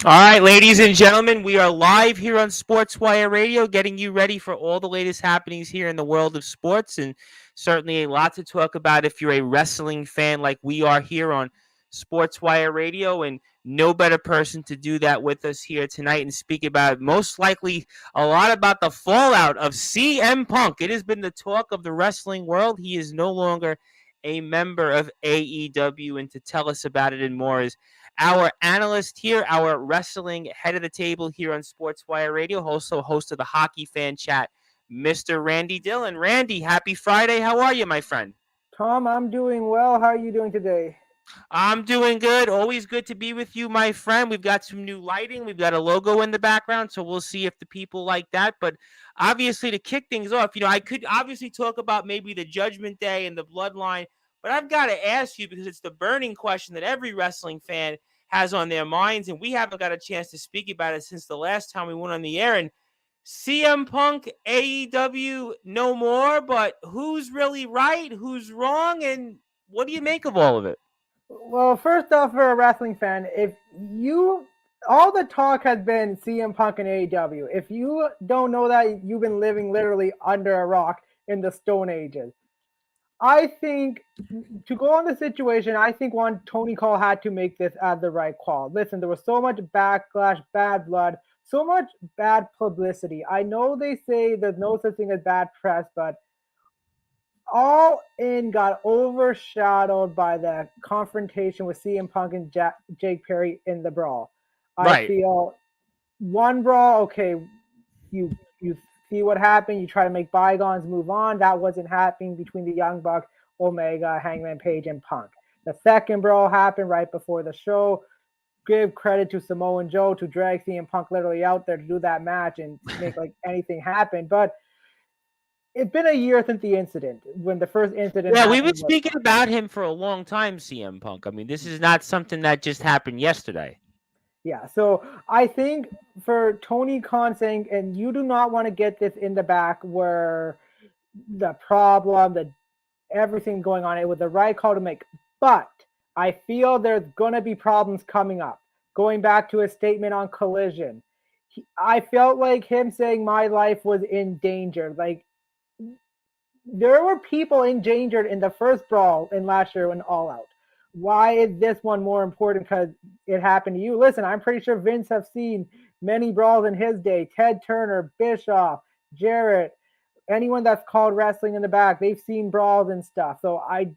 All right, ladies and gentlemen, we are live here on Sportswire Radio, getting you ready for all the latest happenings here in the world of sports, and certainly a lot to talk about if you're a wrestling fan like we are here on Sportswire Radio. And no better person to do that with us here tonight and speak about most likely a lot about the fallout of CM Punk. It has been the talk of the wrestling world. He is no longer a member of AEW, and to tell us about it and more is our analyst here, our wrestling head of the table here on Sportswire Radio, also host of the Hockey Fan Chat, Mr. Randy Dillon. Randy, happy Friday. How are you, my friend? Tom, I'm doing well. How are you doing today? I'm doing good. Always good to be with you, my friend. We've got some new lighting. We've got a logo in the background, so we'll see if the people like that. But obviously, to kick things off, I could obviously talk about maybe the Judgment Day and the Bloodline, but I've got to ask you because it's the burning question that every wrestling fan has on their minds, and we haven't got a chance to speak about it since the last time we went on the air. And CM Punk, AEW, no more, but who's really right? Who's wrong? And what do you make of all of it? Well, first off, for a wrestling fan, if you all the talk has been CM Punk and AEW. If you don't know that, you've been living literally under a rock in the Stone Ages. I think to go on the situation, I think one Tony Khan had to make this as the right call. Listen, there was so much backlash, bad blood, so much bad publicity. I know they say there's no such thing as bad press, but all in got overshadowed by the confrontation with CM Punk and Jake Perry in the brawl. I Right. feel one brawl, okay, you see what happened, you try to make bygones move on. That wasn't happening between the Young Bucks, Omega, Hangman Page, and Punk. The second brawl happened right before the show. Give credit to Samoa Joe to drag CM Punk literally out there to do that match and make like anything happen. But it's been a year since the incident when the first incident Yeah, we've been happened. speaking about him for a long time, CM Punk. I mean, this is not something that just happened yesterday. Yeah, so I think for Tony Khan saying, and you do not want to get this in the back where the problem, the everything going on, it was the right call to make. But I feel there's going to be problems coming up. Going back to his statement on Collision, I felt like him saying my life was in danger. Like there were people endangered in the first brawl in last year when All Out. Why is this one more important because it happened to you? Listen, I'm pretty sure Vince have seen many brawls in his day. Ted Turner, Bischoff, Jarrett, anyone that's called wrestling in the back, they've seen brawls and stuff. So I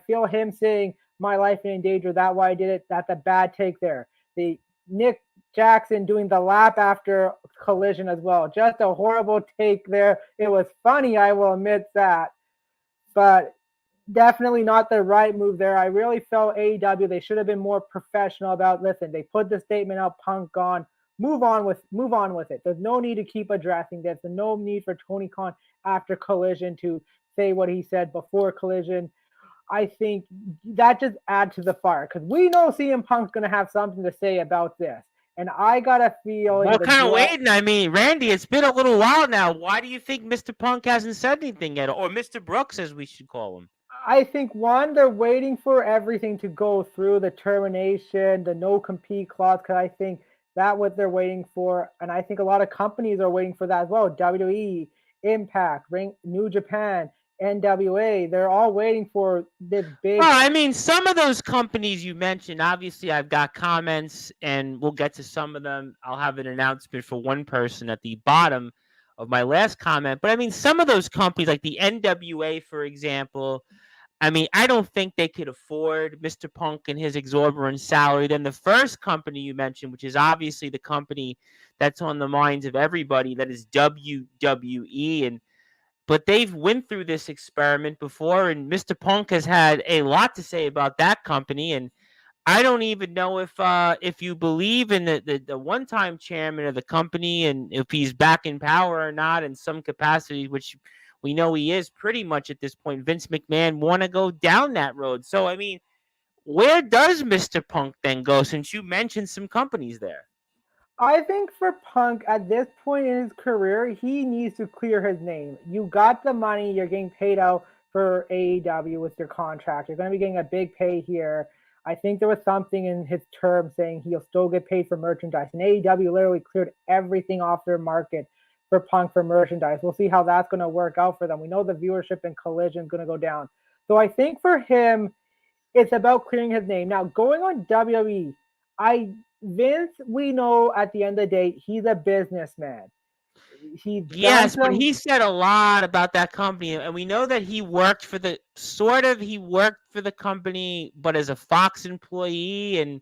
feel him saying my life in danger, that why I did it. That's a bad take there. The Nick Jackson doing the lap after Collision as well. Just a horrible take there. It was funny, I will admit that. But definitely not the right move there. I really felt AEW, they should have been more professional about listen, they put the statement out, Punk gone. Move on with it. There's no need to keep addressing this. There's no need for Tony Khan after Collision to say what he said before Collision. I think that just adds to the fire because we know CM Punk's going to have something to say about this. And I got a feeling. Well, kind of waiting. I mean, Randy, it's been a little while now. Why do you think Mr. Punk hasn't said anything yet? Or Mr. Brooks, as we should call him? I think one, they're waiting for everything to go through the termination, the no compete clause, because I think that's what they're waiting for, and I think a lot of companies are waiting for that as well. WWE, Impact, New Japan, NWA, they're all waiting for this big. Well, I mean, some of those companies you mentioned, obviously, I've got comments, and we'll get to some of them. I'll have an announcement for one person at the bottom of my last comment. But I mean, some of those companies, like the NWA, for example, I mean, I don't think they could afford Mr. Punk and his exorbitant salary. Then the first company you mentioned, which is obviously the company that's on the minds of everybody, that is WWE. And but they've went through this experiment before, and Mr. Punk has had a lot to say about that company. And I don't even know if you believe in the one-time chairman of the company and if he's back in power or not in some capacity, which we know he is pretty much at this point. Vince McMahon want to go down that road. So, I mean, where does Mr. Punk then go since you mentioned some companies there? I think for Punk at this point in his career, he needs to clear his name. You got the money, you're getting paid out for AEW with your contract. You're going to be getting a big pay here. I think there was something in his term saying he'll still get paid for merchandise. And AEW literally cleared everything off their market for Punk for merchandise. We'll see how that's going to work out for them. We know the viewership in Collision is going to go down. So I think for him, it's about clearing his name. Now, going on WWE, Vince, we know at the end of the day, he's a businessman. He's done Yes, but some he said a lot about that company, and we know that he worked for the company, but as a Fox employee, and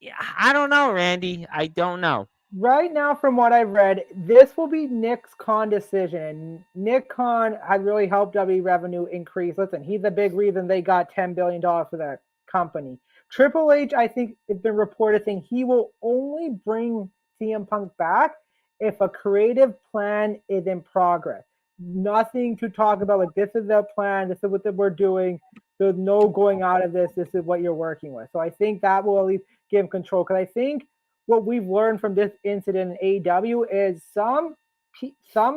yeah, I don't know, Randy. I don't know. right now, from what I've read, this will be Nick Khan's decision. Nick Khan has really helped WWE revenue increase. Listen, he's a big reason they got $10 billion for that company. Triple H, I think it's been reported saying he will only bring CM Punk back if a creative plan is in progress. Nothing to talk about, like, this is the plan, this is what we're doing. There's no going out of this. This is what you're working with. So I think that will at least give control. Because I think what we've learned from this incident in AEW is some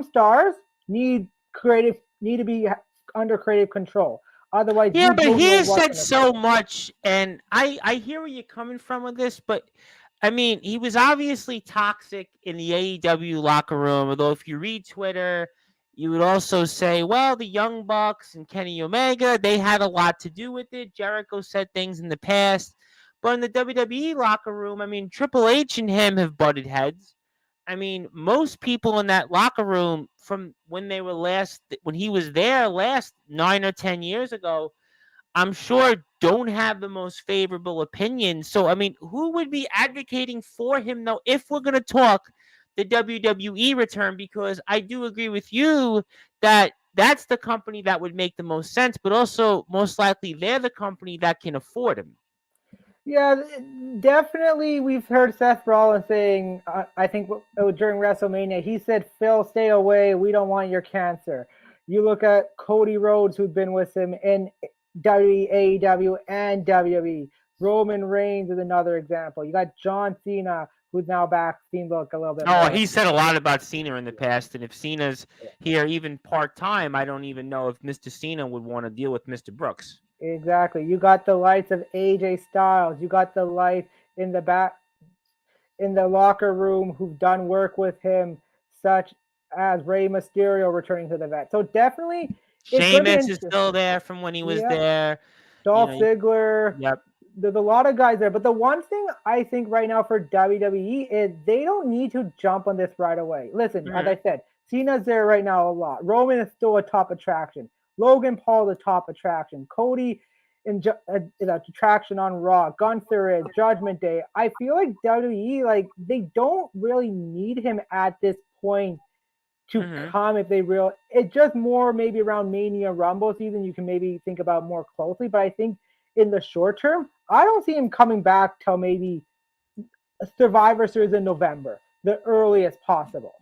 stars need to be under creative control. Otherwise, Yeah, you but don't he know has what's said going to so do. much, and I hear where you're coming from with this, but I mean, he was obviously toxic in the AEW locker room. Although, if you read Twitter, you would also say, well, the Young Bucks and Kenny Omega, they had a lot to do with it. Jericho said things in the past, but in the WWE locker room, I mean, Triple H and him have butted heads. I mean, most people in that locker room from when when he was there last 9 or 10 years ago, I'm sure don't have the most favorable opinion. So, I mean, who would be advocating for him, though, if we're going to talk the WWE return? Because I do agree with you that that's the company that would make the most sense, but also most likely they're the company that can afford him. Yeah, definitely. We've heard Seth Rollins saying, I think during WrestleMania, he said, "Phil, stay away. We don't want your cancer." You look at Cody Rhodes, who's been with him in AEW and WWE. Roman Reigns is another example. You got John Cena, who's now back, seems like a little bit Oh, more. he said a lot about Cena in the past, and if Cena's here even part-time, I don't even know if Mr. Cena would want to deal with Mr. Brooks. Exactly. You got the lights of AJ Styles. You got the light in the back in the locker room who've done work with him, such as Rey Mysterio returning to the vet. So definitely, it's going to be Sheamus is still interesting. there from when he was Yeah, there. You Dolph know, Ziggler. yep. There's a lot of guys there, but the one thing I think right now for WWE is they don't need to jump on this right away. Listen, as I said, Cena's there right now a lot. Roman is still a top attraction. Logan Paul is a top attraction. Cody is a attraction on Raw. Gunther is Judgment Day. I feel like WWE, like, they don't really need him at this point to come if they real. It's just more maybe around Mania Rumble season. You can maybe think about more closely, but I think in the short term, I don't see him coming back till maybe Survivor Series in November, the earliest possible.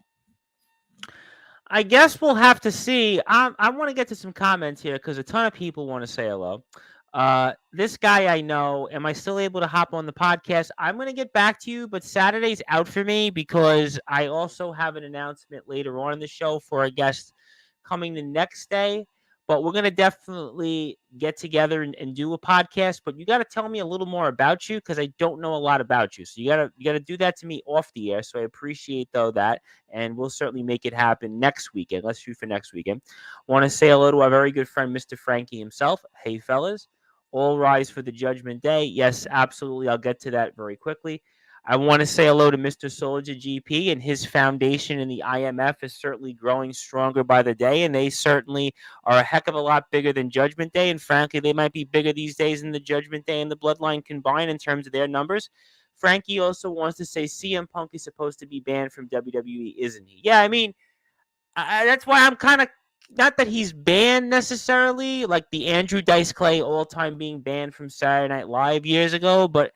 I guess we'll have to see. I want to get to some comments here because a ton of people want to say hello. This guy I know, am I still able to hop on the podcast? I'm going to get back to you, but Saturday's out for me because I also have an announcement later on in the show for a guest coming the next day. But we're going to definitely get together and do a podcast. But you got to tell me a little more about you because I don't know a lot about you. So you gotta do that to me off the air. So I appreciate though that, and we'll certainly make it happen next weekend. Let's shoot for next weekend. Want to say hello to our very good friend Mr. Frankie himself. Hey fellas, all rise for the Judgment Day. Yes, absolutely. I'll get to that very quickly. I want to say hello to Mr. Soldier GP, and his foundation in the IMF is certainly growing stronger by the day, and they certainly are a heck of a lot bigger than Judgment Day, and frankly, they might be bigger these days than the Judgment Day and the Bloodline combined in terms of their numbers. Frankie also wants to say CM Punk is supposed to be banned from WWE, isn't he? Yeah, I mean, that's why I'm kind of not that he's banned necessarily, like the Andrew Dice Clay all-time being banned from Saturday Night Live years ago, but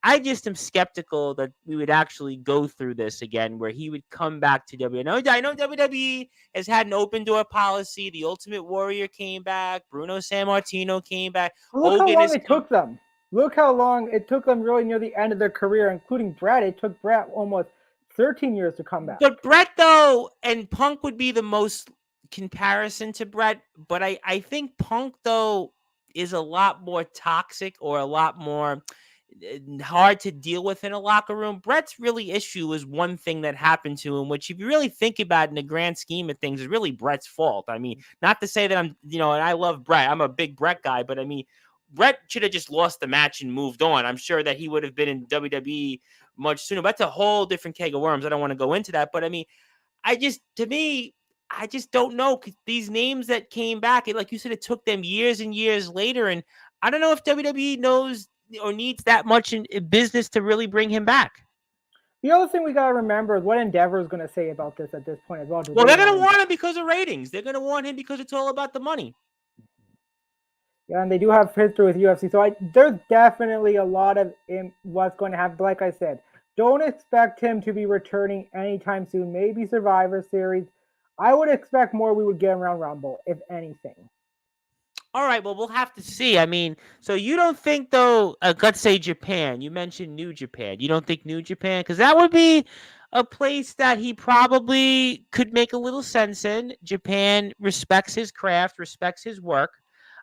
I just am skeptical that we would actually go through this again, where he would come back to WWE. I know WWE has had an open door policy. The Ultimate Warrior came back. Bruno Sammartino came back. Look how Hogan long is it took them. Look how long it took them really near the end of their career, including Brett. It took Brett almost 13 years to come back. But Brett, though, and Punk would be the most comparison to Brett. But I think Punk, though, is a lot more toxic or a lot more hard to deal with in a locker room. Brett's really issue was one thing that happened to him, which if you really think about it in the grand scheme of things, is really Brett's fault. I mean, not to say that I'm, and I love Brett. I'm a big Brett guy, but I mean, Brett should have just lost the match and moved on. I'm sure that he would have been in WWE much sooner. But that's a whole different keg of worms. I don't want to go into that. But I mean, to me, I just don't know. These names that came back, like you said, it took them years and years later. And I don't know if WWE knows or needs that much in business to really bring him back. The other thing we got to remember is what Endeavor is going to say about this at this point as well. Well, they're going to want him because of ratings. They're going to want him because it's all about the money. Yeah, and they do have history with UFC. So there's definitely a lot of what's going to happen. But like I said, don't expect him to be returning anytime soon. Maybe Survivor Series. I would expect more we would get around Rumble, if anything. All right, well, we'll have to see. I mean, so you don't think, though, let's say Japan. You mentioned New Japan. You don't think New Japan? Because that would be a place that he probably could make a little sense in. Japan respects his craft, respects his work.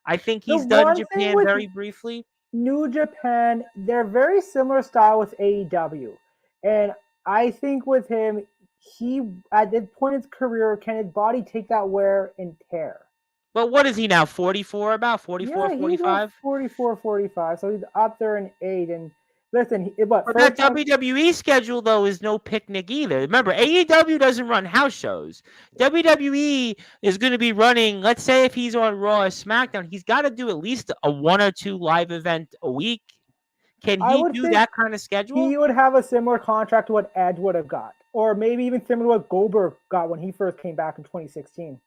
I think he's done Japan very briefly. New Japan, they're very similar style with AEW. And I think with him, he, at this point in his career, can his body take that wear and tear? But what is he now, 44 about? 44, yeah, 45? 44, 45. So he's up there in age. And listen, but that WWE schedule, though, is no picnic either. Remember, AEW doesn't run house shows. WWE is going to be running, let's say if he's on Raw or SmackDown, he's got to do at least a 1 or 2 live event a week. Can he do that kind of schedule? He would have a similar contract to what Edge would have got. Or maybe even similar to what Goldberg got when he first came back in 2016.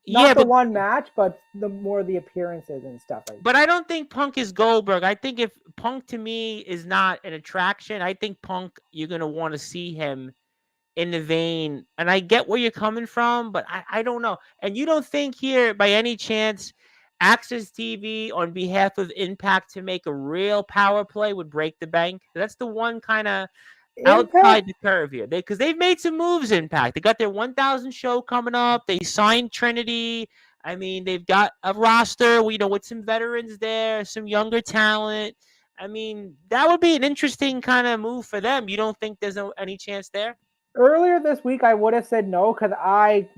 Not the one match, but the more the appearances and stuff like that. But I don't think Punk is Goldberg. I think if Punk to me is not an attraction, I think Punk, you're going to want to see him in the vein. And I get where you're coming from, but I don't know. And you don't think here, by any chance, Access TV on behalf of Impact to make a real power play would break the bank? That's the one kind of outside the curve here, because they've made some moves. Impact, they got their 1000 show coming up. They signed Trinity. I mean, they've got a roster, with some veterans there, some younger talent. I mean, that would be an interesting kind of move for them. You don't think there's any chance there? Earlier this week, I would have said no, because I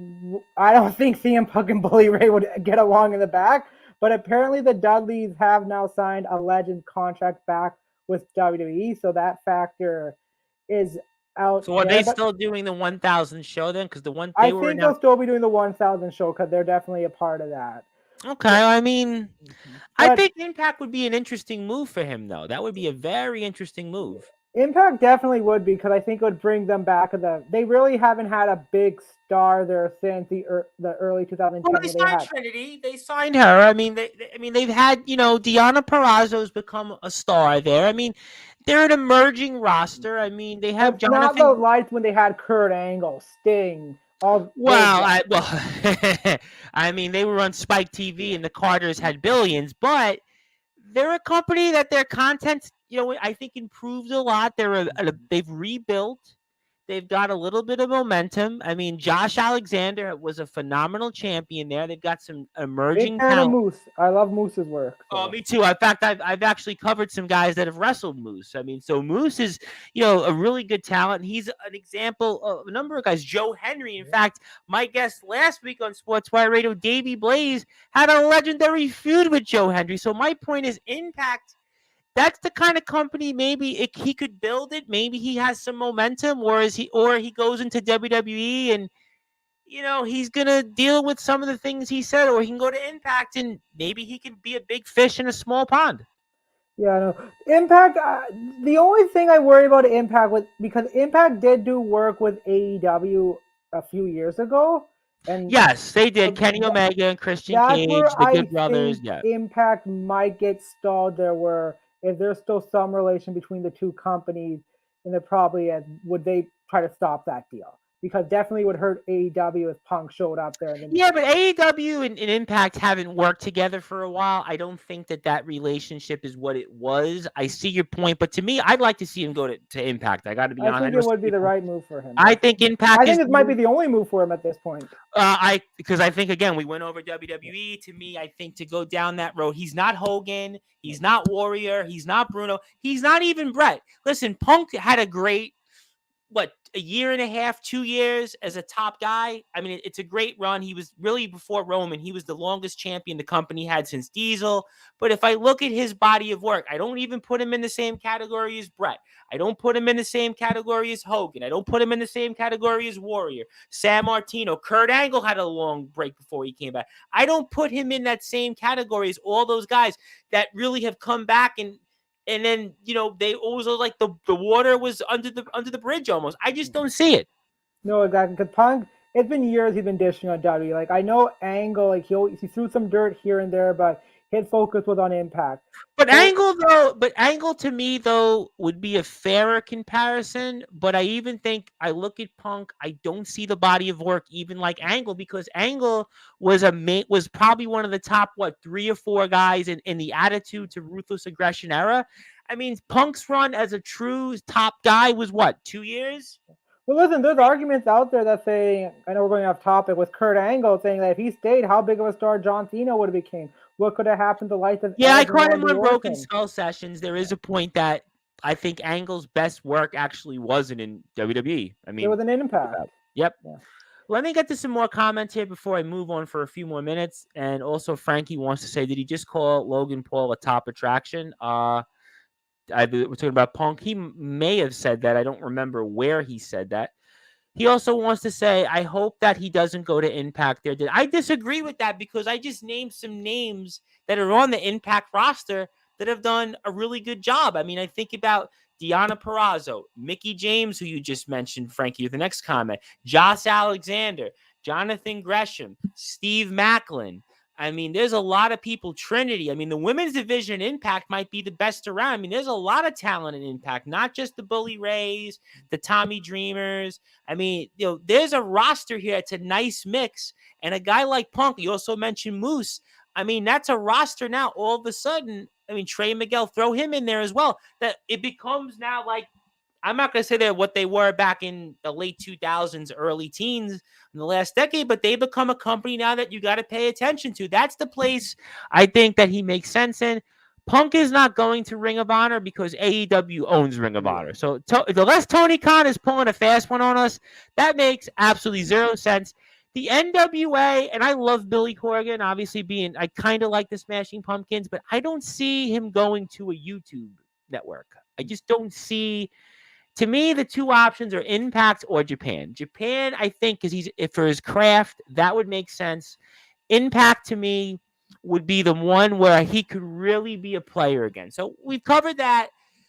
don't think CM Punk and Bully Ray would get along in the back. But apparently the Dudleys have now signed a Legend contract back with WWE, so that factor is out. So are they still doing the 1000 show then? Because I think they'll still be doing the 1000 show, because they're definitely a part of that. Okay, I mean, I think Impact would be an interesting move for him, though. That would be a very interesting move. Impact definitely would be, because I think it would bring them back. They really haven't had a big star there since the early 2010s. Well, they signed Trinity. They signed her. I mean, they've had, Deonna Purrazzo's become a star there. I mean, they're an emerging roster. I mean, they have Jonathan. Not the lights when they had Kurt Angle, Sting. I mean, they were on Spike TV, and the Carters had billions, but they're a company that their content, I think improved a lot. They've rebuilt. They've got a little bit of momentum. I mean, Josh Alexander was a phenomenal champion there. They've got some emerging talent. Moose. I love Moose's work. So. Oh, me too. In fact, I've actually covered some guys that have wrestled Moose. I mean, so Moose is, a really good talent. He's an example of a number of guys. Joe Henry, in fact, my guest last week on Sportswire Radio, Davey Blaze, had a legendary feud with Joe Henry. So my point is, Impact, that's the kind of company maybe he could build it. Maybe he has some momentum, or he goes into WWE and, he's going to deal with some of the things he said, or he can go to Impact and maybe he can be a big fish in a small pond. Yeah, no. Impact, the only thing I worry about Impact because Impact did do work with AEW a few years ago. And yes, they did. Kenny Omega and Christian Cage, the Good Brothers. Yeah. Impact might get stalled there, if there's still some relation between the two companies, and they're probably would they try to stop that deal? because definitely would hurt AEW if Punk showed up there. And then, Yeah, but AEW and Impact haven't worked together for a while. I don't think that relationship is what it was. I see your point, but to me, I'd like to see him go to Impact. I got to be I honest. think it would be the right move for him. I think Impact. I think it might be the only move for him at this point. Because I think again we went over WWE. To me, I think to go down that road, he's not Hogan, he's not Warrior, he's not Bruno, he's not even Brett. Listen, Punk had a great a year and a half, 2 years as a top guy. I mean, it's a great run. He was really before Roman. He was the longest champion the company had since Diesel. But if I look at his body of work, I don't even put him in the same category as Brett. I don't put him in the same category as Hogan. I don't put him in the same category as Warrior. San Martino. Kurt Angle had a long break before he came back. I don't put him in that same category as all those guys that really have come back and then, they always look like the water was under the bridge almost. I just don't see it. No, exactly. Because Punk, it's been years he's been dishing on WWE. Like, I know Angle, like, he threw some dirt here and there, but his focus was on Impact. But Angle to me, though, would be a fairer comparison. But I even think I look at Punk, I don't see the body of work even like Angle, because Angle was probably one of the top, 3 or 4 guys in the Attitude to Ruthless Aggression era. I mean, Punk's run as a true top guy was 2 years? Well, listen, there's arguments out there that say, I know we're going off topic, with Kurt Angle saying that if he stayed, how big of a star John Cena would have became. What could have happened to life of I caught him on Broken Skull Sessions. There is a point that I think Angle's best work actually wasn't in WWE. I mean, it was an Impact. Yep. Yeah. Let me get to some more comments here before I move on for a few more minutes. And also, Frankie wants to say, did he just call Logan Paul a top attraction? We're talking about Punk. He may have said that. I don't remember where he said that. He also wants to say, I hope that he doesn't go to Impact there. I disagree with that, because I just named some names that are on the Impact roster that have done a really good job. I mean, I think about Deonna Purrazzo, Mickie James, who you just mentioned, Frankie, with the next comment, Josh Alexander, Jonathan Gresham, Steve Macklin. I mean, there's a lot of people. Trinity. I mean, the women's division in Impact might be the best around. I mean, there's a lot of talent in Impact, not just the Bully Rays, the Tommy Dreamers. I mean, there's a roster here. It's a nice mix. And a guy like Punk, you also mentioned Moose. I mean, that's a roster now. All of a sudden, I mean, Trey Miguel, throw him in there as well. That it becomes now like, I'm not going to say they're what they were back in the late 2000s, early teens in the last decade, but they become a company now that you got to pay attention to. That's the place I think that he makes sense in. Punk is not going to Ring of Honor because AEW owns Ring of Honor. So unless Tony Khan is pulling a fast one on us, that makes absolutely zero sense. The NWA, and I love Billy Corgan, obviously I kind of like the Smashing Pumpkins, but I don't see him going to a YouTube network. I just don't see. To me, the two options are Impact or Japan. Japan, I think, because for his craft, that would make sense. Impact, to me, would be the one where he could really be a player again. So we've covered that.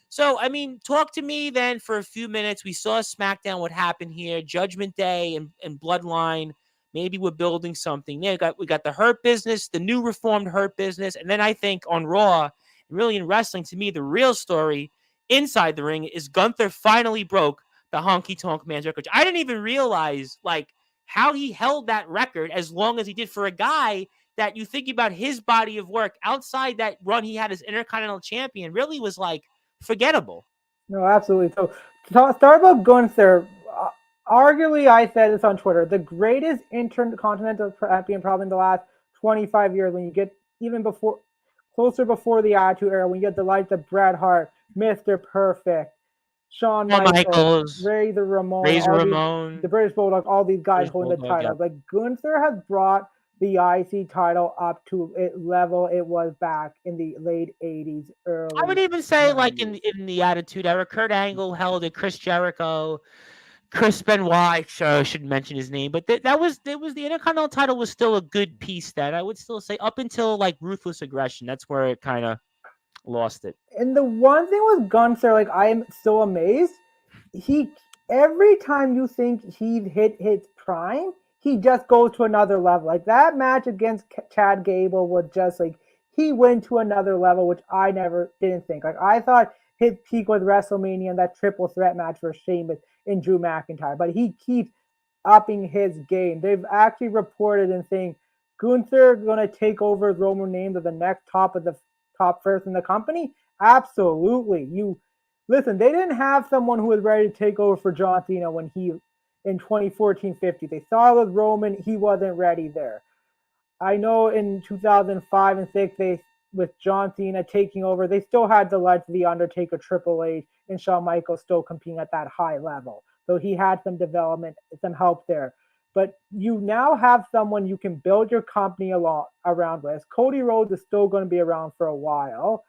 So, I mean, talk to me then for a few minutes. We saw SmackDown, what happened here, Judgment Day and Bloodline. Maybe we're building something there. We got the Hurt Business, the new reformed Hurt Business. And then I think on Raw, really in wrestling, to me, the real story inside the ring is Gunther finally broke the Honky Tonk Man's record. I didn't even realize how he held that record as long as he did for a guy that you think about his body of work outside that run he had as Intercontinental Champion really was forgettable. No, absolutely. So start about Gunther. Arguably, I said this on Twitter, the greatest Intercontinental Champion probably in the last 25 years, when you get even closer before the Attitude Era, when you get the likes of Bret Hart, Mr. Perfect, Shawn Michaels, Razor Ramon, the British Bulldog, all these guys holding the title. Like, Gunther has brought the IC title up to a level it was back in the late 80s, early. I would even say 90s. in the Attitude Era, Kurt Angle held it, Chris Jericho, Chris Benoit, I should mention his name, but that was the Intercontinental title was still a good piece. That I would still say up until Ruthless Aggression, that's where it kind of lost it. And the one thing with Gunther, I am so amazed. Every time you think he hit his prime, he just goes to another level. Like that match against Chad Gable was just he went to another level, which I didn't think. I thought his peak was WrestleMania and that triple threat match for Sheamus and Drew McIntyre, but he keeps upping his game. They've actually reported and saying Gunther going to take over Roman Reigns as the next top person in the company. Absolutely. You listen. They didn't have someone who was ready to take over for John Cena when he in 2014-15. They saw with Roman, he wasn't ready there. I know in 2005 and 6, they with John Cena taking over, they still had the likes of The Undertaker, Triple H, and Shawn Michaels still competing at that high level. So he had some development, some help there. But you now have someone you can build your company around with. Cody Rhodes is still going to be around for a while.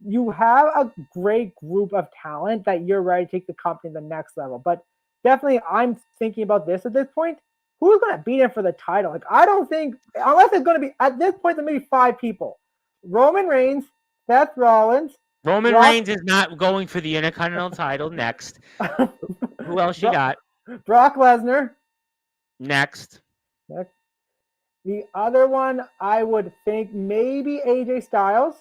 You have a great group of talent that you're ready to take the company to the next level. But definitely, I'm thinking about this at this point. Who's going to beat him for the title? Like, I don't think, unless it's going to be, at this point, there may be 5 people. Roman Reigns, Seth Rollins. Roman Reigns is not going for the Intercontinental title next. Who else you got? Brock Lesnar. Next. The other one, I would think maybe AJ Styles.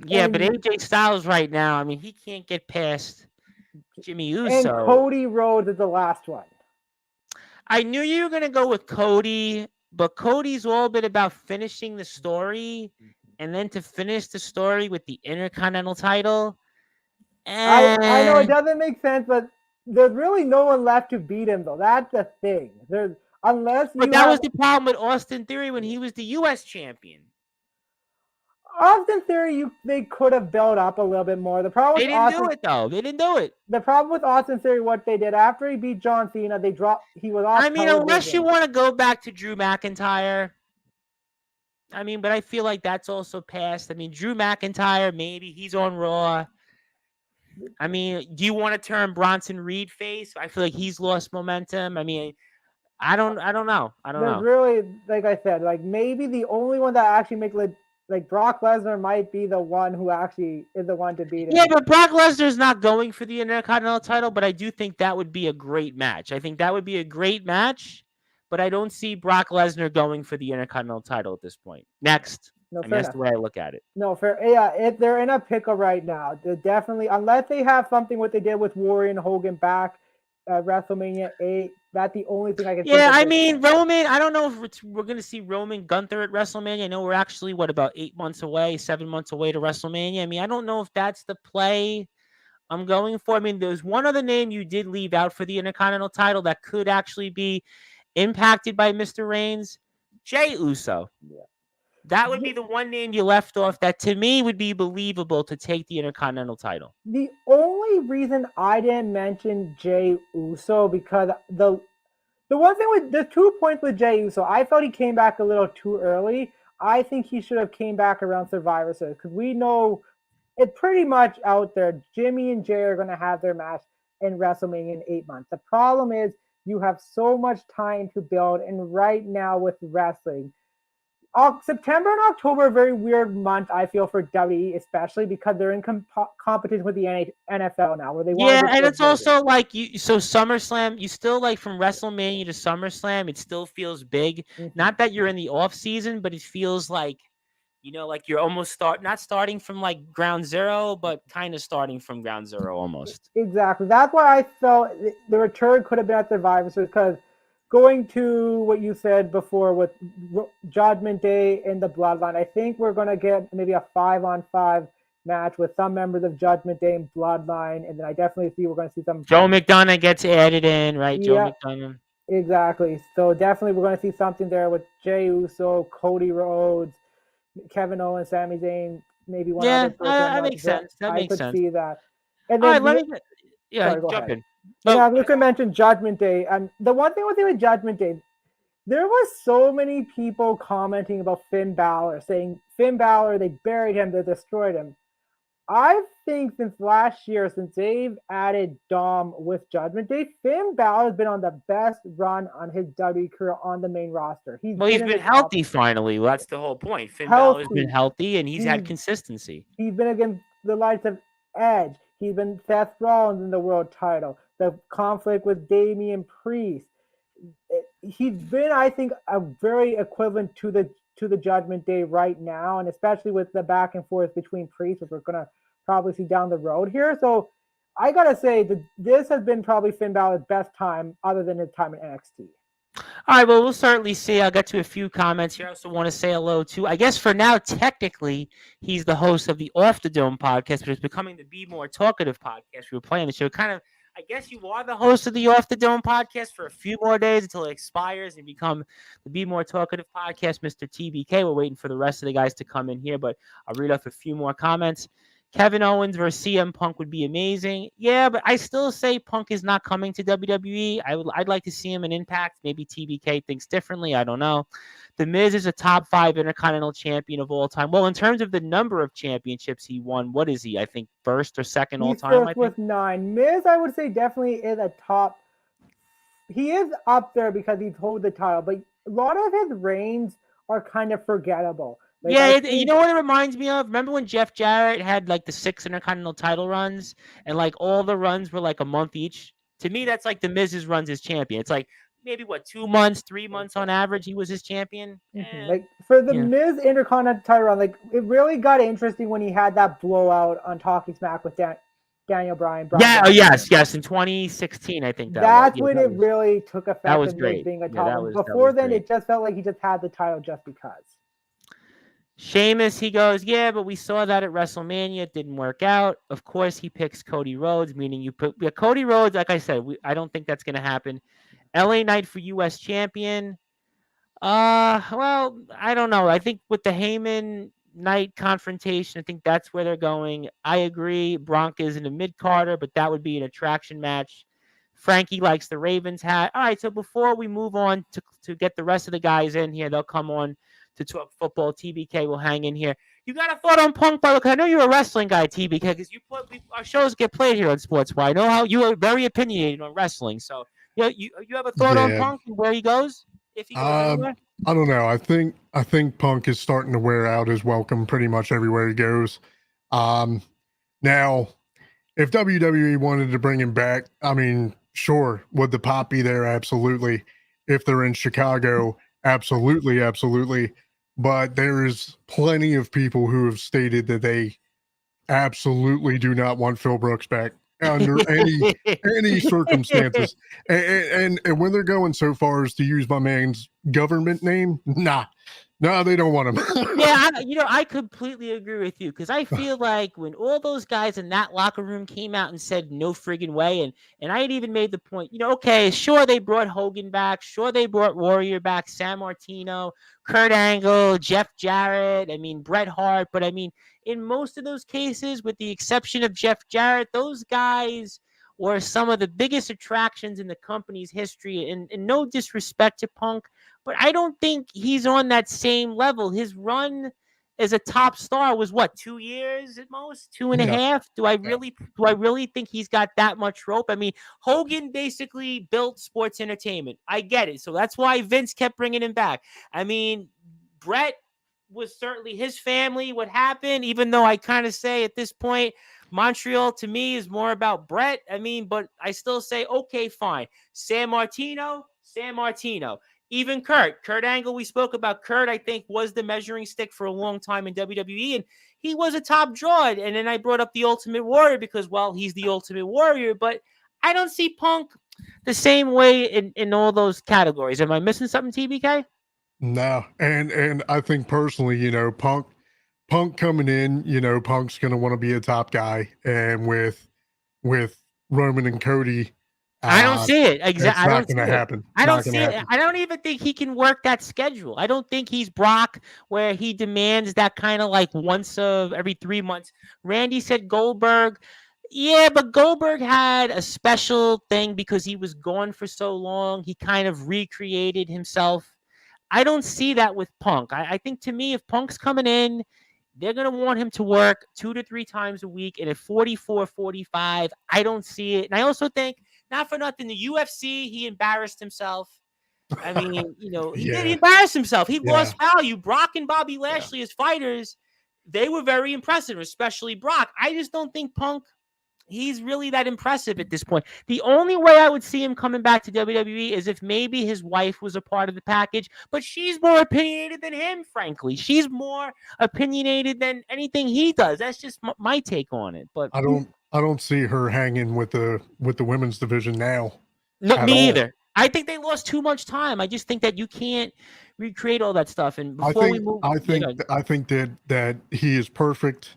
Yeah, but AJ Styles right now, I mean, he can't get past Jimmy Uso. And Cody Rhodes is the last one. I knew you were going to go with Cody, but Cody's all bit about finishing the story and then to finish the story with the Intercontinental title. I know it doesn't make sense, but there's really no one left to beat him, though. That's the thing. But that was the problem with Austin Theory when he was the U.S. champion. Austin Theory, they could have built up a little bit more. The problem they didn't do it, though. They didn't do it. The problem with Austin Theory, what they did after he beat John Cena, he was off. I mean, unless you want to go back to Drew McIntyre. I mean, but I feel like that's also past. I mean, Drew McIntyre, maybe he's on Raw. I mean, do you want to turn Bronson Reed face? I feel like he's lost momentum. I mean, I don't know. Really, like I said, like maybe the only one that actually makes like Brock Lesnar might be the one who actually is the one to beat him. Yeah, but Brock Lesnar's not going for the Intercontinental title, but I do think that would be a great match. I think that would be a great match, but I don't see Brock Lesnar going for the Intercontinental title at this point. Next. That's the way I look at it. No, fair. Yeah, they're in a pickle right now. They're definitely, unless they have something what they did with Warrior and Hogan back at WrestleMania 8, that's the only thing I can think of. Yeah, I mean, Roman, I don't know if we're going to see Roman Gunther at WrestleMania. I know we're actually, about 7 months away to WrestleMania. I mean, I don't know if that's the play I'm going for. I mean, there's one other name you did leave out for the Intercontinental title that could actually be impacted by Mr. Reigns. Jey Uso. Yeah. That would be the one name you left off that to me would be believable to take the Intercontinental title. The only reason I didn't mention Jey Uso because the one thing with the 2 points with Jey Uso, I felt he came back a little too early. I think he should have came back around Survivor Series because we know it pretty much out there. Jimmy and Jey are going to have their match in WrestleMania in 8 months. The problem is you have so much time to build, and right now with wrestling, September and October are very weird months, I feel, for WWE, especially because they're in competition with the NFL now, where they want. Yeah, and it's also like so SummerSlam. You still like from WrestleMania to SummerSlam, it still feels big. Mm-hmm. Not that you're in the off season, but it feels like like you're almost not starting from like ground zero, but kind of starting from ground zero almost. Exactly. That's why I felt the return could have been at Survivor Series because. Going to what you said before with Judgment Day and the Bloodline, I think we're going to get maybe a 5-on-5 match with some members of Judgment Day and Bloodline, and then I definitely see we're going to see some. Joe McDonough gets added in, right? Yeah, Joe McDonough. Exactly. So definitely we're going to see something there with Jey Uso, Cody Rhodes, Kevin Owens, Sami Zayn, maybe one other person. That makes sense. I could see that. And then all right, jump in. Yeah, I'm going to mention Judgment Day. And the one thing with Judgment Day, there was so many people commenting about Finn Balor, saying Finn Balor, they buried him, they destroyed him. I think since last year, since they've added Dom with Judgment Day, Finn Balor has been on the best run on his WWE career on the main roster. He's been healthy finally. Well, that's the whole point. Finn Balor's been healthy, and he's had consistency. He's been against the likes of Edge. He's been Seth Rollins in the world title. The conflict with Damian Priest. He's been, I think, a very equivalent to the Judgment Day right now, and especially with the back and forth between Priest, which we're going to probably see down the road here. So I gotta say that this has been probably Finn Balor's best time, other than his time in NXT. All right, well, we'll certainly see. I'll get to a few comments here. I also want to say hello to, I guess for now, technically, he's the host of the Off the Dome podcast, but it's becoming the Be More Talkative podcast. We were playing the show. Kind of, I guess you are the host of the Off the Dome podcast for a few more days until it expires and become the Be More Talkative podcast, Mr. TBK. We're waiting for the rest of the guys to come in here, but I'll read off a few more comments. Kevin Owens versus CM Punk would be amazing. Yeah, but I still say Punk is not coming to WWE. I'd like to see him in Impact. Maybe TBK thinks differently. I don't know. The Miz is a top 5 Intercontinental champion of all time. Well, in terms of the number of championships he won, what is he? I think first or second all time. He's first with 9. Miz, I would say, definitely is a top. He is up there because he's hold the title, but a lot of his reigns are kind of forgettable. Like, yeah, you know what it reminds me of? Remember when Jeff Jarrett had like the 6 Intercontinental title runs and like all the runs were like a month each? To me, that's like the Miz's runs as champion. It's like maybe 2 months, 3 months on average he was his champion. Mm-hmm. Like for the Miz Intercontinental title run, like it really got interesting when he had that blowout on Talking Smack with Daniel Bryan. Yeah, yes, in 2016, I think that's when it really took effect. That was great. Being a top. Before then, it just felt like he just had the title just because. Sheamus, he goes, yeah, but we saw that at WrestleMania. It didn't work out. Of course, he picks Cody Rhodes, meaning you put Cody Rhodes. Like I said, I don't think that's going to happen. LA Knight for U.S. champion. Well, I don't know. I think with the Heyman Knight confrontation, I think that's where they're going. I agree. Bronk isn't a mid-carder, but that would be an attraction match. Frankie likes the Ravens hat. All right, so before we move on to get the rest of the guys in here, they'll come on to talk football. TBK will hang in here. You got a thought on Punk, by the way? I know you're a wrestling guy, TBK, because our shows get played here on Sportzwire. I know how you are very opinionated on wrestling. So you have a thought on Punk and where he goes? If he goes anywhere? I don't know. I think Punk is starting to wear out his welcome pretty much everywhere he goes. Now, if WWE wanted to bring him back, I mean, sure. Would the pop be there? Absolutely. If they're in Chicago, absolutely. But there's plenty of people who have stated that they absolutely do not want Phil Brooks back under any circumstances. And when they're going so far as to use my man's government name, no, they don't want him. Yeah, I completely agree with you because I feel like when all those guys in that locker room came out and said no friggin' way, and I had even made the point, okay, sure they brought Hogan back, sure they brought Warrior back, San Martino, Kurt Angle, Jeff Jarrett, Bret Hart, but in most of those cases, with the exception of Jeff Jarrett, those guys were some of the biggest attractions in the company's history, and no disrespect to Punk, but I don't think he's on that same level. His run as a top star was 2 years at most, 2.5. Do I really think he's got that much rope? Hogan basically built sports entertainment. I get it. So that's why Vince kept bringing him back. Bret was certainly his family. What happened, even though I kind of say at this point, Montreal to me is more about Bret. But I still say, okay, fine. San Martino. Even Kurt Angle, we spoke about. Kurt, I think, was the measuring stick for a long time in WWE, and he was a top draw. And then I brought up the Ultimate Warrior because, well, he's the Ultimate Warrior, but I don't see Punk the same way in all those categories. Am I missing something, TBK? No, and I think personally, Punk coming in, Punk's going to want to be a top guy, and with Roman and Cody, I don't see it. Exactly. Not going to happen. I don't see it. I don't even think he can work that schedule. I don't think he's Brock where he demands that kind of like once every 3 months. Randy said Goldberg. Yeah, but Goldberg had a special thing because he was gone for so long. He kind of recreated himself. I don't see that with Punk. I think to me, if Punk's coming in, they're going to want him to work 2 to 3 times a week. And at 44, 45, I don't see it. And I also think, not for nothing, the UFC, he embarrassed himself. He did embarrass himself. He lost value. Brock and Bobby Lashley as fighters, they were very impressive, especially Brock. I just don't think Punk, he's really that impressive at this point. The only way I would see him coming back to WWE is if maybe his wife was a part of the package, but she's more opinionated than him, frankly. She's more opinionated than anything he does. That's just my take on it. But I I don't see her hanging with the women's division now. No, at me all. either. I think they lost too much time. I just think that you can't recreate all that stuff. And before we move, I think that he is perfect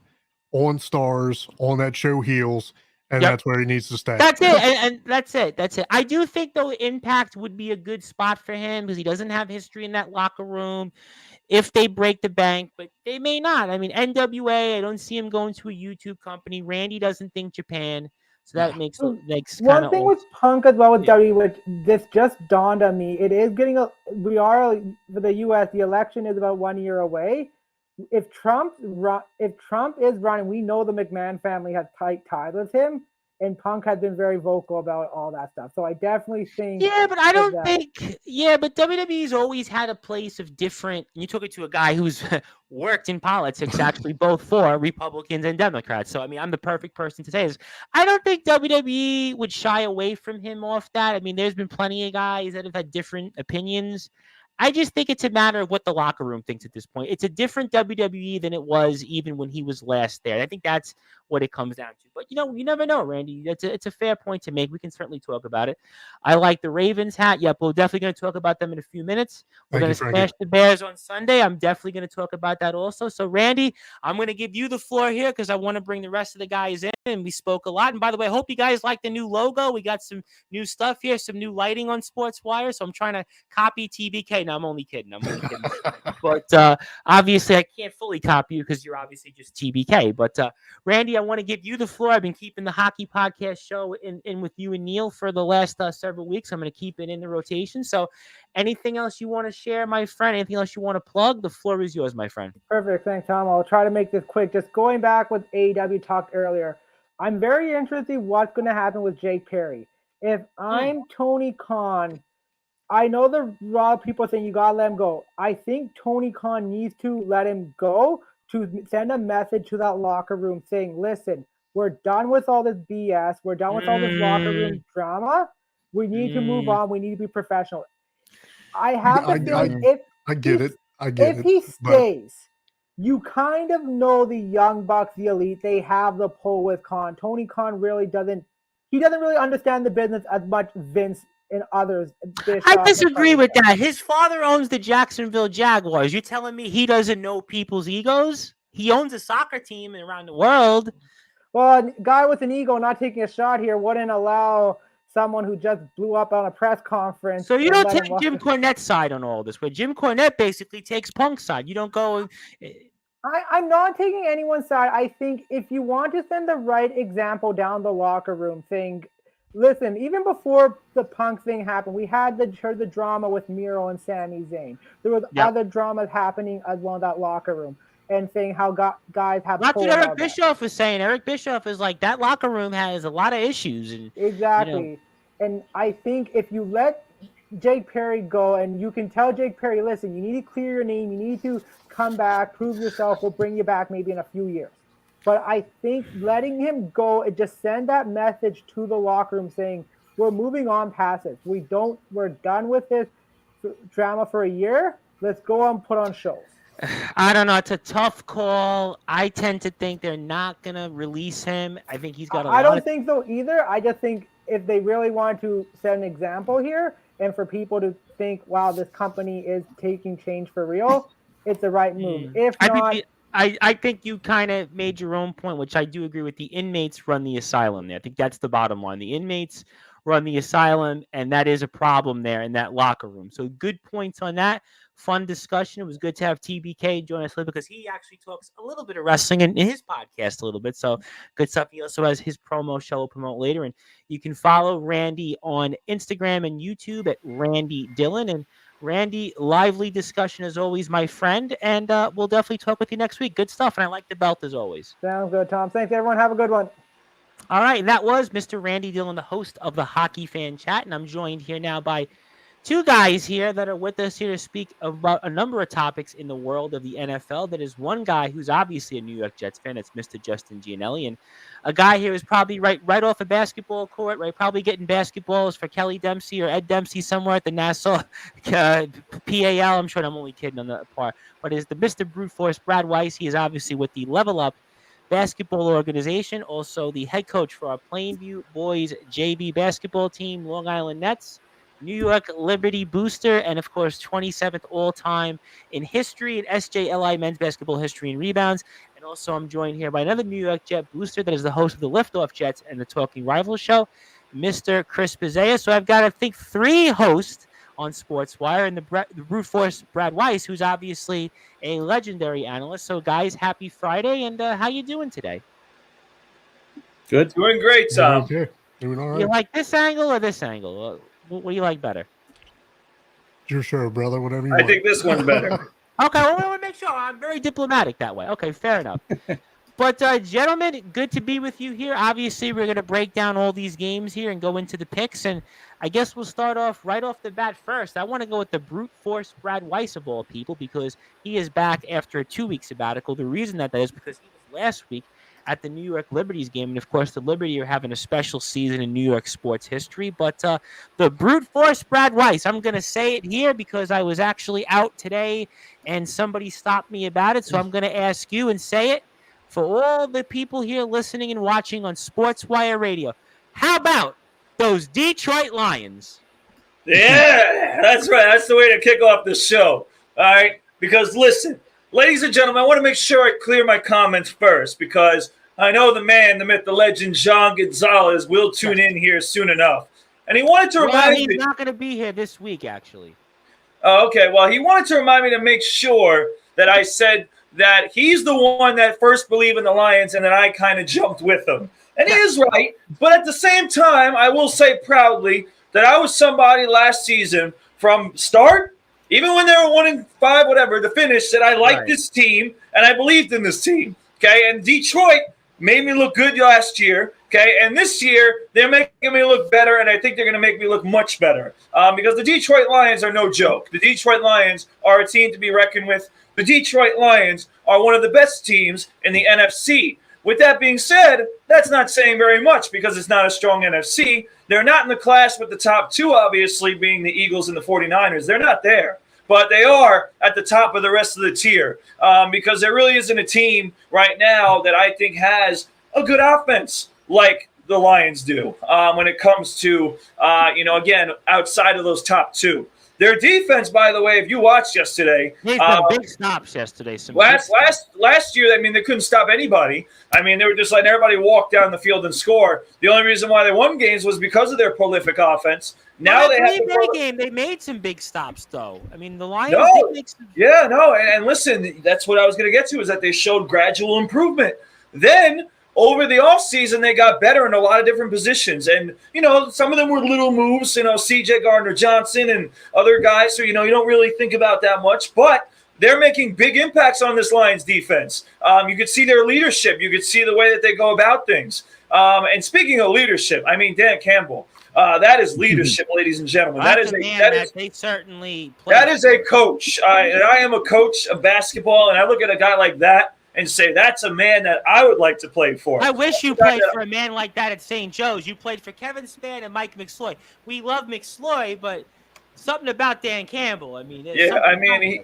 on Stars on that show Heels, and Yep. that's where he needs to stay. That's it, and that's it. That's it. I do think though Impact would be a good spot for him because he doesn't have history in that locker room. If they break the bank, but they may not. I mean, NWA, I don't see him going to a YouTube company. Randy doesn't think Japan, so that makes kind One of thing with Punk as well with Yeah. WWE, which this just dawned on me, it is getting for the U.S. The election is about 1 year away. If Trump is running, we know the McMahon family has tight ties with him, and Punk has been very vocal about all that stuff. So I definitely think. Yeah, but I don't that- think. Yeah, but WWE's always had a place of different. You took it to a guy who's worked in politics, actually, both for Republicans and Democrats. So I mean, I'm the perfect person to say this. I don't think WWE would shy away from him off that. I mean, there's been plenty of guys that have had different opinions. I just think it's a matter of what the locker room thinks at this point. It's a different WWE than it was even when he was last there. I think that's what it comes down to. But you never know, Randy. It's a fair point to make. We can certainly talk about it. I like the Ravens hat. Yep, we're definitely going to talk about them in a few minutes. We're going to smash the Bears on Sunday. I'm definitely going to talk about that also. So, Randy, I'm going to give you the floor here because I want to bring the rest of the guys in. And we spoke a lot. And by the way, I hope you guys like the new logo. We got some new stuff here, some new lighting on Sportswire. So I'm trying to copy TBK. No, I'm only kidding. But obviously, I can't fully copy you because you're obviously just TBK. But Randy, I want to give you the floor. I've been keeping the hockey podcast show in with you and Neil for the last several weeks. I'm going to keep it in the rotation. So anything else you want to share, my friend? Anything else you want to plug? The floor is yours, my friend. Perfect. Thanks, Tom. I'll try to make this quick. Just going back with AEW talked earlier, I'm very interested what's going to happen with Jake Perry. If I'm Tony Khan, I know there are a lot of people saying you got to let him go. I think Tony Khan needs to let him go to send a message to that locker room saying, listen, we're done with all this BS. We're done with all this locker room drama. We need to move on. We need to be professional. I have the feeling if he stays, you kind of know the Young Bucks, the Elite, they have the pull with Khan. Tony Khan really doesn't really understand the business as much Vince and others. I disagree with that. His father owns the Jacksonville Jaguars. You're telling me he doesn't know people's egos? He owns a soccer team around the world. Well, a guy with an ego not taking a shot here wouldn't allow someone who just blew up on a press conference. So you don't take Jim Cornette's side on all this, where Jim Cornette basically takes Punk's side. You don't go. I'm not taking anyone's side. I think if you want to send the right example down the locker room, saying, listen, even before the Punk thing happened, we had heard the drama with Miro and Sami Zayn. There was other dramas happening as well in that locker room. And saying how guys have. That's what Eric Bischoff is saying. Eric Bischoff is like, that locker room has a lot of issues. And exactly. And I think if you let Jake Perry go and you can tell Jake Perry, listen, you need to clear your name. You need to come back, prove yourself. We'll bring you back maybe in a few years. But I think letting him go and just send that message to the locker room saying, we're moving on past this. We're done with this drama for a year. Let's go and put on shows. I don't know. It's a tough call. I tend to think they're not going to release him. I think he's got a lot. I don't think so either. I just think if they really want to set an example here and for people to think, wow, this company is taking change for real, it's the right move. If not... I think you kind of made your own point, which I do agree with. The inmates run the asylum there. I think that's the bottom line. The inmates run the asylum, and that is a problem there in that locker room. So good points on that. Fun discussion. It was good to have TBK join us because he actually talks a little bit of wrestling in his podcast a little bit. So good stuff. He also has his promo show we'll promote later. And you can follow Randy on Instagram and YouTube at Randy Dillon. And Randy, lively discussion as always, my friend. And we'll definitely talk with you next week. Good stuff. And I like the belt as always. Sounds good, Tom. Thanks, everyone. Have a good one. All right. And that was Mr. Randy Dillon, the host of the Hockey Fan Chat. And I'm joined here now by two guys here that are with us here to speak about a number of topics in the world of the NFL. That is one guy who's obviously a New York Jets fan. It's Mr. Justin Gianelli. And a guy here is probably right off a basketball court, right? Probably getting basketballs for Kelly Dempsey or Ed Dempsey somewhere at the Nassau PAL. I'm sure I'm only kidding on that part. But is the Mr. Brute Force, Brad Weiss. He is obviously with the Level Up basketball organization, also the head coach for our Plainview Boys JV basketball team, Long Island Nets, New York Liberty booster, and of course 27th all-time in history in SJLI men's basketball history and rebounds. And also I'm joined here by another New York Jet booster that is the host of the Liftoff Jets and the Talking Rivals show, Mr. Chris Pizzea. So I've got, I think, 3 hosts on Sportswire, and the brute force Brad Weiss, who's obviously a legendary analyst. So, guys, happy Friday, and how you doing today? Good. Doing great, Tom. Okay. Doing all right. You like this angle or this angle? What do you like better? It's your show, brother. Whatever you I want. think this one's better. Okay, well, we want to make sure. I'm very diplomatic that way. Okay, fair enough. But, gentlemen, good to be with you here. Obviously, we're going to break down all these games here and go into the picks. And I guess we'll start off right off the bat first. I want to go with the brute force Brad Weiss of all people, because he is back after a 2-week sabbatical. The reason that is because he was last week at the New York Liberties game. And, of course, the Liberty are having a special season in New York sports history. But the brute force Brad Weiss, I'm going to say it here because I was actually out today and somebody stopped me about it. So I'm going to ask you and say it. For all the people here listening and watching on Sportswire Radio, how about those Detroit Lions? Yeah, that's right. That's the way to kick off the show. All right? Because, listen, ladies and gentlemen, I want to make sure I clear my comments first, because I know the man, the myth, the legend, John Gonzalez will tune in here soon enough. And he wanted to remind me. He's not going to be here this week, actually. Oh, okay. Well, he wanted to remind me to make sure that I said that he's the one that first believed in the Lions, and then I kind of jumped with him. And he is right. But at the same time, I will say proudly that I was somebody last season from start, even when they were 1-5, whatever, the finish, that I liked this team and I believed in this team. Okay. And Detroit made me look good last year. Okay. And this year, they're making me look better, and I think they're going to make me look much better because the Detroit Lions are no joke. The Detroit Lions are a team to be reckoned with. The Detroit Lions are one of the best teams in the NFC. With that being said, that's not saying very much because it's not a strong NFC. They're not in the class with the top 2, obviously, being the Eagles and the 49ers. They're not there. But they are at the top of the rest of the tier because there really isn't a team right now that I think has a good offense like the Lions do when it comes to, again, outside of those top 2. Their defense, by the way, if you watched yesterday, big stops yesterday. Last year, I mean, they couldn't stop anybody. I mean, they were just letting everybody walk down the field and score. The only reason why they won games was because of their prolific offense. Now they have game. They made some big stops, though. I mean, the Lions. And listen, that's what I was going to get to, is that they showed gradual improvement. Then over the offseason, they got better in a lot of different positions. And, some of them were little moves, C.J. Gardner-Johnson and other guys. So, you don't really think about that much. But they're making big impacts on this Lions defense. You could see their leadership. You could see the way that they go about things. And speaking of leadership, I mean, Dan Campbell, that is leadership, ladies and gentlemen. They certainly play. That is a coach. And I am a coach of basketball, and I look at a guy like that and say, that's a man that I would like to play for. I wish you played for a man like that at St. Joe's. You played for Kevin Spann and Mike McSloy. We love McSloy, but something about Dan Campbell. I mean,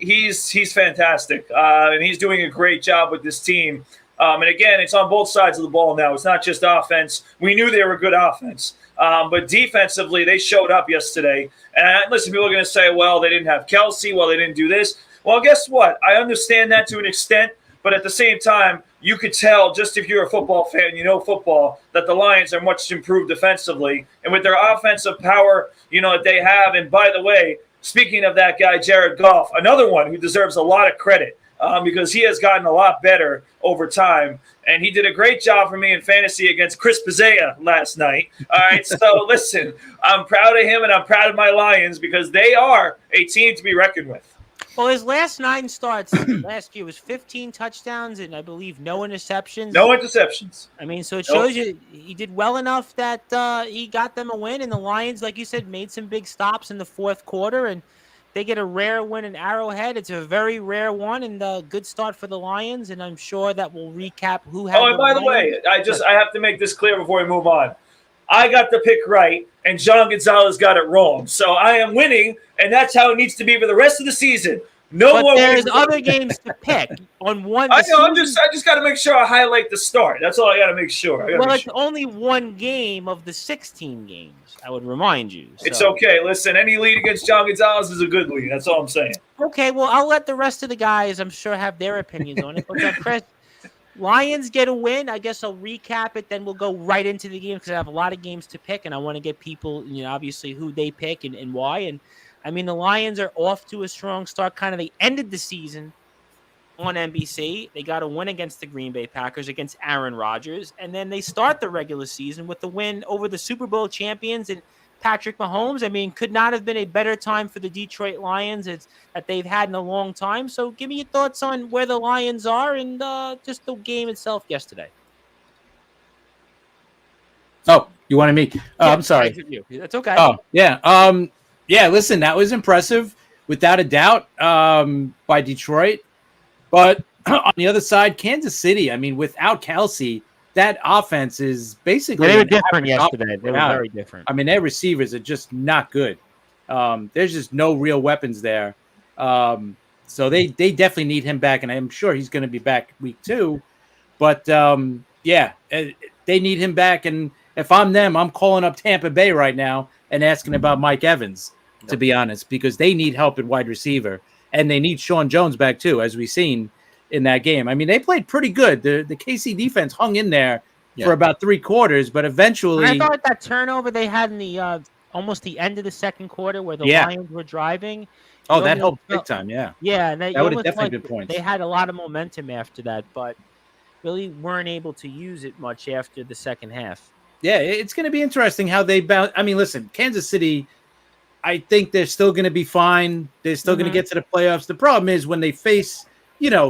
he's fantastic, and he's doing a great job with this team. And again, it's on both sides of the ball now. It's not just offense. We knew they were good offense, but defensively, they showed up yesterday. And listen, people are going to say, well, they didn't have Kelsey. Well, they didn't do this. Well, guess what? I understand that to an extent. But at the same time, you could tell, just if you're a football fan, football, that the Lions are much improved defensively. And with their offensive power, that they have. And by the way, speaking of that guy, Jared Goff, another one who deserves a lot of credit because he has gotten a lot better over time. And he did a great job for me in fantasy against Chris Pizzea last night. All right, so listen, I'm proud of him and I'm proud of my Lions because they are a team to be reckoned with. Well, his last 9 starts last year was 15 touchdowns and I believe no interceptions. No interceptions. I mean, so it shows you he did well enough that he got them a win. And the Lions, like you said, made some big stops in the fourth quarter. And they get a rare win in Arrowhead. It's a very rare one and a good start for the Lions. And I'm sure that we'll recap who had. Oh, and by the way, I have to make this clear before we move on. I got the pick right, and John Gonzalez got it wrong. So I am winning, and that's how it needs to be for the rest of the season. No But more there's wins. other games to pick on one. I the know. I season- just got to make sure I highlight the start. That's all I got to make sure. Well, it's only one game of the 16 games. I would remind you. It's so. okay. Listen, any lead against John Gonzalez is a good lead. That's all I'm saying. Okay, well, I'll let the rest of the guys, I'm sure, have their opinions on it. But Chris, Lions get a win. I guess I'll recap it. Then we'll go right into the game because I have a lot of games to pick, and I want to get people, obviously who they pick and why. And I mean, the Lions are off to a strong start. Kind of, they ended the season on NBC. They got a win against the Green Bay Packers, against Aaron Rodgers, and then they start the regular season with the win over the Super Bowl champions and Patrick Mahomes. I mean, could not have been a better time for the Detroit Lions that they've had in a long time. So give me your thoughts on where the Lions are and just the game itself yesterday. Oh, you wanted me? I'm sorry. That's okay. Oh, yeah. Yeah, listen, that was impressive, without a doubt, by Detroit. But on the other side, Kansas City, I mean, without Kelsey, that offense is basically they were different yesterday. They were very different. I mean, their receivers are just not good. There's just no real weapons there. So they definitely need him back, and I'm sure he's going to be back week 2. But, yeah, they need him back. And if I'm them, I'm calling up Tampa Bay right now and asking about Mike Evans, to be honest, because they need help at wide receiver. And they need Sean Jones back, too, as we've seen in that game. I mean, they played pretty good. The KC defense hung in there for about 3 quarters, but eventually... And I thought that turnover they had in the almost the end of the second quarter where the Lions were driving... Oh, that helped big time, yeah. Yeah, and that would have definitely been points. They had a lot of momentum after that, but really weren't able to use it much after the second half. Yeah, it's going to be interesting how they bounce. I mean, listen, Kansas City, I think they're still going to be fine. They're still going to get to the playoffs. The problem is when they face,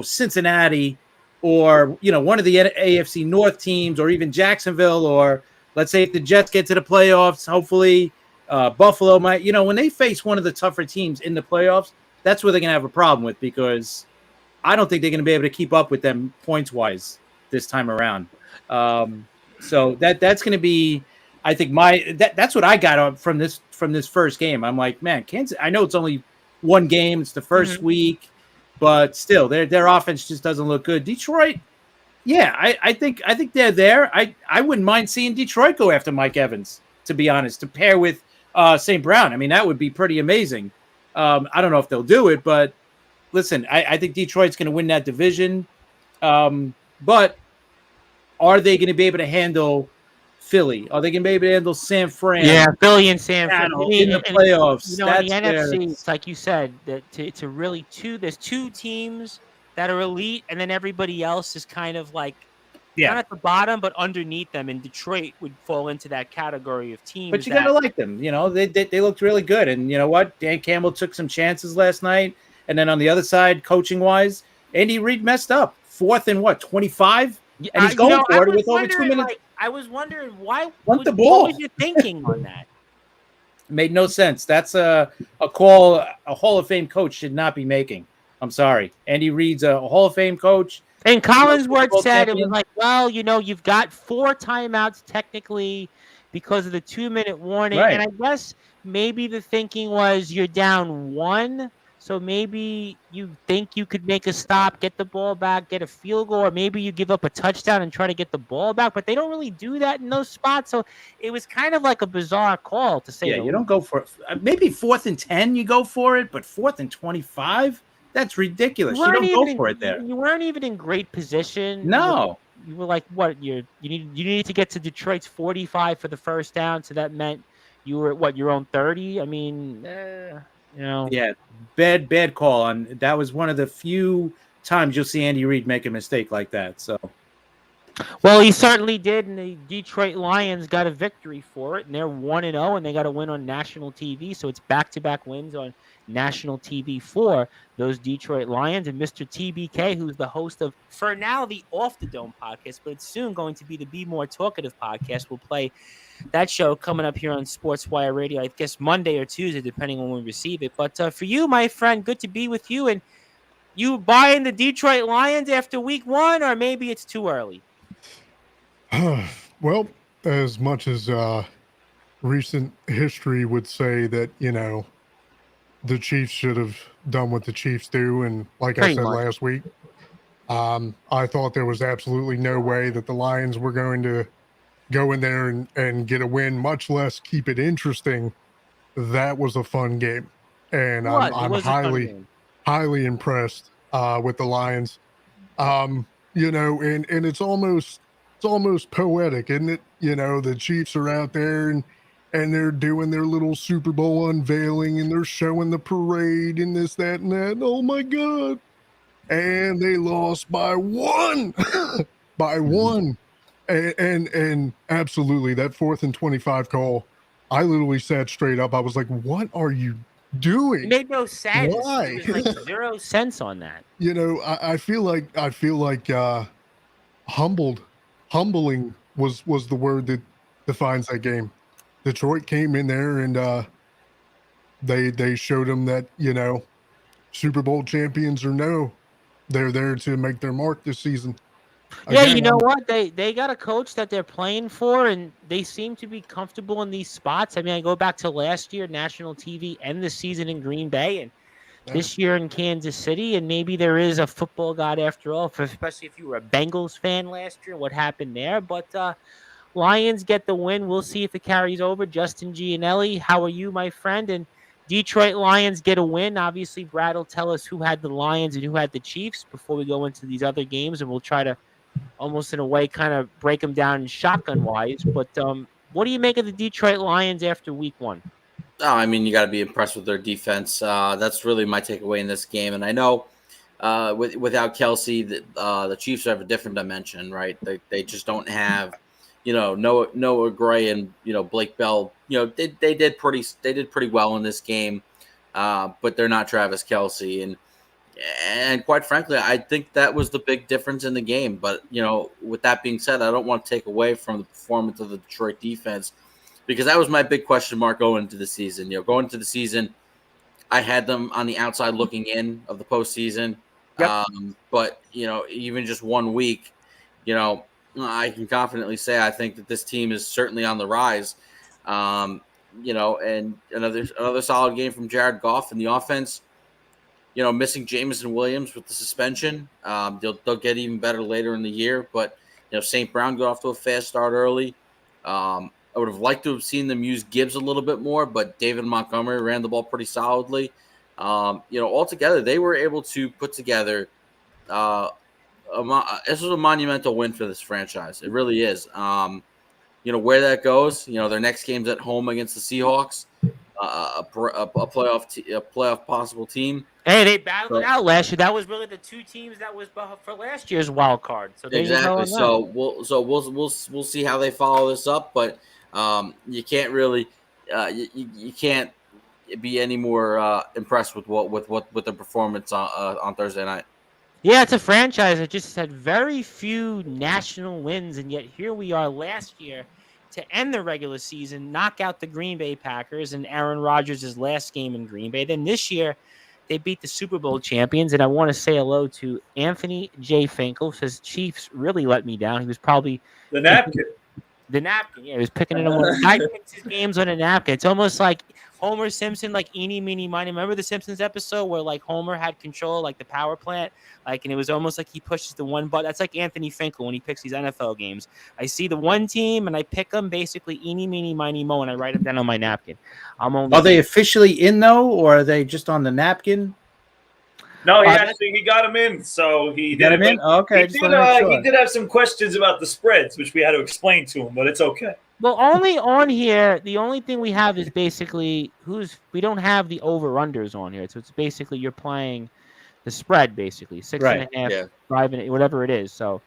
Cincinnati or, one of the AFC North teams or even Jacksonville, or let's say if the Jets get to the playoffs, hopefully Buffalo might, when they face one of the tougher teams in the playoffs, that's where they're going to have a problem with, because I don't think they're going to be able to keep up with them points-wise this time around. So that's going to be, I think that's what I got from this first game. I'm like, man, Kansas. I know it's only one game; it's the first week, but still, their offense just doesn't look good. Detroit, yeah, I think they're there. I wouldn't mind seeing Detroit go after Mike Evans, to be honest, to pair with St. Brown. I mean, that would be pretty amazing. I don't know if they'll do it, but listen, I think Detroit's going to win that division. But are they going to be able to handle Philly? Are they going to be able to handle San Fran? Yeah, Philly and San Fran in the playoffs. In the NFC, it's like you said, that to really there's 2 teams that are elite, and then everybody else is kind of like not at the bottom, but underneath them. And Detroit would fall into that category of teams. But you got to like them. They looked really good. And you know what? Dan Campbell took some chances last night. And then on the other side, coaching-wise, Andy Reid messed up. 4th and 25? And he's going for it with over 2 minutes. I was wondering why. Want the ball? What was you thinking on that? Made no sense. That's a call a Hall of Fame coach should not be making. I'm sorry. Andy Reid's a Hall of Fame coach. And Collinsworth said it was like, well, you've got 4 timeouts technically because of the 2-minute warning. Right. And I guess maybe the thinking was you're down 1. So maybe you think you could make a stop, get the ball back, get a field goal, or maybe you give up a touchdown and try to get the ball back. But they don't really do that in those spots. So it was kind of like a bizarre call to say. Yeah, you don't go for it. Maybe 4th and 10, you go for it, but 4th and 25, that's ridiculous. You don't go for it there. You weren't even in great position. No. You were like, what? You needed to get to Detroit's 45 for the first down, so that meant you were at your own 30. I mean, Yeah, bad call. And that was one of the few times you'll see Andy Reid make a mistake like that. So, well, he certainly did, and the Detroit Lions got a victory for it, and they're 1-0, and they got a win on national TV. So it's back-to-back wins on national TV for those Detroit Lions. And Mr. TBK, who's the host of, for now, the Off the Dome podcast, but it's soon going to be the Be More Talkative podcast, will play that show coming up here on Sportzwire Radio, I guess Monday or Tuesday, depending on when we receive it. But for you, my friend, good to be with you. And you buying the Detroit Lions after week 1, or maybe it's too early? Well, as much as recent history would say that, the Chiefs should have done what the Chiefs do. And like I Pretty said much. last week, I thought there was absolutely no way that the Lions were going to go in there and get a win, much less keep it interesting. That was a fun game. And I'm highly impressed with the Lions. You know, and it's almost poetic, isn't it? You know, the Chiefs are out there and they're doing their little Super Bowl unveiling and they're showing the parade and this, that, and that. And, oh my God. And they lost by one. By one. And absolutely that 4th and 25 call, I literally sat straight up. I was like, what are you doing? It made no sense. Why? It was like 0 cents on that. You know, I feel like humbling was the word that defines that game. Detroit came in there and they showed them that, you know, Super Bowl champions or no, they're there to make their mark this season. Yeah, Again, you know what? They got a coach that they're playing for, and they seem to be comfortable in these spots. I mean, I go back to last year, national TV, and the season in Green Bay, and this year in Kansas City, and maybe there is a football god after all, especially if you were a Bengals fan last year, what happened there. But Lions get the win. We'll see if it carries over. Justin Gianelli, how are you, my friend? And Detroit Lions get a win. Obviously, Brad will tell us who had the Lions and who had the Chiefs before we go into these other games, and we'll try to almost in a way kind of break them down shotgun-wise. But what do you make of the Detroit Lions after week 1? Oh, I mean, you got to be impressed with their defense. That's really my takeaway in this game. And I know without Kelsey, the Chiefs have a different dimension, right? They just don't have, you know, Noah Gray and, you know, Blake Bell. You know, they did pretty well in this game, but they're not Travis Kelsey. And quite frankly, I think that was the big difference in the game. But, you know, with that being said, I don't want to take away from the performance of the Detroit defense, because that was my big question mark going into the season. You know, going into the season, I had them on the outside looking in of the postseason. Yep. But, you know, even just 1 week, you know, I can confidently say I think that this team is certainly on the rise. You know, and another solid game from Jared Goff and the offense. You know, missing Jameson Williams with the suspension. They'll get even better later in the year. But, you know, St. Brown got off to a fast start early. I would have liked to have seen them use Gibbs a little bit more, but David Montgomery ran the ball pretty solidly. You know, altogether, they were able to put together this was a monumental win for this franchise. It really is. You know, where that goes, you know, their next game's at home against the Seahawks, a playoff possible team. Hey, they battled it out last year. That was really the two teams that was for last year's wild card. So exactly. So we'll see how they follow this up, but you can't really you can't be any more impressed with the performance on Thursday night. Yeah, it's a franchise that just had very few national wins, and yet here we are last year to end the regular season, knock out the Green Bay Packers and Aaron Rodgers' last game in Green Bay. Then this year, they beat the Super Bowl champions, and I want to say hello to Anthony J. Finkel. Says Chiefs really let me down. He was probably the napkin. The napkin, yeah, he was picking it on. Guy picks his games on a napkin. It's almost like Homer Simpson, like eeny, meeny, miny. Remember the Simpsons episode where like Homer had control, like the power plant, like, and it was almost like he pushes the one button. That's like Anthony Finkel when he picks these NFL games. I see the one team and I pick them basically eeny, meeny, miny, mo, and I write them down on my napkin. Are they officially in though, or are they just on the napkin? No, he got him in. So he got him in. Oh, okay, he did have some questions about the spreads, which we had to explain to him, but it's okay. Well, only on here, the only thing we have is basically we don't have the over-unders on here. So it's basically you're playing the spread, basically 6.5, 5, and whatever it is. So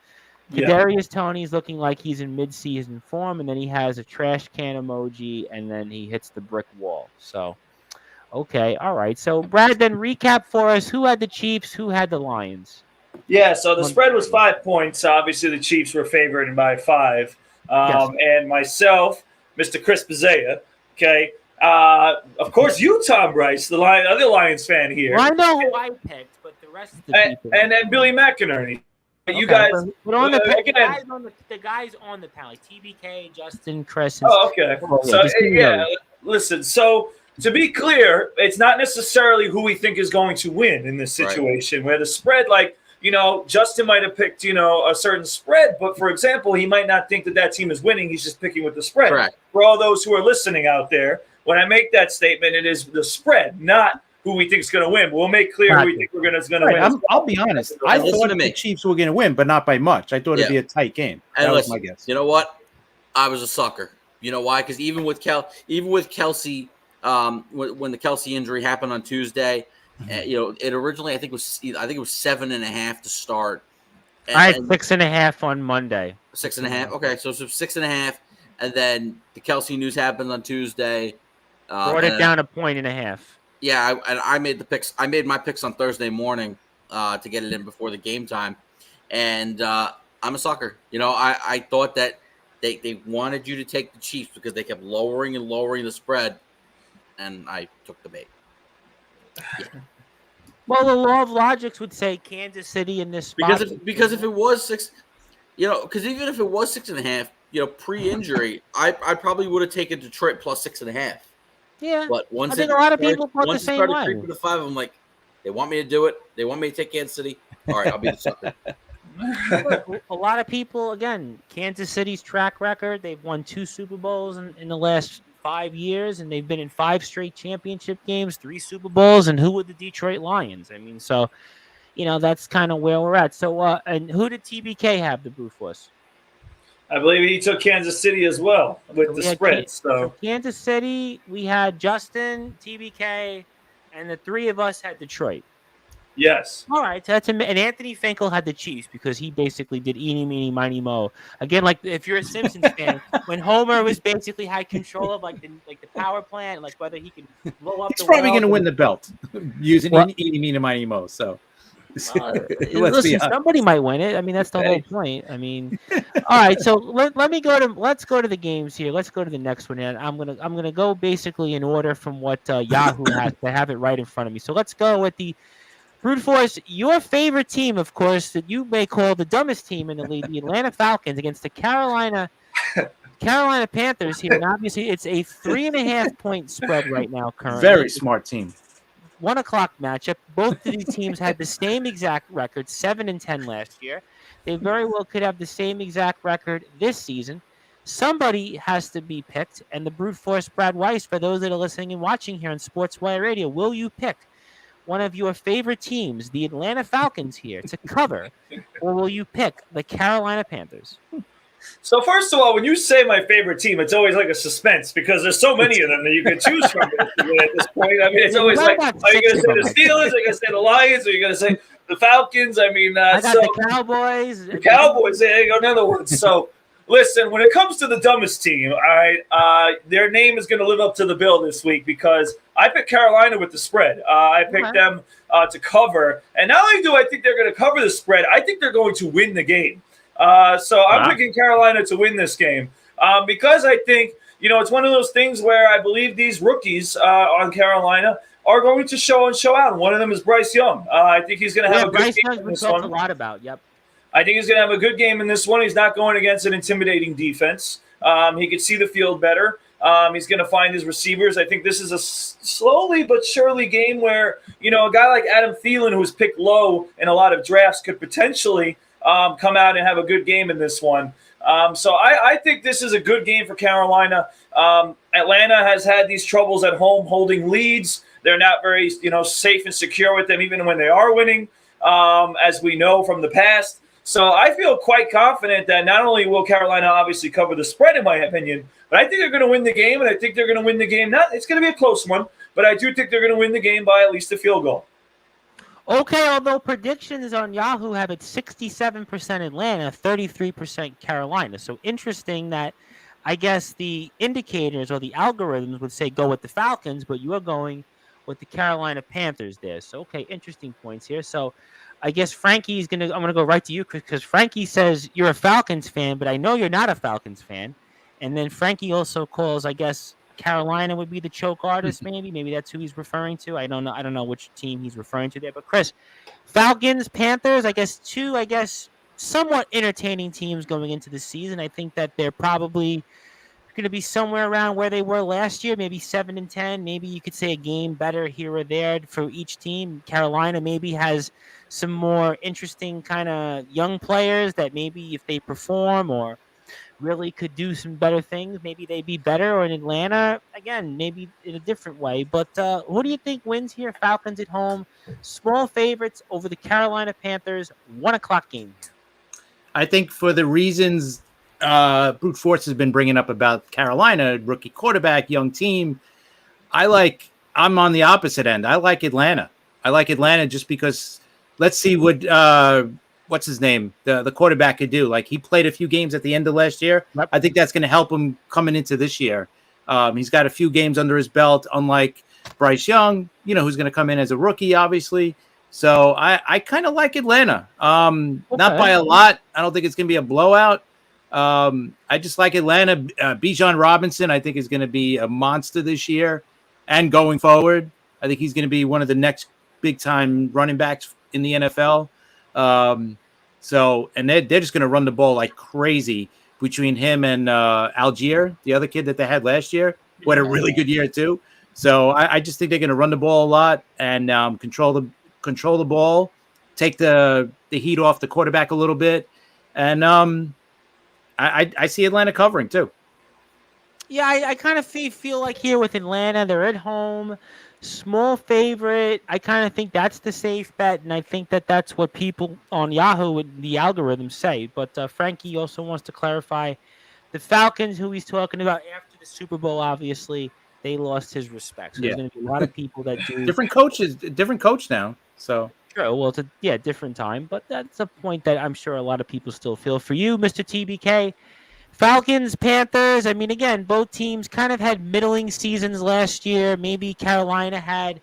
Kadarius Toney's looking like he's in mid-season form, and then he has a trash can emoji, and then he hits the brick wall. So, okay, all right. So, Brad, then recap for us. Who had the Chiefs? Who had the Lions? Yeah, so the spread was 5 points. Obviously, the Chiefs were favored by 5. And myself, Mr. Chris Bezea, okay. Of course, you, Tom Bryce, the other Lions fan here. Well, I know who I picked, but the rest of the people. And then Billy McInerney. You guys, but on the guys on the panel, like TBK, Justin, Chris. Oh, okay. So, listen, so to be clear, it's not necessarily who we think is going to win in this situation, where the spread, like, Justin might have picked, a certain spread, but for example, he might not think that team is winning. He's just picking with the spread. Correct. For all those who are listening out there, when I make that statement, it is the spread, not who we think is going to win. We'll make clear who we think we're going to win. I'll be honest. I thought the Chiefs were going to win, but not by much. I thought it'd be a tight game. That was my guess. You know what? I was a sucker. You know why? Because even with Kelsey, when the Kelsey injury happened on Tuesday, it originally I think it was 7.5 to start. I had 6.5 on Monday. 6.5. Okay, so 6.5, and then the Kelsey news happened on Tuesday. Brought it down 1.5. Yeah, I made the picks. I made my picks on Thursday morning to get it in before the game time, and I'm a sucker. I thought that they wanted you to take the Chiefs because they kept lowering and lowering the spread, and I took the bait. Yeah. Well, the law of logic would say Kansas City in this spot. Because if it was 6, because even if it was 6.5, pre-injury, I probably would have taken Detroit plus 6.5. Yeah, but once I think a lot of people thought the same way. Creeping to 5, I'm like, they want me to do it. They want me to take Kansas City. All right, I'll be the sucker. A lot of people, again, Kansas City's track record, they've won 2 Super Bowls in the last 5 years, and they've been in 5 straight championship games, 3 Super Bowls, and who were the Detroit Lions? I mean, so, that's kind of where we're at. So, and who did TBK have the booth was? I believe he took Kansas City as well with the spread. So Kansas City, we had Justin, TBK, and the 3 of us had Detroit. Yes. All right. So and Anthony Finkel had the Chiefs because he basically did eeny, meeny, miny, mo. Again, like if you're a Simpsons fan, when Homer was basically had control of the power plant, like whether he could blow up. He's probably going to win the belt using eeny, meeny, miny, mo. So. Listen, somebody might win it. I mean, that's the whole point. I mean, all right. So let's go to the games here. Let's go to the next one, and I'm gonna go basically in order from what Yahoo has. I have it right in front of me. So let's go with the Brute Force. Your favorite team, of course, that you may call the dumbest team in the league, the Atlanta Falcons against the Carolina Panthers here. And obviously, it's a 3.5 point spread right now. Currently, very smart team. 1 o'clock matchup. Both of these teams had the same exact record, 7-10 last year. They very well could have the same exact record this season. Somebody has to be picked, and the Brute Force Brad Weiss, for those that are listening and watching here on Sportswire Radio, will you pick one of your favorite teams, the Atlanta Falcons here, to cover, or will you pick the Carolina Panthers? So first of all, when you say my favorite team, it's always like a suspense because there's so many of them that you can choose from at this point. I mean, it's always like, are you going to say the Steelers? Are you going to say the Lions? Are you going to say the Falcons? I mean, I got the Cowboys. The Cowboys, there you go, in other words. So listen, when it comes to the dumbest team, all right, their name is going to live up to the bill this week because I picked Carolina with the spread. I picked them to cover. And not only do I think they're going to cover the spread, I think they're going to win the game. So I'm picking Carolina to win this game because I think, it's one of those things where I believe these rookies on Carolina are going to show out. And one of them is Bryce Young. I think he's going to have a good game. We talked a lot about. Yep. I think he's going to have a good game in this one. He's not going against an intimidating defense. He can see the field better. He's going to find his receivers. I think this is a slowly but surely game where, a guy like Adam Thielen, who was picked low in a lot of drafts, could potentially come out and have a good game in this one. So I think this is a good game for Carolina. Atlanta has had these troubles at home holding leads. They're not very, safe and secure with them, even when they are winning, as we know from the past. So I feel quite confident that not only will Carolina obviously cover the spread, in my opinion, but I think they're going to win the game, and I think they're going to win the game. It's going to be a close one, but I do think they're going to win the game by at least a field goal. Okay, although predictions on Yahoo have it 67% Atlanta, 33% Carolina. So interesting that I guess the indicators or the algorithms would say go with the Falcons, but you are going with the Carolina Panthers there. So, okay, interesting points here. So I guess I'm going to go right to you, Chris, because Frankie says you're a Falcons fan, but I know you're not a Falcons fan. And then Frankie also calls, I guess, Carolina would be the choke artist, maybe. Maybe that's who he's referring to. I don't know which team he's referring to there. But Chris, Falcons, Panthers, two somewhat entertaining teams going into the season. I think that they're probably going to be somewhere around where they were last year, maybe 7-10. Maybe you could say a game better here or there for each team. Carolina maybe has some more interesting kind of young players that maybe if they perform or really could do some better things, maybe they'd be better. Or in Atlanta, again, maybe in a different way. But who do you think wins here? Falcons at home, small favorites over the Carolina Panthers, 1:00 game. I think for the reasons Brute Force has been bringing up about Carolina, rookie quarterback, young team, I'm on the opposite end. I like Atlanta. I like Atlanta just because let's see what what's his name, the quarterback could do. Like he played a few games at the end of last year. Yep. I think that's going to help him coming into this year. He's got a few games under his belt, unlike Bryce Young, who's going to come in as a rookie, obviously. So I kind of like Atlanta. Not by a lot. I don't think it's going to be a blowout. I just like Atlanta. Bijan Robinson, I think, is going to be a monster this year and going forward. I think he's going to be one of the next big-time running backs in the NFL. And they're just going to run the ball like crazy between him and Algier, the other kid that they had last year, who had a really good year too. So I just think they're going to run the ball a lot and control the ball, take the heat off the quarterback a little bit, and I see Atlanta covering too. Yeah, I kind of feel like here with Atlanta, they're at home, small favorite. I kind of think that's the safe bet, and I think that's what people on Yahoo and the algorithm say. But Frankie also wants to clarify the Falcons, who he's talking about after the Super Bowl, obviously, they lost his respect. So there's going to be a lot of people that do. Different coach now. So True. Well, it's a different time, but that's a point that I'm sure a lot of people still feel. For you, Mr. TBK, Falcons, Panthers, I mean, again, both teams kind of had middling seasons last year. Maybe Carolina had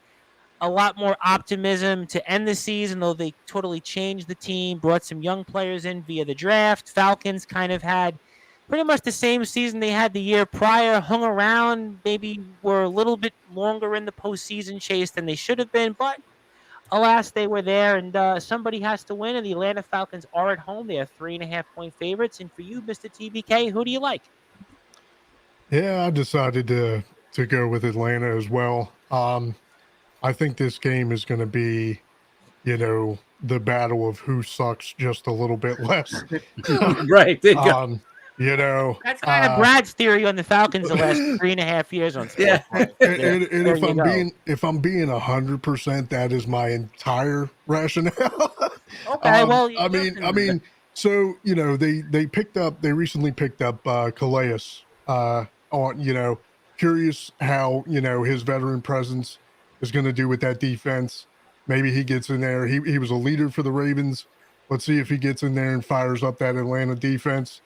a lot more optimism to end the season, though they totally changed the team, brought some young players in via the draft. Falcons kind of had pretty much the same season they had the year prior, hung around, maybe were a little bit longer in the postseason chase than they should have been, but alas, they were there, and somebody has to win, and the Atlanta Falcons are at home. They are 3.5-point favorites. And for you, Mr. TBK, who do you like? Yeah, I decided to go with Atlanta as well. I think this game is going to be, the battle of who sucks just a little bit less. Right. There you go. That's kind of Brad's theory on the Falcons the last 3.5 years on sports. Yeah. And if I'm being 100%, that is my entire rationale. Okay, well, I mean, so they recently picked up Calais. Curious how his veteran presence is going to do with that defense. Maybe he gets in there. He was a leader for the Ravens. Let's see if he gets in there and fires up that Atlanta defense.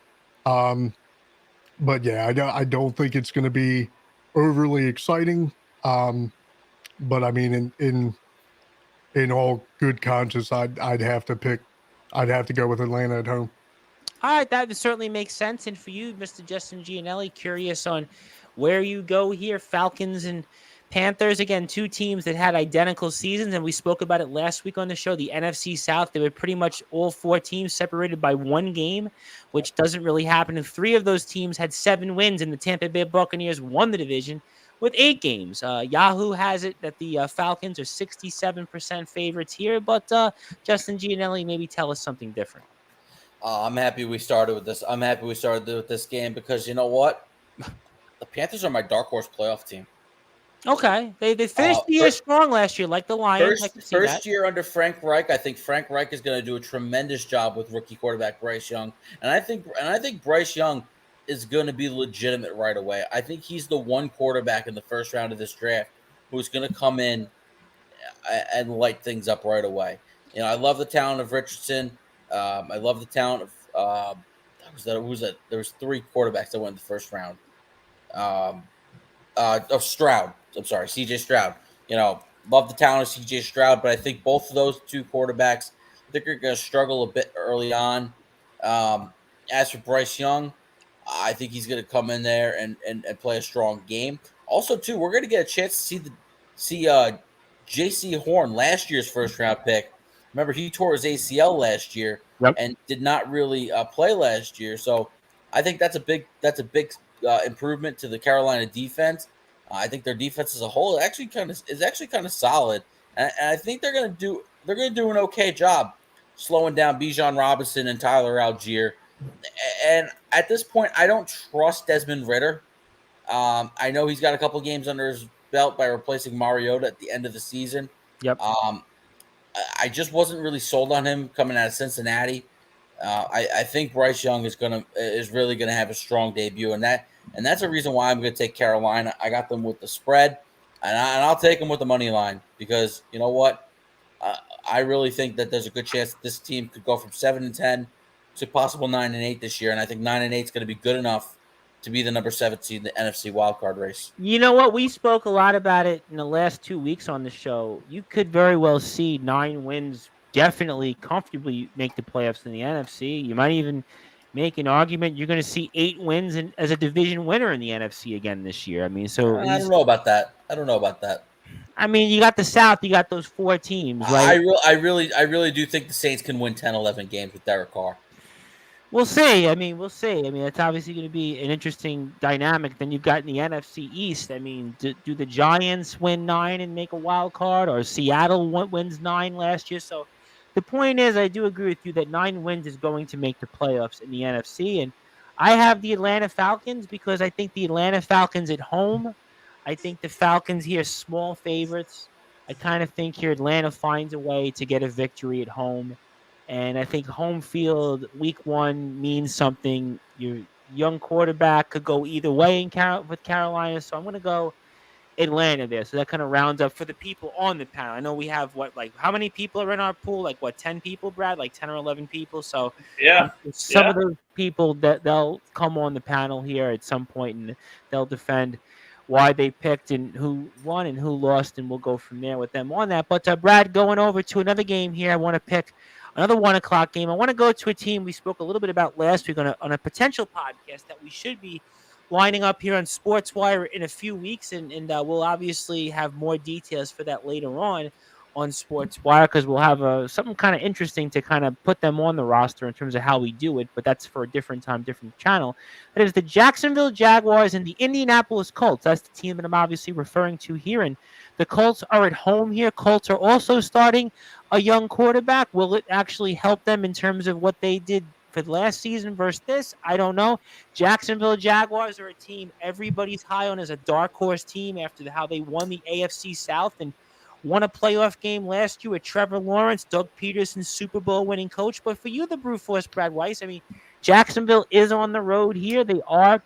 But yeah, I don't think it's going to be overly exciting. But I mean, in all good conscience, I'd have to go with Atlanta at home. All right, that certainly makes sense. And for you, Mr. Justin Gianelli, curious on where you go here, Falcons and Panthers, again, two teams that had identical seasons, and we spoke about it last week on the show. The NFC South, they were pretty much all four teams separated by one game, which doesn't really happen. And three of those teams had 7 wins, and the Tampa Bay Buccaneers won the division with 8 games. Yahoo has it that the Falcons are 67% favorites here, but Justin Gianelli, maybe tell us something different. I'm happy we started with this. I'm happy we started with this game because you know what? The Panthers are my dark horse playoff team. Okay. They finished the year strong last year, like the Lions. First year under Frank Reich. I think Frank Reich is going to do a tremendous job with rookie quarterback Bryce Young. And I think Bryce Young is going to be legitimate right away. I think he's the one quarterback in the first round of this draft who's going to come in and light things up right away. I love the talent of Richardson. I love the talent of there was 3 quarterbacks that went in the first round. Stroud. I'm sorry, CJ Stroud. Love the talent of CJ Stroud, but I think both of those 2 quarterbacks, I think are going to struggle a bit early on. As for Bryce Young, I think he's going to come in there and play a strong game. Also, too, we're going to get a chance to see J.C. Horn, last year's first-round pick. Remember, he tore his ACL last year and did not really play last year. So I think that's a big improvement to the Carolina defense. I think their defense as a whole is actually kind of solid, and I think they're going to do an okay job slowing down Bijan Robinson and Tyler Algier. And at this point, I don't trust Desmond Ridder. I know he's got a couple games under his belt by replacing Mariota at the end of the season. Yep. I just wasn't really sold on him coming out of Cincinnati. I think Bryce Young is really gonna have a strong debut, and that's a reason why I'm gonna take Carolina. I got them with the spread, and I'll take them with the money line because you know what, I really think that there's a good chance that this team could go from 7-10 to possible 9-8 this year, and I think 9-8 is gonna be good enough to be the number 7 seed in the NFC wildcard race. You know what? We spoke a lot about it in the last 2 weeks on the show. You could very well see 9 wins definitely comfortably make the playoffs in the NFC. You might even make an argument you're going to see 8 wins as a division winner in the NFC again this year. I mean, so I don't know about that. I mean, you got the South, you got those 4 teams, right? I really do think the Saints can win 10, 11 games with Derek Carr. We'll see. I mean, it's obviously going to be an interesting dynamic. Then you've got in the NFC East. I mean, do the Giants win 9 and make a wild card, or Seattle wins 9 last year? So the point is, I do agree with you that 9 wins is going to make the playoffs in the NFC. And I have the Atlanta Falcons because I think the Atlanta Falcons at home, I think the Falcons here small favorites. I kind of think here Atlanta finds a way to get a victory at home. And I think home field week 1 means something. Your young quarterback could go either way with Carolina. So I'm going to go Atlanta there. So that kind of rounds up for the people on the panel. I know we have how many people are in our pool? 10 people, Brad? 10 or 11 people. So yeah, some of those people that they'll come on the panel here at some point and they'll defend why they picked and who won and who lost. And we'll go from there with them on that. But Brad, going over to another game here, I want to pick another 1:00 game. I want to go to a team we spoke a little bit about last week on a potential podcast that we should be lining up here on Sportswire in a few weeks, and we'll obviously have more details for that later on Sportswire because we'll have something kind of interesting to kind of put them on the roster in terms of how we do it, but that's for a different time, different channel. That is the Jacksonville Jaguars and the Indianapolis Colts. That's the team that I'm obviously referring to here, and the Colts are at home here. Colts are also starting a young quarterback. Will it actually help them in terms of what they did for the last season versus this? I don't know. Jacksonville Jaguars are a team everybody's high on as a dark horse team after how they won the AFC South and won a playoff game last year with Trevor Lawrence, Doug Peterson, Super Bowl winning coach. But for you, the Brute Force, Brad Weiss, I mean, Jacksonville is on the road here. They are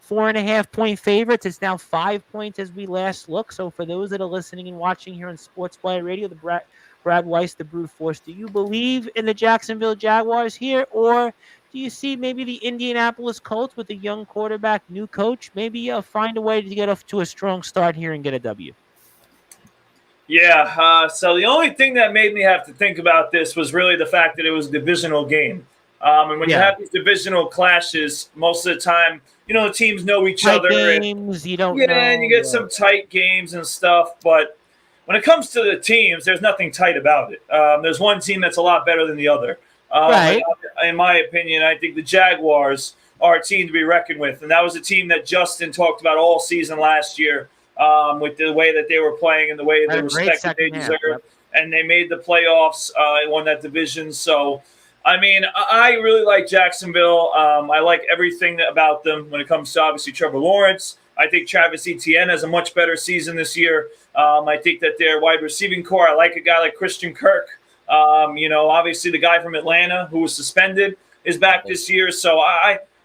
4.5-point favorites. It's now 5 points as we last look. So for those that are listening and watching here on Sportswire Radio, the Brad Weiss, the Brute Force, do you believe in the Jacksonville Jaguars here, or do you see maybe the Indianapolis Colts with a young quarterback, new coach, maybe find a way to get off to a strong start here and get a W? Yeah, so the only thing that made me have to think about this was really the fact that it was a divisional game. And when you have these divisional clashes, most of the time, the teams know each other. Games, you don't know. And you get some tight games and stuff. But when it comes to the teams, there's nothing tight about it. There's one team that's a lot better than the other. Right. In my opinion, I think the Jaguars are a team to be reckoned with. And that was a team that Justin talked about all season last year. With the way that they were playing and the way the respect that they deserved. And they made the playoffs and won that division. So, I mean, I really like Jacksonville. I like everything about them when it comes to, obviously, Trevor Lawrence. I think Travis Etienne has a much better season this year. I think that their wide receiving core, I like a guy like Christian Kirk. Obviously the guy from Atlanta who was suspended is back this year. So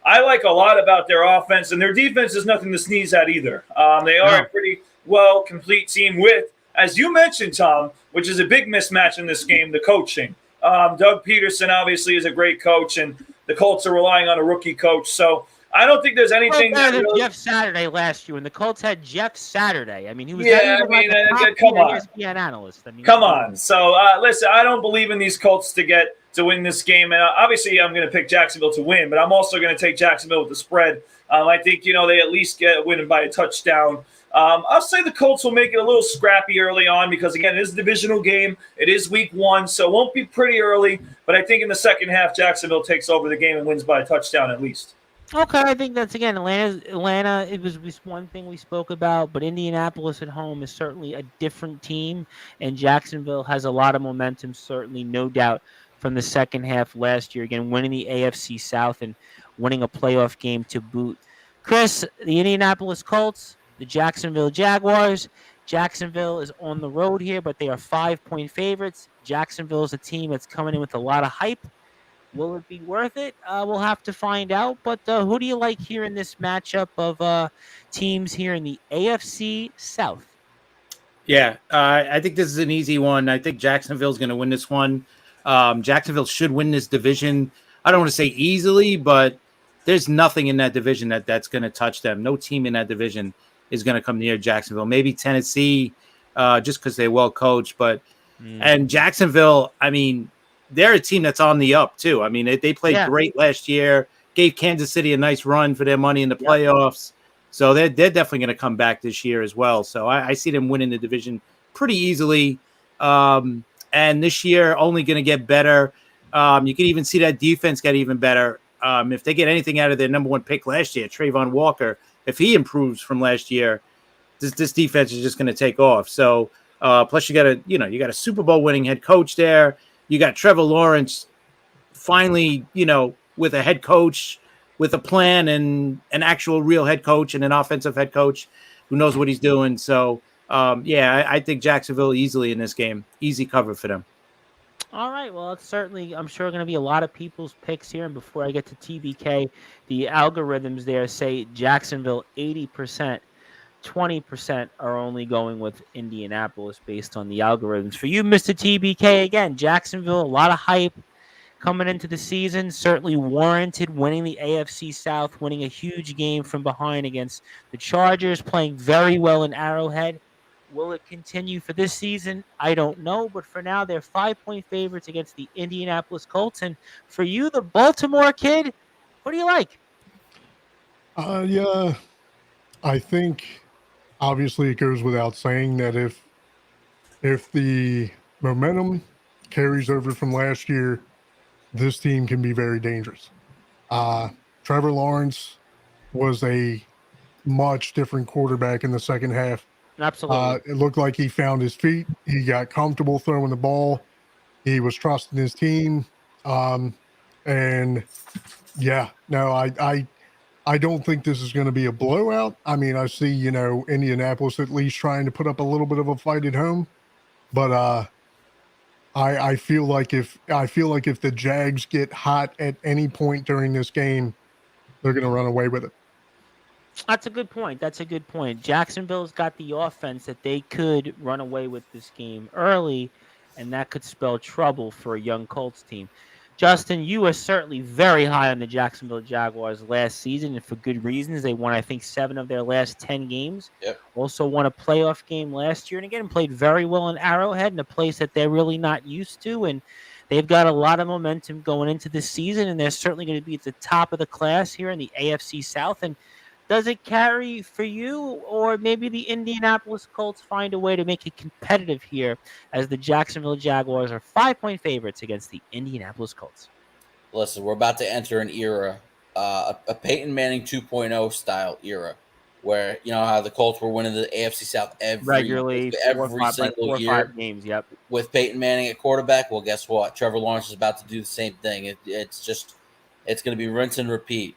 I like a lot about their offense, and their defense is nothing to sneeze at either. They are a pretty well complete team with, as you mentioned, Tom, which is a big mismatch in this game, the coaching. Doug Peterson obviously is a great coach, and the Colts are relying on a rookie coach. So I don't think there's anything that really... Jeff Saturday last year when the Colts had Jeff Saturday. I mean, he was come on. ESPN analyst. I mean, come on. So listen, I don't believe in these Colts to win this game. And obviously I'm going to pick Jacksonville to win, but I'm also going to take Jacksonville with the spread. I think, they at least get winning by a touchdown. I'll say the Colts will make it a little scrappy early on because, again, it is a divisional game. It is week 1, so it won't be pretty early. But I think in the second half, Jacksonville takes over the game and wins by a touchdown at least. Okay, I think that's again Atlanta. It was one thing we spoke about, but Indianapolis at home is certainly a different team, and Jacksonville has a lot of momentum. Certainly, no doubt, from the second half last year, again winning the AFC South and winning a playoff game to boot. Chris, the Indianapolis Colts, the Jacksonville Jaguars. Jacksonville is on the road here, but they are 5-point favorites. Jacksonville is a team that's coming in with a lot of hype. Will it be worth it? We'll have to find out. But who do you like here in this matchup of teams here in the AFC South? Yeah, I think this is an easy one. I think Jacksonville's going to win this one. Jacksonville should win this division. I don't want to say easily, but there's nothing in that division that's going to touch them. No team in that division is going to come near Jacksonville. Maybe Tennessee, just because they're well coached. But and Jacksonville, I mean, they're a team that's on the up too. I mean, they played great last year. Gave Kansas City a nice run for their money in the playoffs. So they're definitely going to come back this year as well. So I see them winning the division pretty easily. And this year only going to get better. You can even see that defense get even better. If they get anything out of their number one pick last year, Trayvon Walker, if he improves from last year, this defense is just going to take off. So plus you got a Super Bowl winning head coach there. You got Trevor Lawrence finally, with a head coach with a plan and an actual real head coach and an offensive head coach who knows what he's doing. So, I think Jacksonville easily in this game. Easy cover for them. All right. Well, it's certainly, I'm sure, going to be a lot of people's picks here. And before I get to TBK, the algorithms there say Jacksonville 80%, 20% are only going with Indianapolis based on the algorithms. For you, Mr. TBK, again, Jacksonville, a lot of hype coming into the season, certainly warranted winning the AFC South, winning a huge game from behind against the Chargers, playing very well in Arrowhead. Will it continue for this season? I don't know, but for now, they're 5-point favorites against the Indianapolis Colts. And for you, the Baltimore kid, what do you like? I think obviously it goes without saying that if the momentum carries over from last year, this team can be very dangerous. Trevor Lawrence was a much different quarterback in the second half. Absolutely. It looked like he found his feet. He got comfortable throwing the ball. He was trusting his team. I don't think this is going to be a blowout. I mean, I see, Indianapolis at least trying to put up a little bit of a fight at home, but I feel like if the Jags get hot at any point during this game, they're going to run away with it. That's a good point. Jacksonville's got the offense that they could run away with this game early, and that could spell trouble for a young Colts team. Justin, you were certainly very high on the Jacksonville Jaguars last season, and for good reasons. They won, I think, 7 of their last 10 games. Yep. Also won a playoff game last year, and again, played very well in Arrowhead, in a place that they're really not used to, and they've got a lot of momentum going into this season, and they're certainly going to be at the top of the class here in the AFC South. And does it carry for you, or maybe the Indianapolis Colts find a way to make it competitive here as the Jacksonville Jaguars are 5-point favorites against the Indianapolis Colts? Listen, we're about to enter an era, a Peyton Manning 2.0 style era, where how the Colts were winning the AFC South regularly every single year. 5 games. Yep. With Peyton Manning at quarterback, well, guess what? Trevor Lawrence is about to do the same thing. It's going to be rinse and repeat.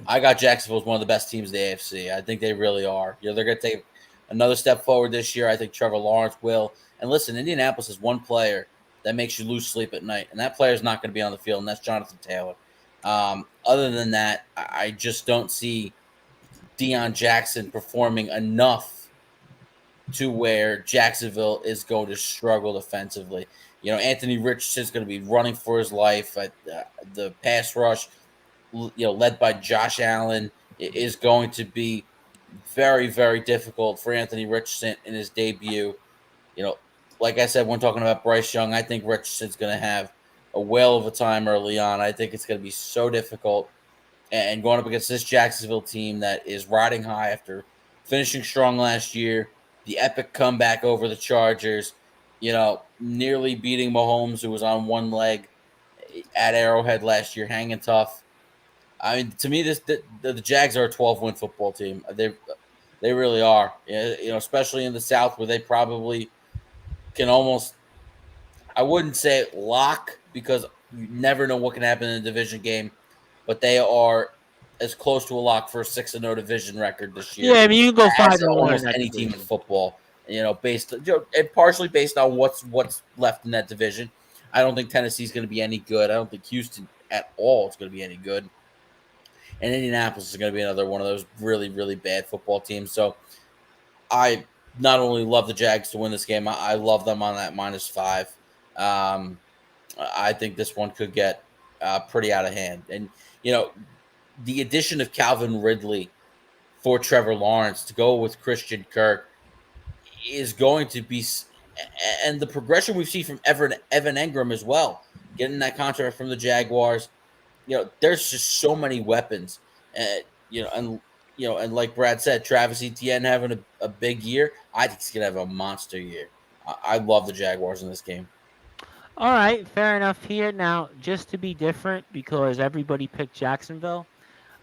I got Jacksonville as one of the best teams in the AFC. I think they really are. They're going to take another step forward this year. I think Trevor Lawrence will. And listen, Indianapolis is one player that makes you lose sleep at night, and that player is not going to be on the field, and that's Jonathan Taylor. Other than that, I just don't see Deion Jackson performing enough to where Jacksonville is going to struggle defensively. Anthony Richardson is going to be running for his life. The pass rush, led by Josh Allen, is going to be very, very difficult for Anthony Richardson in his debut. Like I said, when talking about Bryce Young, I think Richardson's going to have a whale of a time early on. I think it's going to be so difficult. And going up against this Jacksonville team that is riding high after finishing strong last year, the epic comeback over the Chargers, nearly beating Mahomes, who was on one leg at Arrowhead last year, hanging tough. I mean, to me, the Jags are a 12-win football team. They really are. Especially in the South, where they probably can almost. I wouldn't say lock, because you never know what can happen in a division game, but they are as close to a lock for a 6-0 division record this year. Yeah, I mean, you can go as 5-1 almost in that any team in division. football. And partially based on what's left in that division. I don't think Tennessee's going to be any good. I don't think Houston at all is going to be any good. And Indianapolis is going to be another one of those really, really bad football teams. So I not only love the Jags to win this game, I love them on that -5. I think this one could get pretty out of hand. And, the addition of Calvin Ridley for Trevor Lawrence to go with Christian Kirk is going to be – and the progression we've seen from Evan Engram as well, getting that contract from the Jaguars. There's just so many weapons. And like Brad said, Travis Etienne having a big year. I think he's going to have a monster year. I love the Jaguars in this game. All right, fair enough here. Now, just to be different, because everybody picked Jacksonville,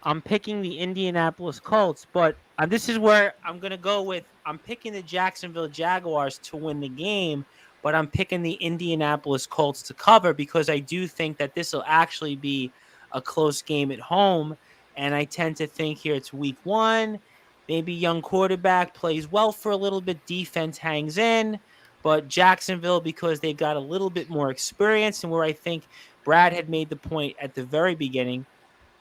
I'm picking the Indianapolis Colts, but this is where I'm going to go with – I'm picking the Jacksonville Jaguars to win the game, but I'm picking the Indianapolis Colts to cover, because I do think that this will actually be a close game at home, and I tend to think here it's week 1, maybe young quarterback plays well for a little bit, defense hangs in, but Jacksonville, because they've got a little bit more experience, and where I think Brad had made the point at the very beginning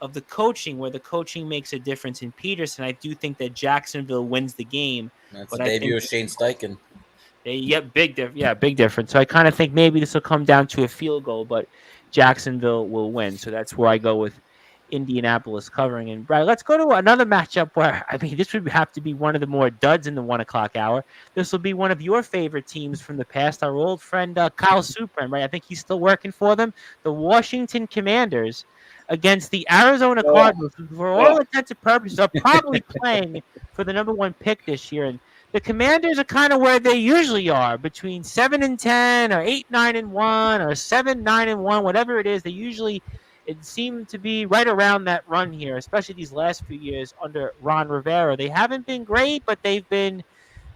of the coaching, where the coaching makes a difference in Peterson, I do think that Jacksonville wins the game. That's the debut of Shane Steichen. Big difference. So I kind of think maybe this will come down to a field goal, but Jacksonville will win. So that's where I go with Indianapolis covering. And Brad, let's go to another matchup where, I mean, this would have to be one of the more duds in the 1 o'clock hour. This will be one of your favorite teams from the past, our old friend Kyle Supran, right? I think he's still working for them. The Washington Commanders against the Arizona Cardinals, who for all intents and purposes are probably playing for the number 1 pick this year. And the Commanders are kind of where they usually are, between 7-10 or 8-9-1 or 7-9-1, whatever it is. They usually it seemed to be right around that run here, especially these last few years under Ron Rivera. They haven't been great, but they've been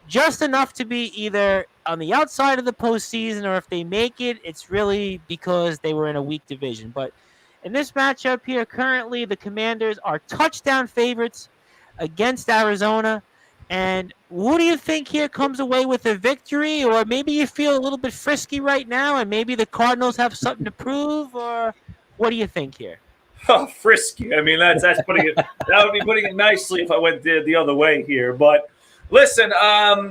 just enough to be either on the outside of the postseason, or if they make it, it's really because they were in a weak division. But in this matchup here, currently the Commanders are touchdown favorites against Arizona. And who do you think here comes away with a victory? Or maybe you feel a little bit frisky right now, and maybe the Cardinals have something to prove? Or what do you think here? Oh, frisky. I mean, that's putting it. That would be putting it nicely if I went the other way here. But listen,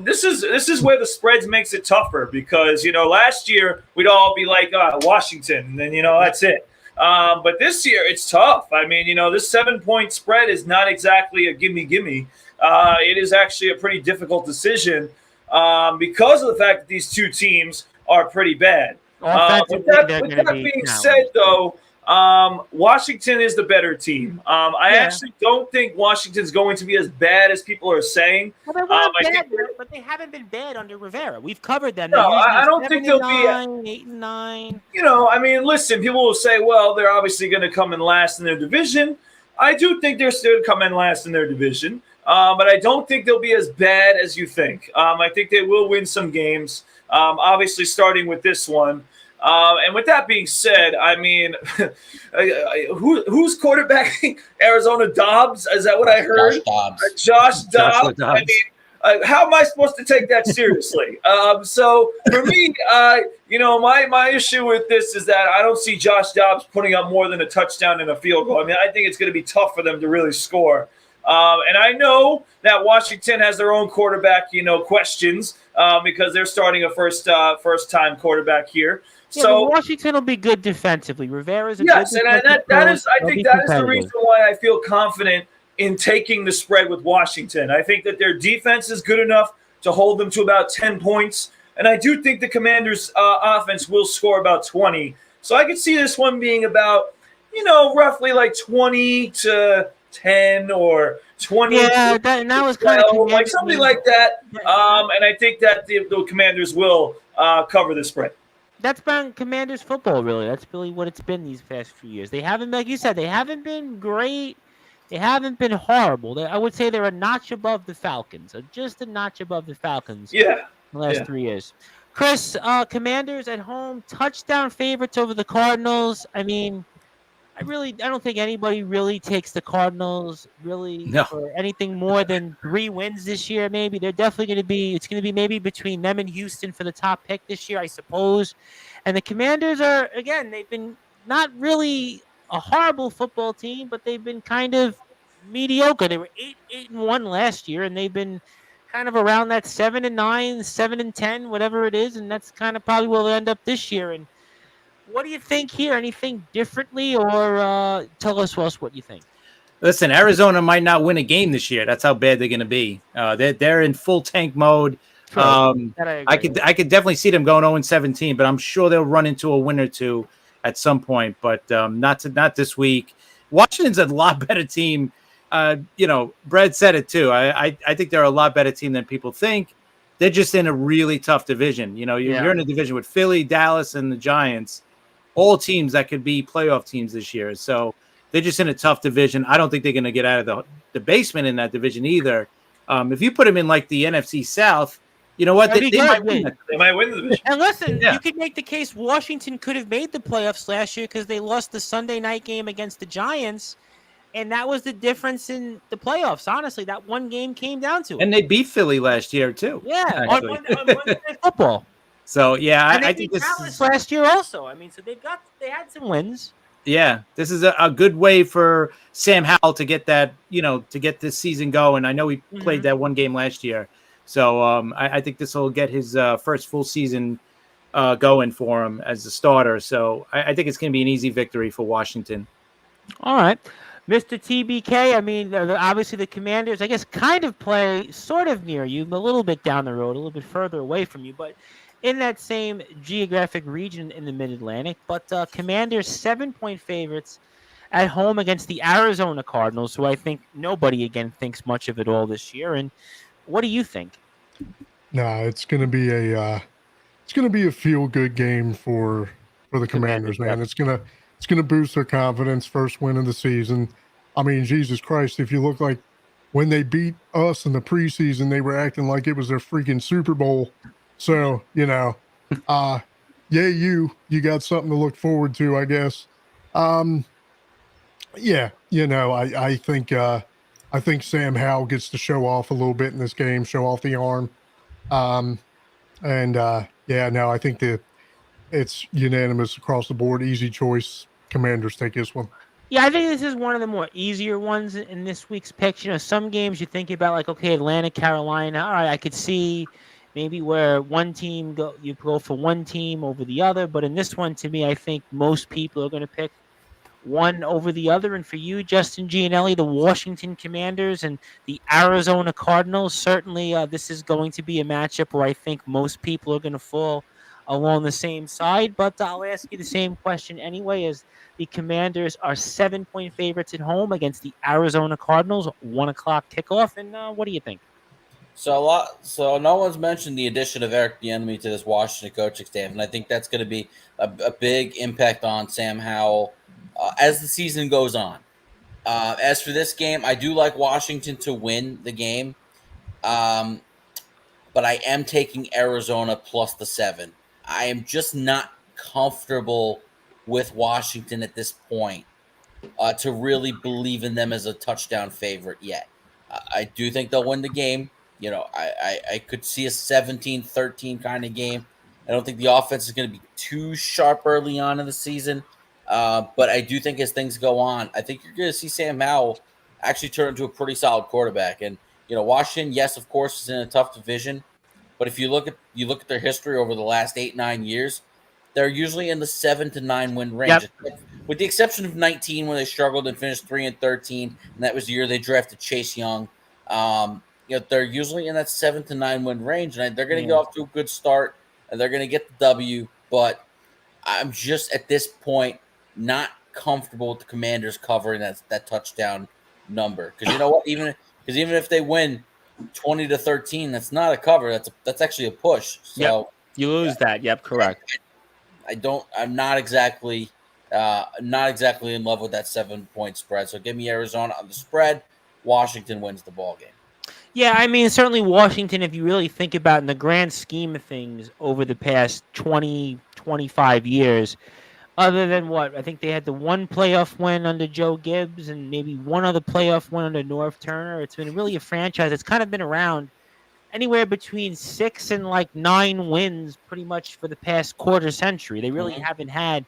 this is where the spreads makes it tougher, because last year we'd all be like Washington, and then that's it. But this year it's tough. I mean, this 7-point spread is not exactly a gimme. It is actually a pretty difficult decision because of the fact that these two teams are pretty bad. With that being said, though, Washington is the better team. I actually don't think Washington's going to be as bad as people are saying. Well, but they haven't been bad under Rivera. We've covered them. No, I don't think they'll be 8-9. I mean, listen, people will say, well, they're obviously going to come in last in their division. I do think they're still come in last in their division, but I don't think they'll be as bad as you think. I think they will win some games, obviously starting with this one. And with that being said, I mean, who's quarterbacking Arizona? Dobbs? Is that what I heard? Josh Dobbs. I mean, how am I supposed to take that seriously? So for me, my issue with this is that I don't see Josh Dobbs putting up more than a touchdown and a field goal. I mean, I think it's going to be tough for them to really score. And I know that Washington has their own quarterback, questions because they're starting a first-time quarterback here. Yeah, so Washington will be good defensively. Rivera's a yes, good and I think that is the reason why I feel confident in taking the spread with Washington. I think that their defense is good enough to hold them to about 10 points, and I do think the Commanders' offense will score about 20. So I could see this one being about, roughly like 20-10 or 20. Yeah, that was kind of like something like that. And I think that the Commanders will cover the spread. that's been Commanders football, really. That's really what it's been these past few years. They haven't, like you said, they haven't been great. They haven't been horrible. I would say they're a notch above the Falcons, just a notch above the Falcons Yeah. the last 3 years. Chris, Commanders at home, touchdown favorites over the Cardinals. I mean, I don't think anybody really takes the Cardinals for anything more than 3 wins this year. Maybe they're definitely it's going to be maybe between them and Houston for the top pick this year, I suppose. And the Commanders are, again, they've been not really a horrible football team, but they've been kind of mediocre. They were 8-1 last year, and they've been kind of around that 7-9, 7-10, whatever it is, and that's kind of probably where they'll end up this year. And what do you think here? Anything differently, or tell us what you think? Listen, Arizona might not win a game this year. That's how bad they're going to be. They're in full tank mode. I could definitely see them going 0-17, but I'm sure they'll run into a win or two at some point. But not this week. Washington's a lot better team. Brad said it too. I think they're a lot better team than people think. They're just in a really tough division. You're in a division with Philly, Dallas, and the Giants, all teams that could be playoff teams this year. So they're just in a tough division. I don't think they're going to get out of the basement in that division either. If you put them in like the NFC South, you know what? They might win. They might win the division. And listen, you could make the case Washington could have made the playoffs last year because they lost the Sunday night game against the Giants. And that was the difference in the playoffs. Honestly, that one game came down to it. And they beat Philly last year too. Yeah, on Monday Night Football. So yeah, and I think this is last year also. I mean, so they had some wins. Yeah, this is a good way for Sam Howell to get that, to get this season going. I know he played that one game last year, so I think this will get his first full season going for him as a starter. So I think it's going to be an easy victory for Washington. All right. Mr. TBK, I mean, obviously the Commanders, I guess, kind of play sort of near you, a little bit down the road, a little bit further away from you, but in that same geographic region in the Mid-Atlantic. But Commanders 7-point favorites at home against the Arizona Cardinals, who I think nobody, again, thinks much of it all this year. And what do you think? Nah, it's going to be a feel-good game for the Commanders, man. It's going to boost their confidence. First win of the season. I mean, Jesus Christ, if you look like when they beat us in the preseason, they were acting like it was their freaking Super Bowl. So, you got something to look forward to, I guess. I think Sam Howell gets to show off a little bit in this game, show off the arm. I think it's unanimous across the board. Easy choice. Commanders take this one. Yeah, I think this is one of the more easier ones in this week's picks. Some games you think about like, okay, Atlanta, Carolina. All right, I could see maybe where you go for one team over the other. But in this one, to me, I think most people are going to pick one over the other. And for you, Justin Gianelli, the Washington Commanders and the Arizona Cardinals, certainly this is going to be a matchup where I think most people are going to fall along the same side. But I'll ask you the same question anyway, as the Commanders are 7-point favorites at home against the Arizona Cardinals, 1:00 kickoff. And what do you think? So no one's mentioned the addition of Eric Bieniemy to this Washington coaching staff, and I think that's going to be a big impact on Sam Howell as the season goes on. As for this game, I do like Washington to win the game, but I am taking Arizona plus the 7. I am just not comfortable with Washington at this point to really believe in them as a touchdown favorite yet. I do think they'll win the game. I could see a 17-13 kind of game. I don't think the offense is going to be too sharp early on in the season. But I do think as things go on, I think you're going to see Sam Howell actually turn into a pretty solid quarterback. And, Washington, yes, of course, is in a tough division. But if you look at their history over the last 8-9 years, they're usually in the 7 to 9 win range, with the exception of 19 when they struggled and finished 3-13, and that was the year they drafted Chase Young. They're usually in that 7 to 9 win range, and they're going to get off to a good start, and they're going to get the W. But I'm just at this point not comfortable with the Commanders covering that touchdown number, because you know what, even if they win 20-13, that's not a cover. That's actually a push. So you lose that. Yep, correct. I'm not exactly in love with that 7-point spread. So give me Arizona on the spread. Washington wins the ball game. Yeah, I mean, certainly Washington, if you really think about in the grand scheme of things over the past 20, 25 years, other than what, I think they had the one playoff win under Joe Gibbs and maybe one other playoff win under North Turner. It's been really a franchise that's kind of been around anywhere between 6 and like 9 wins pretty much for the past quarter century. They really haven't had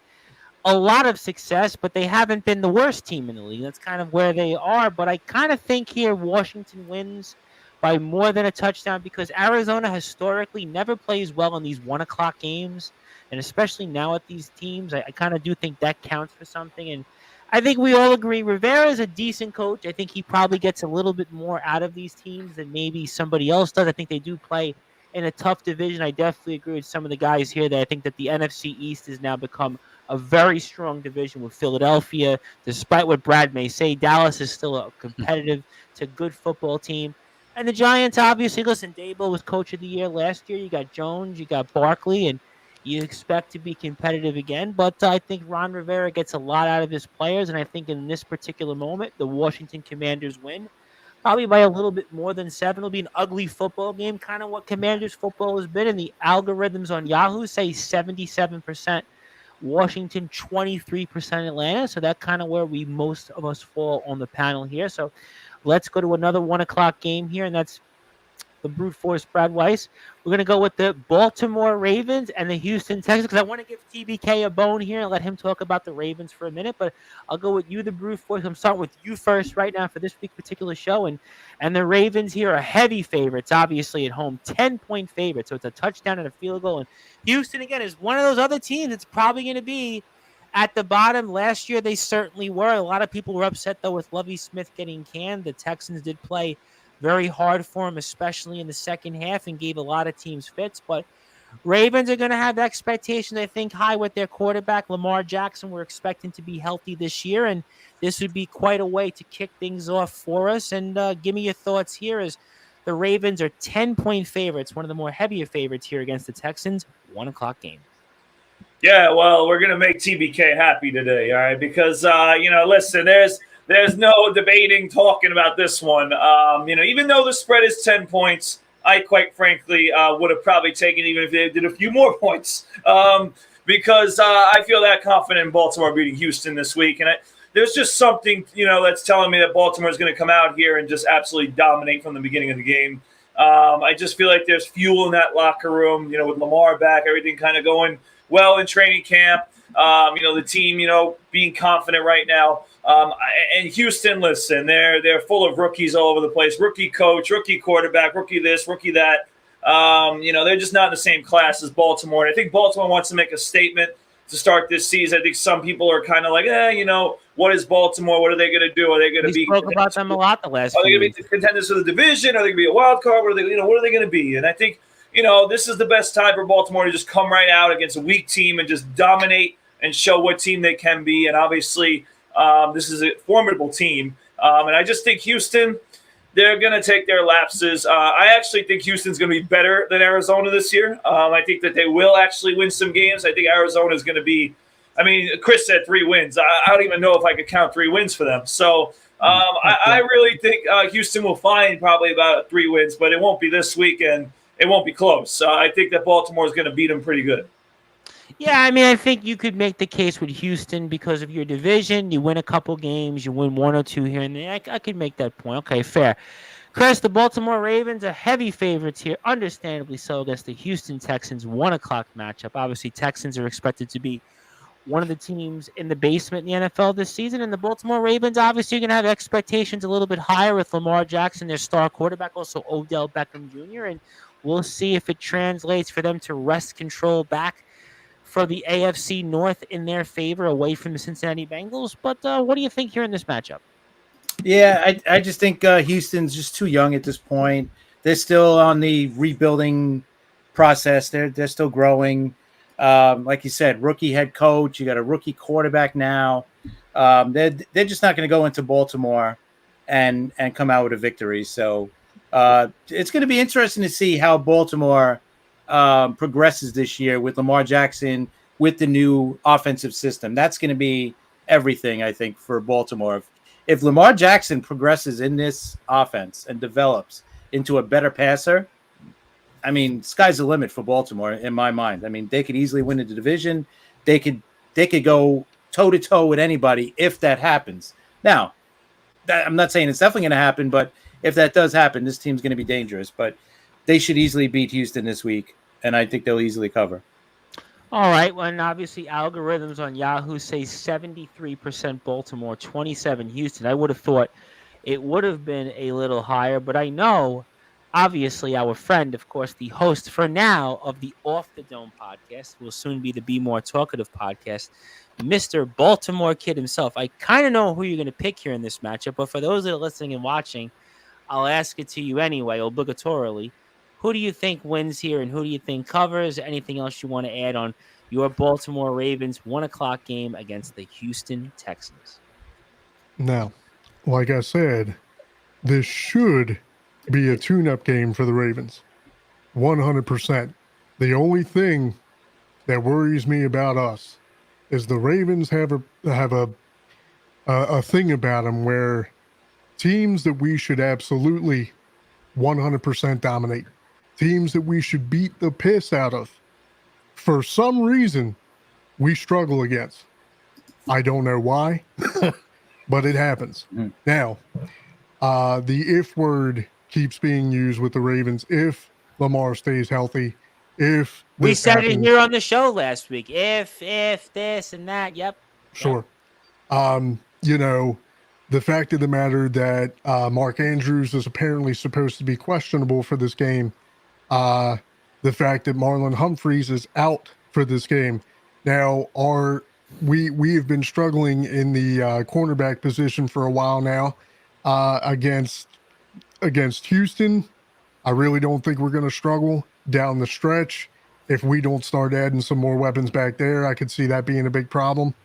a lot of success, but they haven't been the worst team in the league. That's kind of where they are. But I kind of think here Washington wins by more than a touchdown because Arizona historically never plays well in these 1 o'clock games. And especially now at these teams, I kind of do think that counts for something. And I think we all agree Rivera is a decent coach. I think he probably gets a little bit more out of these teams than maybe somebody else does. I think they do play in a tough division. I definitely agree with some of the guys here that I think that the NFC East has now become a very strong division with Philadelphia. Despite what Brad may say, Dallas is still a competitive to good football team. And the Giants, obviously, listen, Dable was coach of the year last year. You got Jones, you got Barkley, and you expect to be competitive again. But I think Ron Rivera gets a lot out of his players, and I think in this particular moment, the Washington Commanders win. Probably by a little bit more than 7. It'll be an ugly football game, kind of what Commanders football has been. And the algorithms on Yahoo say 77% Washington, 23% Atlanta. So that's kind of where most of us fall on the panel here. So let's go to another 1 o'clock game here, and that's the brute force Brad Weiss. We're going to go with the Baltimore Ravens and the Houston Texans because I want to give TBK a bone here and let him talk about the Ravens for a minute. But I'll go with you, the brute force. I'm starting with you first right now for this week's particular show. And the Ravens here are heavy favorites, obviously at home, 10-point favorites. So it's a touchdown and a field goal. And Houston, again, is one of those other teams that's probably going to be at the bottom. Last year, they certainly were. A lot of people were upset, though, with Lovie Smith getting canned. The Texans did play very hard for him, especially in the second half, and gave a lot of teams fits. But Ravens are going to have expectations, I think, high with their quarterback. Lamar Jackson, we're expecting to be healthy this year, and this would be quite a way to kick things off for us. And give me your thoughts here as the Ravens are 10-point favorites, one of the more heavier favorites here against the Texans, 1 o'clock game. Yeah, well, we're going to make TBK happy today, all right? Because, listen, there's no debating, talking about this one. Even though the spread is 10 points, I quite frankly would have probably taken even if they did a few more points because I feel that confident in Baltimore beating Houston this week. And there's just something, that's telling me that Baltimore is going to come out here and just absolutely dominate from the beginning of the game. I just feel like there's fuel in that locker room, with Lamar back, everything kind of going well in training camp. The team, being confident right now. And Houston, listen, they're full of rookies all over the place. Rookie coach, rookie quarterback, rookie this, rookie that. They're just not in the same class as Baltimore. And I think Baltimore wants to make a statement to start this season. I think some people are kind of like, what is Baltimore? What are they going to do? Are they going to be? We spoke about them a lot the last. Are they going to be contenders for the division? Are they going to be a wild card? What are they going to be? And I think this is the best time for Baltimore to just come right out against a weak team and just dominate and show what team they can be. And obviously, this is a formidable team. And I just think Houston, they're going to take their lapses. I actually think Houston's going to be better than Arizona this year. I think that they will actually win some games. I think Arizona is going to be – Chris said 3 wins. I don't even know if I could count 3 wins for them. So I really think Houston will find probably about 3 wins, but it won't be this week and it won't be close. I think that Baltimore is going to beat them pretty good. Yeah, I think you could make the case with Houston because of your division. You win a couple games, you win 1 or 2 here and there. I could make that point. Okay, fair. Chris, the Baltimore Ravens are heavy favorites here, understandably so, against the Houston Texans 1 o'clock matchup. Obviously, Texans are expected to be one of the teams in the basement in the NFL this season, and the Baltimore Ravens obviously are going to have expectations a little bit higher with Lamar Jackson, their star quarterback, also Odell Beckham Jr., and we'll see if it translates for them to wrest control back for the AFC North in their favor away from the Cincinnati Bengals. But what do you think here in this matchup? Yeah, I just think Houston's just too young at this point. They're still on the rebuilding process. They're still growing. Like you said, rookie head coach. You got a rookie quarterback now. They're just not going to go into Baltimore and come out with a victory. So it's going to be interesting to see how Baltimore progresses this year with Lamar Jackson with the new offensive system. That's going to be everything, I think, for Baltimore. If Lamar Jackson progresses in this offense and develops into a better passer, I mean, sky's the limit for Baltimore in my mind. I mean, they could easily win the division. They could go toe-to-toe with anybody if that happens. Now, I'm not saying it's definitely going to happen, but if that does happen, this team's going to be dangerous. But they should easily beat Houston this week, and I think they'll easily cover. All right. Well, and obviously algorithms on Yahoo say 73% Baltimore, 27 Houston. I would have thought it would have been a little higher, but I know, obviously, our friend, of course, the host for now of the Off the Dome podcast, will soon be the Be More Talkative podcast, Mr. Baltimore Kid himself. I kind of know who you're going to pick here in this matchup, but for those that are listening and watching, I'll ask it to you anyway, obligatorily. Who do you think wins here, and who do you think covers? Anything else you want to add on your Baltimore Ravens 1 o'clock game against the Houston Texans? Now, like I said, this should be a tune-up game for the Ravens. 100%. The only thing that worries me about us is the Ravens have a thing about them where teams that we should absolutely 100% dominate, teams that we should beat the piss out of, for some reason, we struggle against. I don't know why, but it happens. Now, the if word keeps being used with the Ravens. If Lamar stays healthy, if we this said happens, it here on the show last week. If this and that, yep. Sure. You know, the fact of the matter that Mark Andrews is apparently supposed to be questionable for this game. The fact that Marlon Humphreys is out for this game. Now, we have been struggling in the cornerback position for a while now against Houston. I really don't think we're going to struggle down the stretch. If we don't start adding some more weapons back there, I could see that being a big problem.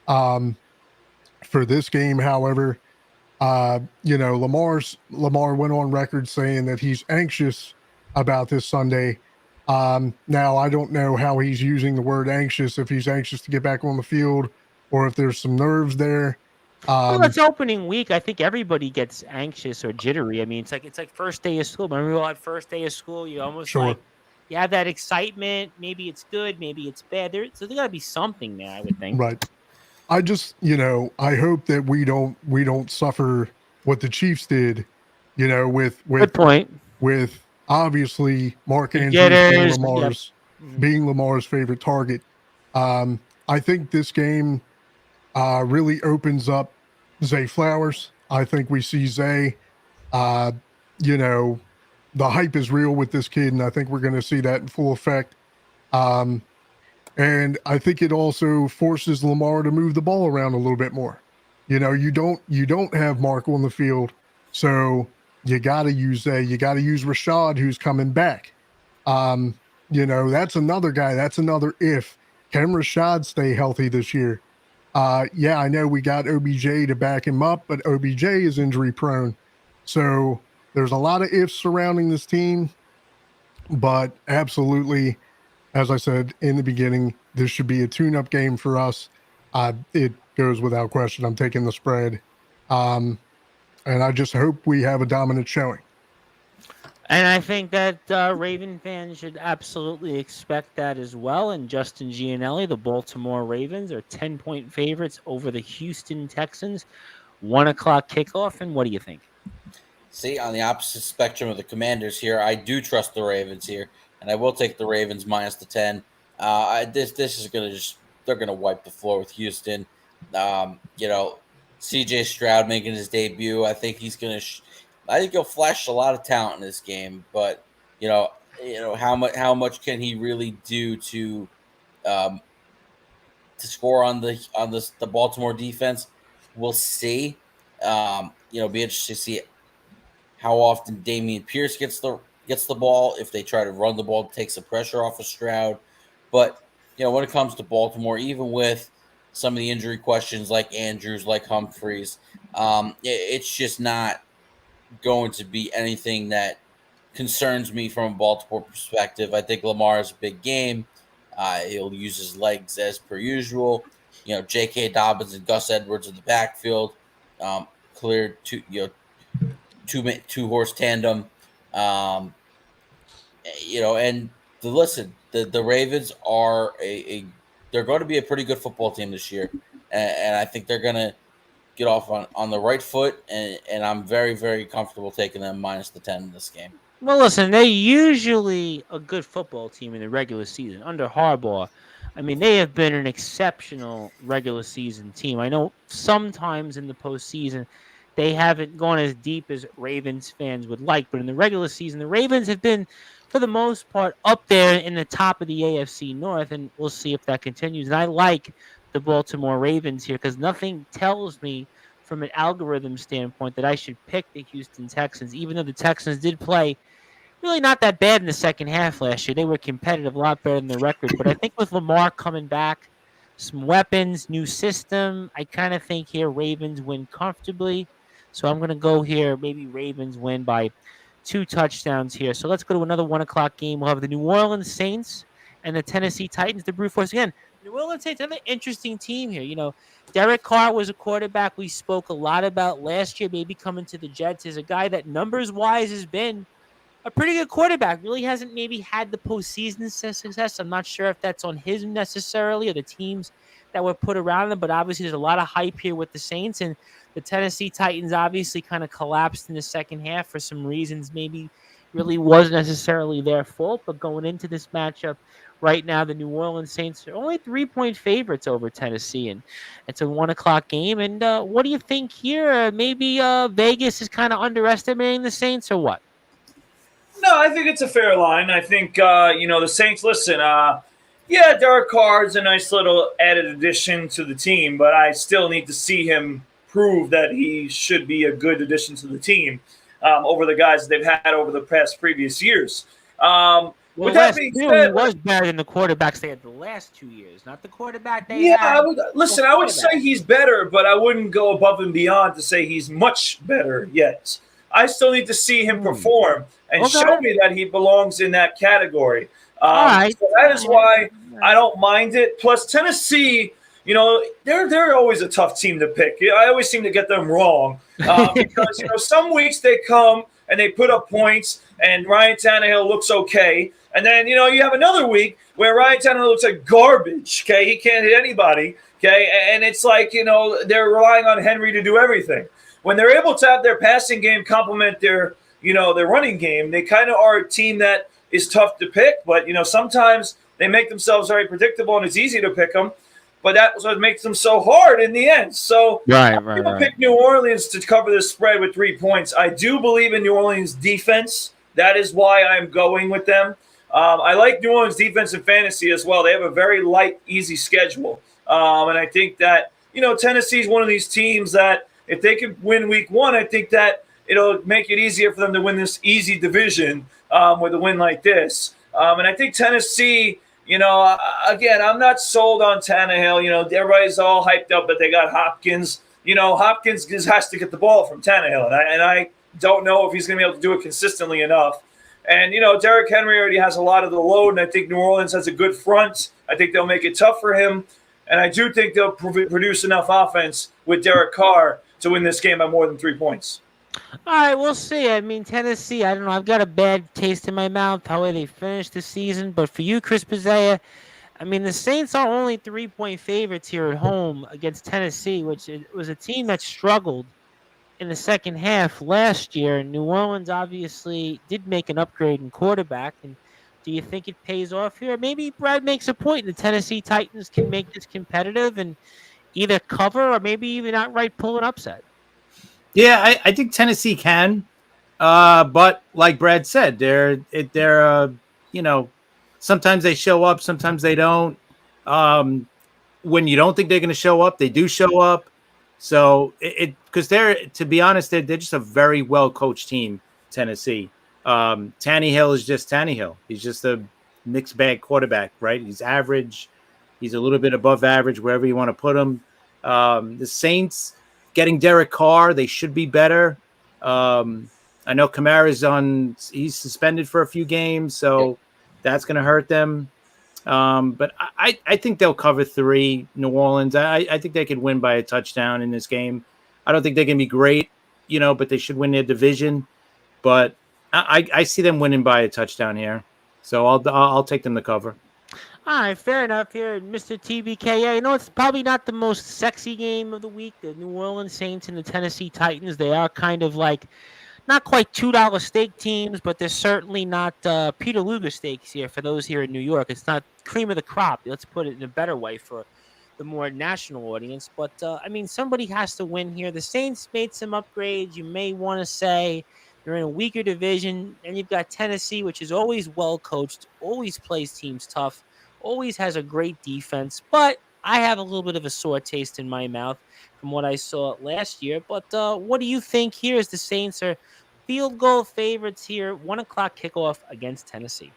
For this game, however, you know, Lamar went on record saying that he's anxious about this Sunday. Now, I don't know how he's using the word anxious, if he's anxious to get back on the field or if there's some nerves there. Well, it's opening week. I think everybody gets anxious or jittery. I mean, it's like first day of school. Remember we all had first day of school? You almost like you have that excitement. Maybe it's good, maybe it's bad. So there got to be something there, I would think. Right. I just, you know, I hope that we don't suffer what the Chiefs did, you know, with good point. With obviously Mark Andrews being Lamar's favorite target. I think this game really opens up Zay Flowers. I think we see Zay, you know, the hype is real with this kid, and I think we're going to see that in full effect. And I think it also forces Lamar to move the ball around a little bit more. You know, you don't have Mark on the field, so you got to use Zay. You got to use Rashad, who's coming back. You know, that's another guy. That's another if. Can Rashad stay healthy this year? Yeah, I know we got OBJ to back him up, but OBJ is injury prone. So there's a lot of ifs surrounding this team, but absolutely, as I said in the beginning, this should be a tune-up game for us. It goes without question. I'm taking the spread. And I just hope we have a dominant showing. And I think that Raven fans should absolutely expect that as well. And Justin Gianelli, the Baltimore Ravens, are 10-point favorites over the Houston Texans. 1 o'clock kickoff. And what do you think? See, on the opposite spectrum of the Commanders here, I do trust the Ravens here, and I will take the Ravens minus the 10. This is going to they're going to wipe the floor with Houston. You know, C.J. Stroud making his debut. I think he's going to. I think he'll flash a lot of talent in this game, but you know how much can he really do to score on the Baltimore defense? We'll see. You know, be interested to see how often Dameon Pierce gets the ball. If they try to run the ball, it takes the pressure off of Stroud. But you know, when it comes to Baltimore, even with some of the injury questions like Andrews, like Humphreys, it's just not going to be anything that concerns me from a Baltimore perspective. I think Lamar is a big game. He'll use his legs as per usual. J.K. Dobbins and Gus Edwards in the backfield, clear two horse tandem. And the Ravens are they're going to be a pretty good football team this year, and I think they're going to get off on the right foot, and I'm very, very comfortable taking them minus the 10 in this game. Well, listen, they're usually a good football team in the regular season. Under Harbaugh, I mean, they have been an exceptional regular season team. I know sometimes in the postseason, they haven't gone as deep as Ravens fans would like, but in the regular season, the Ravens have been, for the most part, up there in the top of the AFC North, and we'll see if that continues. And I like the Baltimore Ravens here because nothing tells me from an algorithm standpoint that I should pick the Houston Texans, even though the Texans did play really not that bad in the second half last year. They were competitive, a lot better than the record. But I think with Lamar coming back, some weapons, new system, I kind of think here Ravens win comfortably. So I'm going to go here, maybe Ravens win by 2 touchdowns here. So let's go to another 1 o'clock game. We'll have the New Orleans Saints and the Tennessee Titans, the Brute Force. Again, New Orleans Saints, another interesting team here. Derek Carr was a quarterback we spoke a lot about last year, maybe coming to the Jets. Is a guy that numbers-wise has been a pretty good quarterback. Really hasn't maybe had the postseason success. I'm not sure if that's on him necessarily or the teams that were put around him, but obviously there's a lot of hype here with the Saints, and the Tennessee Titans obviously kind of collapsed in the second half for some reasons. Maybe really wasn't necessarily their fault, but going into this matchup right now, the New Orleans Saints are only 3-point favorites over Tennessee, and it's a 1 o'clock game. And what do you think here? Maybe Vegas is kind of underestimating the Saints or what? No, I think it's a fair line. I think, the Saints, listen, Derek Carr is a nice little added addition to the team, but I still need to see him prove that he should be a good addition to the team over the guys that they've had over the past previous years. With that being said, he was better than the quarterbacks they had the last 2 years, not the quarterback they had. I would say he's better, but I wouldn't go above and beyond to say he's much better yet. I still need to see him perform and show me that he belongs in that category. So that is why I don't mind it. Plus, Tennessee, they're always a tough team to pick. I always seem to get them wrong because, some weeks they come and they put up points and Ryan Tannehill looks okay. And then, you have another week where Ryan Tannehill looks like garbage, okay? He can't hit anybody, okay? And it's like, they're relying on Henry to do everything. When they're able to have their passing game complement their running game, they kind of are a team that is tough to pick. But, sometimes they make themselves very predictable and it's easy to pick them. But that's what makes them so hard in the end. So I'm going to pick New Orleans to cover this spread with 3 points. I do believe in New Orleans defense. That is why I'm going with them. I like New Orleans defense in fantasy as well. They have a very light, easy schedule. And I think that, Tennessee is one of these teams that if they can win week 1, I think that it'll make it easier for them to win this easy division with a win like this. And I think Tennessee, again, I'm not sold on Tannehill. Everybody's all hyped up that they got Hopkins. Hopkins just has to get the ball from Tannehill. And I don't know if he's going to be able to do it consistently enough. And, Derrick Henry already has a lot of the load, and I think New Orleans has a good front. I think they'll make it tough for him. And I do think they'll produce enough offense with Derek Carr to win this game by more than 3 points. All right, we'll see. I mean, Tennessee, I don't know. I've got a bad taste in my mouth how they finished the season. But for you, Chris Pizzea, I mean, the Saints are only 3-point favorites here at home against Tennessee, which was a team that struggled in the second half last year. And New Orleans obviously did make an upgrade in quarterback. And do you think it pays off here? Maybe Brad makes a point. The Tennessee Titans can make this competitive and either cover or maybe even outright pull an upset. Yeah, I think Tennessee can, but like Brad said, they're sometimes they show up, sometimes they don't. When you don't think they're going to show up, they do show up. So because to be honest, they're just a very well coached team. Tennessee, Tannehill is just Tannehill. He's just a mixed bag quarterback, right? He's average. He's a little bit above average, wherever you want to put him. The Saints. Getting Derek Carr, they should be better. I know Kamara's he's suspended for a few games, so that's going to hurt them. But I think they'll cover 3, New Orleans. I think they could win by a touchdown in this game. I don't think they can be great, but they should win their division. But I see them winning by a touchdown here. So I'll take them to cover. All right, fair enough here, Mr. TBKA. It's probably not the most sexy game of the week. The New Orleans Saints and the Tennessee Titans, they are kind of like not quite $2 steak teams, but they're certainly not Peter Luger steaks here for those here in New York. It's not cream of the crop. Let's put it in a better way for the more national audience. But, somebody has to win here. The Saints made some upgrades. You may want to say they're in a weaker division. And you've got Tennessee, which is always well coached, always plays teams tough, always has a great defense. But I have a little bit of a sore taste in my mouth from what I saw last year. But what do you think here as the Saints are field goal favorites here, 1:00 kickoff against Tennessee?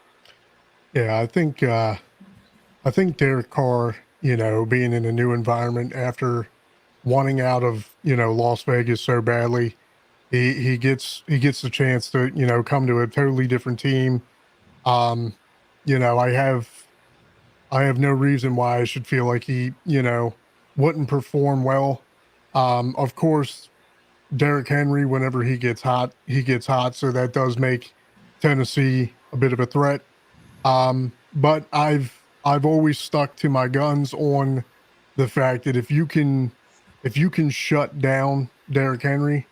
Yeah, I think Derek Carr, being in a new environment after wanting out of, Las Vegas so badly, he gets the chance to, come to a totally different team. I have no reason why I should feel like he, wouldn't perform well. Of course, Derrick Henry, whenever he gets hot. So that does make Tennessee a bit of a threat. But I've always stuck to my guns on the fact that if you can shut down Derrick Henry,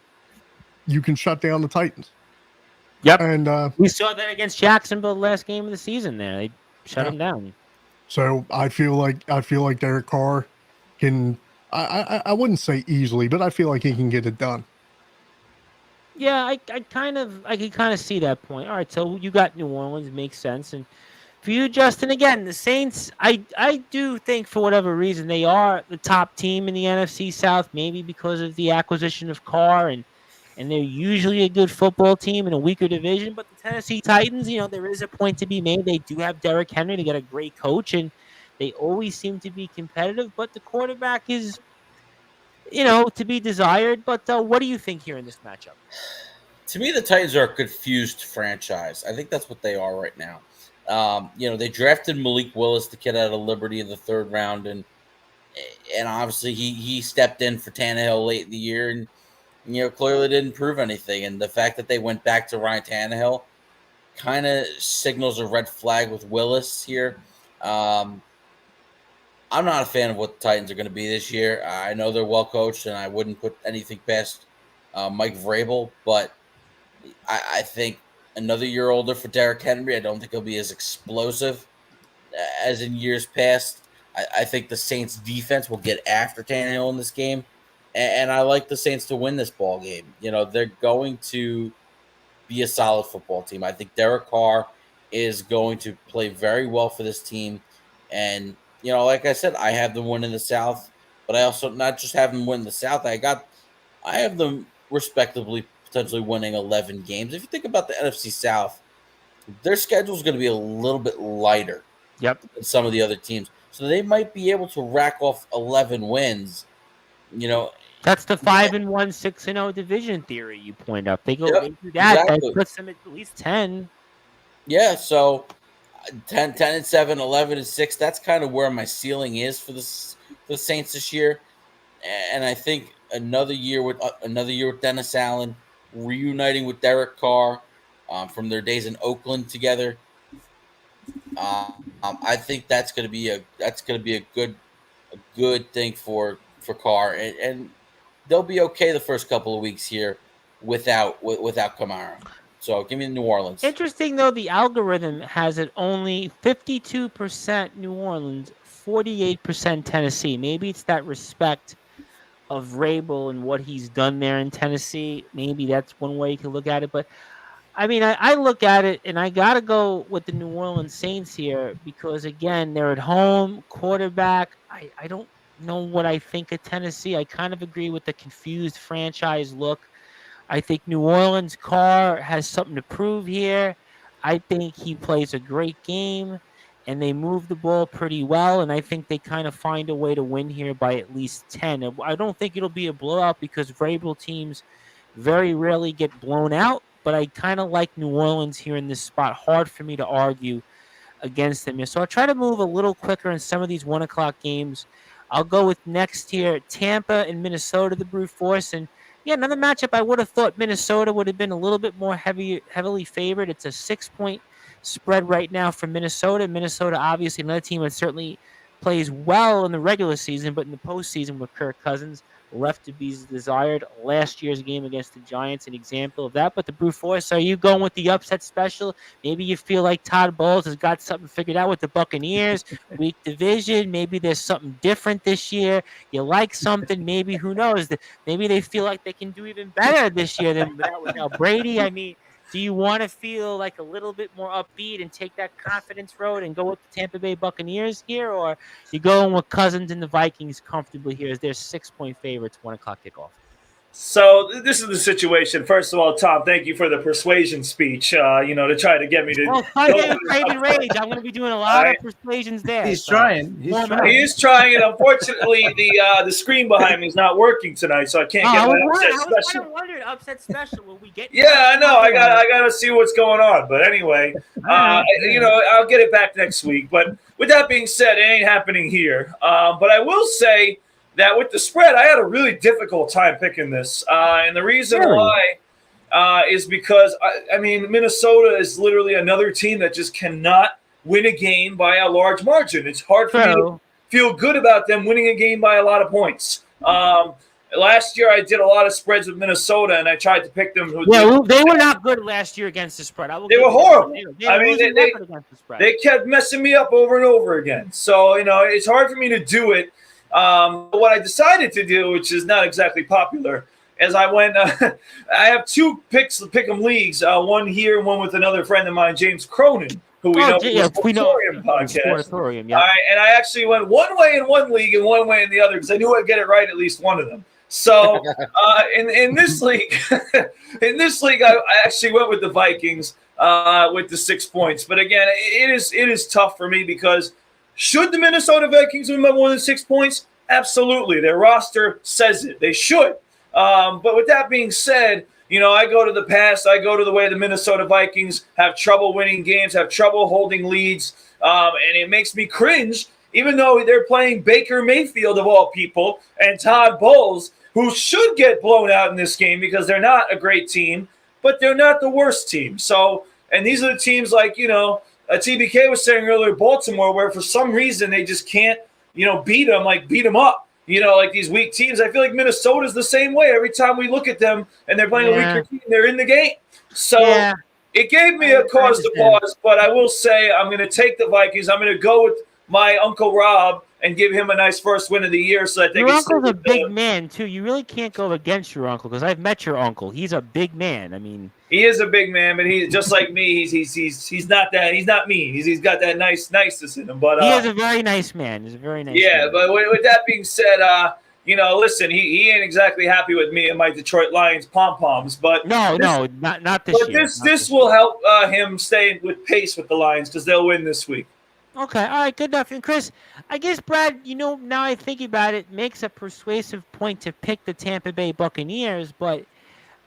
you can shut down the Titans. Yep. And we saw that against Jacksonville last game of the season there. They shut him down. So I feel like Derek Carr can, I wouldn't say easily, but I feel like he can get it done. Yeah, I can kind of see that point. All right, so you got New Orleans, makes sense. And for you, Justin, again, the Saints, I do think for whatever reason they are the top team in the NFC South, maybe because of the acquisition of Carr, and they're usually a good football team in a weaker division. But the Tennessee Titans, there is a point to be made. They do have Derrick Henry to get a great coach, and they always seem to be competitive. But the quarterback is, to be desired. But what do you think here in this matchup? To me, the Titans are a confused franchise. I think that's what they are right now. They drafted Malik Willis, the kid out of Liberty, in the 3rd round, and obviously he stepped in for Tannehill late in the year, and clearly didn't prove anything. And the fact that they went back to Ryan Tannehill kind of signals a red flag with Willis here. I'm not a fan of what the Titans are going to be this year. I know they're well coached, and I wouldn't put anything past Mike Vrabel, but I think another year older for Derrick Henry. I don't think he'll be as explosive as in years past. I think the Saints defense will get after Tannehill in this game, and I like the Saints to win this ball game. They're going to be a solid football team. I think Derek Carr is going to play very well for this team, and like I said, I have them win in the South, but I also not just have them win the South. I have them respectably potentially winning 11 games. If you think about the NFC South, their schedule is going to be a little bit lighter than some of the other teams. So they might be able to rack off 11 wins. That's the 5-1, 6-0 division theory you point out. They go into that. Exactly. That puts them at least 10. Yeah, so 10-7, 11-6. That's kind of where my ceiling is for the Saints this year. And I think another year with Dennis Allen, reuniting with Derek Carr from their days in Oakland together. I think that's going to be a good thing for Carr, and they'll be okay the first couple of weeks here without Kamara. So give me New Orleans. Interesting though, the algorithm has it only 52% New Orleans, 48% Tennessee. Maybe it's that respect of Vrabel and what he's done there in Tennessee. Maybe that's one way you can look at it. But I look at it and I got to go with the New Orleans Saints here because, again, they're at home, quarterback. I don't know what I think of Tennessee. I kind of agree with the confused franchise look. I think New Orleans Carr has something to prove here. I think he plays a great game, and they move the ball pretty well, and I think they kind of find a way to win here by at least 10. I don't think it'll be a blowout because Vrabel teams very rarely get blown out, but I kind of like New Orleans here in this spot. Hard for me to argue against them. So I'll try to move a little quicker in some of these 1 o'clock games. I'll go with next here, Tampa and Minnesota, the Brute Force. And yeah, another matchup I would have thought Minnesota would have been a little bit more heavily favored. It's a 6-point spread right now for Minnesota. Minnesota, obviously, another team that certainly plays well in the regular season, but in the postseason with Kirk Cousins, left to be desired. Last year's game against the Giants, an example of that. But the Brute Force, are you going with the upset special? Maybe you feel like Todd Bowles has got something figured out with the Buccaneers. Weak division. Maybe there's something different this year. You like something. Maybe, who knows? Maybe they feel like they can do even better this year than without Brady. I mean, do you want to feel like a little bit more upbeat and take that confidence road and go with the Tampa Bay Buccaneers here? Or you going with Cousins and the Vikings comfortably here as their 6-point favorites, 1 o'clock kickoff? So this is the situation. First of all, Tom, thank you for the persuasion speech, to try to get me to Craven Rage. I'm going to be doing a lot of persuasions there. He's trying. He is trying, and unfortunately, the screen behind me is not working tonight, so I can't get my upset special. I was kind of wondering, upset special. Will we get? Yeah, I know. I got to see what's going on. But anyway, I'll get it back next week. But with that being said, it ain't happening here. But I will say that with the spread, I had a really difficult time picking this. And the reason why is because, Minnesota is literally another team that just cannot win a game by a large margin. It's hard for me to feel good about them winning a game by a lot of points. Last year, I did a lot of spreads with Minnesota, and I tried to pick them. They were not good last year against the spread. They were horrible. They kept messing me up over and over again. So, it's hard for me to do it. What I decided to do, which is not exactly popular, is I went. I have 2 picks to pick 'em leagues. One here, one with another friend of mine, James Cronin, who we know from the Sportzwire podcast. All right, and I actually went one way in one league and one way in the other because I knew I'd get it right at least one of them. So in this league, I actually went with the Vikings with the 6 points. But again, it is tough for me because. Should the Minnesota Vikings win by more than 6 points? Absolutely. Their roster says it. They should. But with that being said, I go to the past. I go to the way the Minnesota Vikings have trouble winning games, have trouble holding leads, and it makes me cringe, even though they're playing Baker Mayfield, of all people, and Todd Bowles, who should get blown out in this game because they're not a great team, but they're not the worst team. So, and these are the teams like, TBK was saying earlier, Baltimore, where for some reason they just can't, beat them up. Like these weak teams. I feel like Minnesota's the same way. Every time we look at them and they're playing a weaker team, they're in the game. So it gave me a cause to pause, but I will say I'm going to take the Vikings. I'm going to go with my Uncle Rob and give him a nice first win of the year. So I think your uncle's a big man too. You really can't go against your uncle because I've met your uncle. He's a big man. I mean, he is a big man, but he's just like me. He's not that. He's not mean. He's got that niceness in him. But he is a very nice man. He's a very nice. Yeah, man. But with that being said, listen, he ain't exactly happy with me and my Detroit Lions pom poms. But not this year. But this will help him stay with pace with the Lions because they'll win this week. Okay, all right, good enough. And Chris, I guess Brad, now I think about it, makes a persuasive point to pick the Tampa Bay Buccaneers, but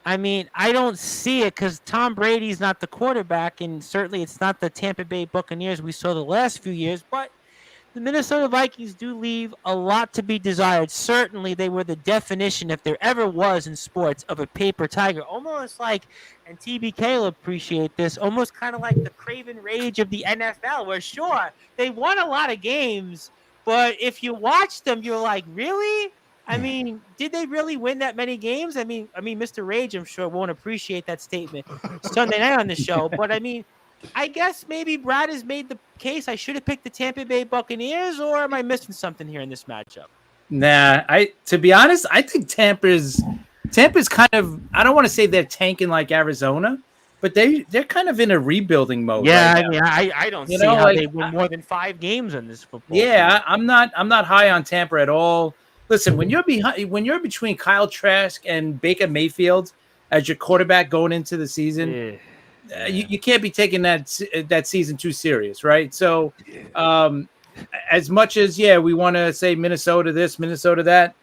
I mean, I don't see it because Tom Brady's not the quarterback, and certainly it's not the Tampa Bay Buccaneers we saw the last few years, but the Minnesota Vikings do leave a lot to be desired. Certainly, they were the definition, if there ever was in sports, of a paper tiger. Almost like, and TBK will appreciate this, almost kind of like the Craven Rage of the NFL, where sure, they won a lot of games, but if you watch them, you're like, really? I mean, did they really win that many games? I mean, Mr. Rage, I'm sure, won't appreciate that statement Sunday night on the show, but I mean, I guess maybe Brad has made the case I should have picked the Tampa Bay Buccaneers, or am I missing something here in this matchup? Nah, to be honest, I think Tampa's kind of, I don't want to say they're tanking like Arizona, but they're kind of in a rebuilding mode. Yeah, right I mean, I don't see how they win more than 5 games on this football. Yeah, I'm not high on Tampa at all. Listen, when you're between Kyle Trask and Baker Mayfield as your quarterback going into the season, you can't be taking that season too serious, right? So, as much as we want to say Minnesota this, Minnesota that,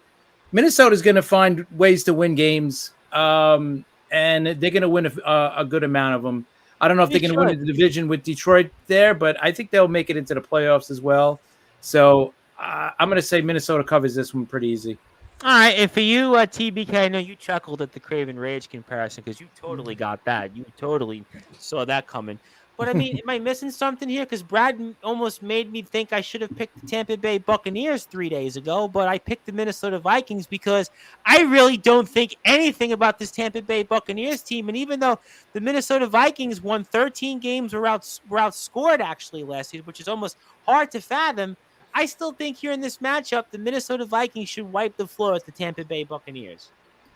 Minnesota's going to find ways to win games, and they're going to win a good amount of them. I don't know if they're going to win the division with Detroit there, but I think they'll make it into the playoffs as well. So I'm going to say Minnesota covers this one pretty easy. All right, and for you, TBK, I know you chuckled at the Craven Rage comparison because you totally got that. You totally saw that coming. But, I mean, am I missing something here? Because Brad almost made me think I should have picked the Tampa Bay Buccaneers 3 days ago, but I picked the Minnesota Vikings because I really don't think anything about this Tampa Bay Buccaneers team. And even though the Minnesota Vikings won 13 games, were outscored actually last season, which is almost hard to fathom, I still think here in this matchup, the Minnesota Vikings should wipe the floor with the Tampa Bay Buccaneers.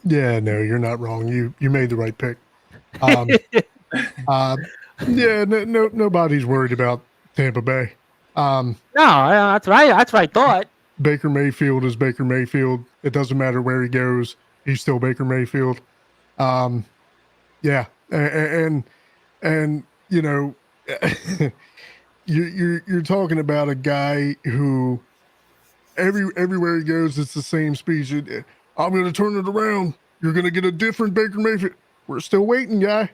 Yeah, no, you're not wrong. You made the right pick. Yeah, nobody's worried about Tampa Bay. No, that's right. That's what I thought. Baker Mayfield is Baker Mayfield. It doesn't matter where he goes; he's still Baker Mayfield. Yeah, and you know, you're talking about a guy who everywhere he goes, it's the same speech. I'm going to turn it around. You're going to get a different Baker Mayfield. We're still waiting, guy.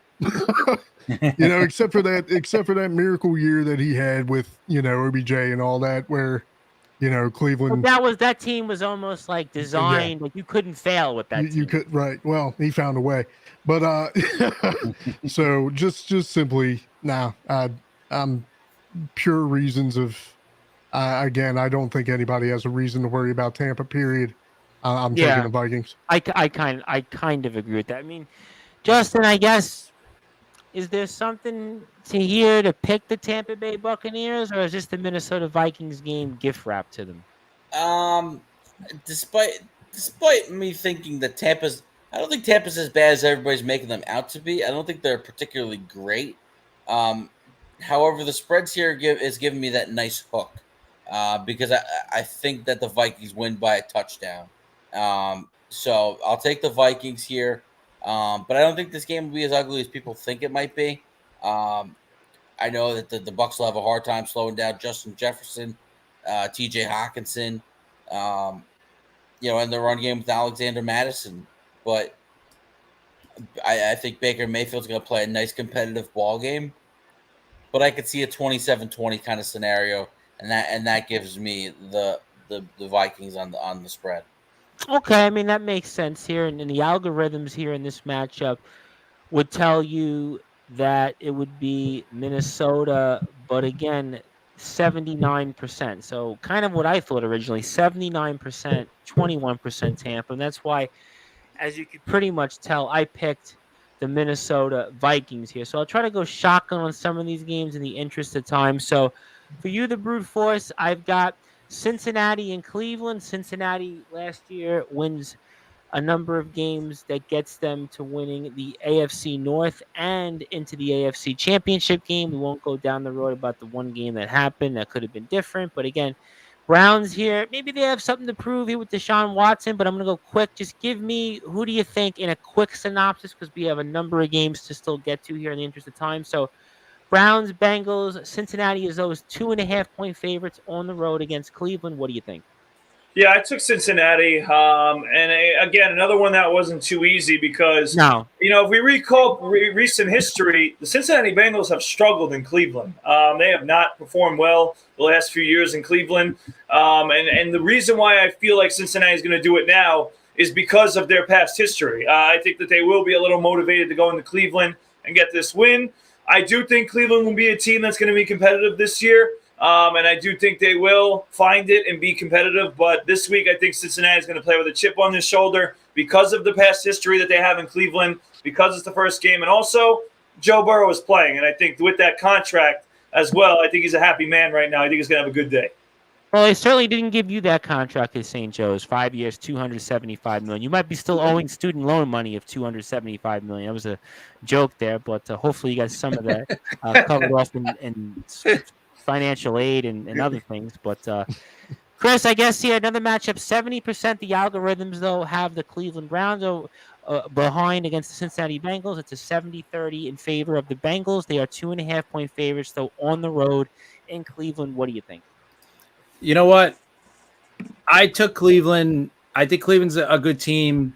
You know, except for that miracle year that he had with, you know, OBJ and all that, where, you know, Cleveland. Well, that team was almost like designed, like you couldn't fail with that team. You could, right. Well, he found a way. But so just simply I'm pure reasons of again, I don't think anybody has a reason to worry about Tampa, period. I'm taking the Vikings. I kind of agree with that. I mean, Justin, I guess, is there something to hear to pick the Tampa Bay Buccaneers, or is this the Minnesota Vikings game gift wrap to them? Despite me thinking that I don't think Tampa's as bad as everybody's making them out to be. I don't think they're particularly great. However, the spreads here is giving me that nice hook because I think that the Vikings win by a touchdown. So I'll take the Vikings here. But I don't think this game will be as ugly as people think it might be. I know that the Bucs will have a hard time slowing down Justin Jefferson, T.J. Hawkinson, you know, and the run game with Alexander Madison. But I think Baker Mayfield's going to play a nice competitive ball game. But I could see a 27-20 kind of scenario, and that gives me the Vikings on the spread. Okay, I mean, that makes sense here. And the algorithms here in this matchup would tell you that it would be Minnesota, but again, 79%. So kind of what I thought originally, 79%, 21% Tampa. And that's why, as you could pretty much tell, I picked the Minnesota Vikings here. So I'll try to go shotgun on some of these games in the interest of time. So for you, the brute force, I've got Cincinnati and Cleveland. Cincinnati last year wins a number of games that gets them to winning the AFC North and into the AFC Championship game. We won't go down the road about the one game that happened that could have been different. But again, Browns here, maybe they have something to prove here with Deshaun Watson, but I'm going to go quick. Just give me, who do you think in a quick synopsis, because we have a number of games to still get to here in the interest of time. So Browns, Bengals, Cincinnati is those 2.5-point favorites on the road against Cleveland. What do you think? Yeah, I took Cincinnati. Again, another one that wasn't too easy because, you know, if we recall recent history, the Cincinnati Bengals have struggled in Cleveland. They have not performed well the last few years in Cleveland. And the reason why I feel like Cincinnati is going to do it now is because of their past history. I think that they will be a little motivated to go into Cleveland and get this win. I do think Cleveland will be a team that's going to be competitive this year, and I do think they will find it and be competitive. But this week, I think Cincinnati is going to play with a chip on their shoulder because of the past history that they have in Cleveland, because it's the first game, and also Joe Burrow is playing. And I think with that contract as well, I think he's a happy man right now. I think he's going to have a good day. Well, they certainly didn't give you that contract at St. Joe's. 5 years, $275 million. You might be still owing student loan money of $275 million. That was a joke there, but hopefully you got some of that covered off in financial aid and other things. But Chris, I guess here another matchup. 70% the algorithms though have the Cleveland Browns behind against the Cincinnati Bengals. It's a 70-30 in favor of the Bengals. They are 2.5-point favorites though on the road in Cleveland. What do you think? You know what? I took Cleveland. I think Cleveland's a good team.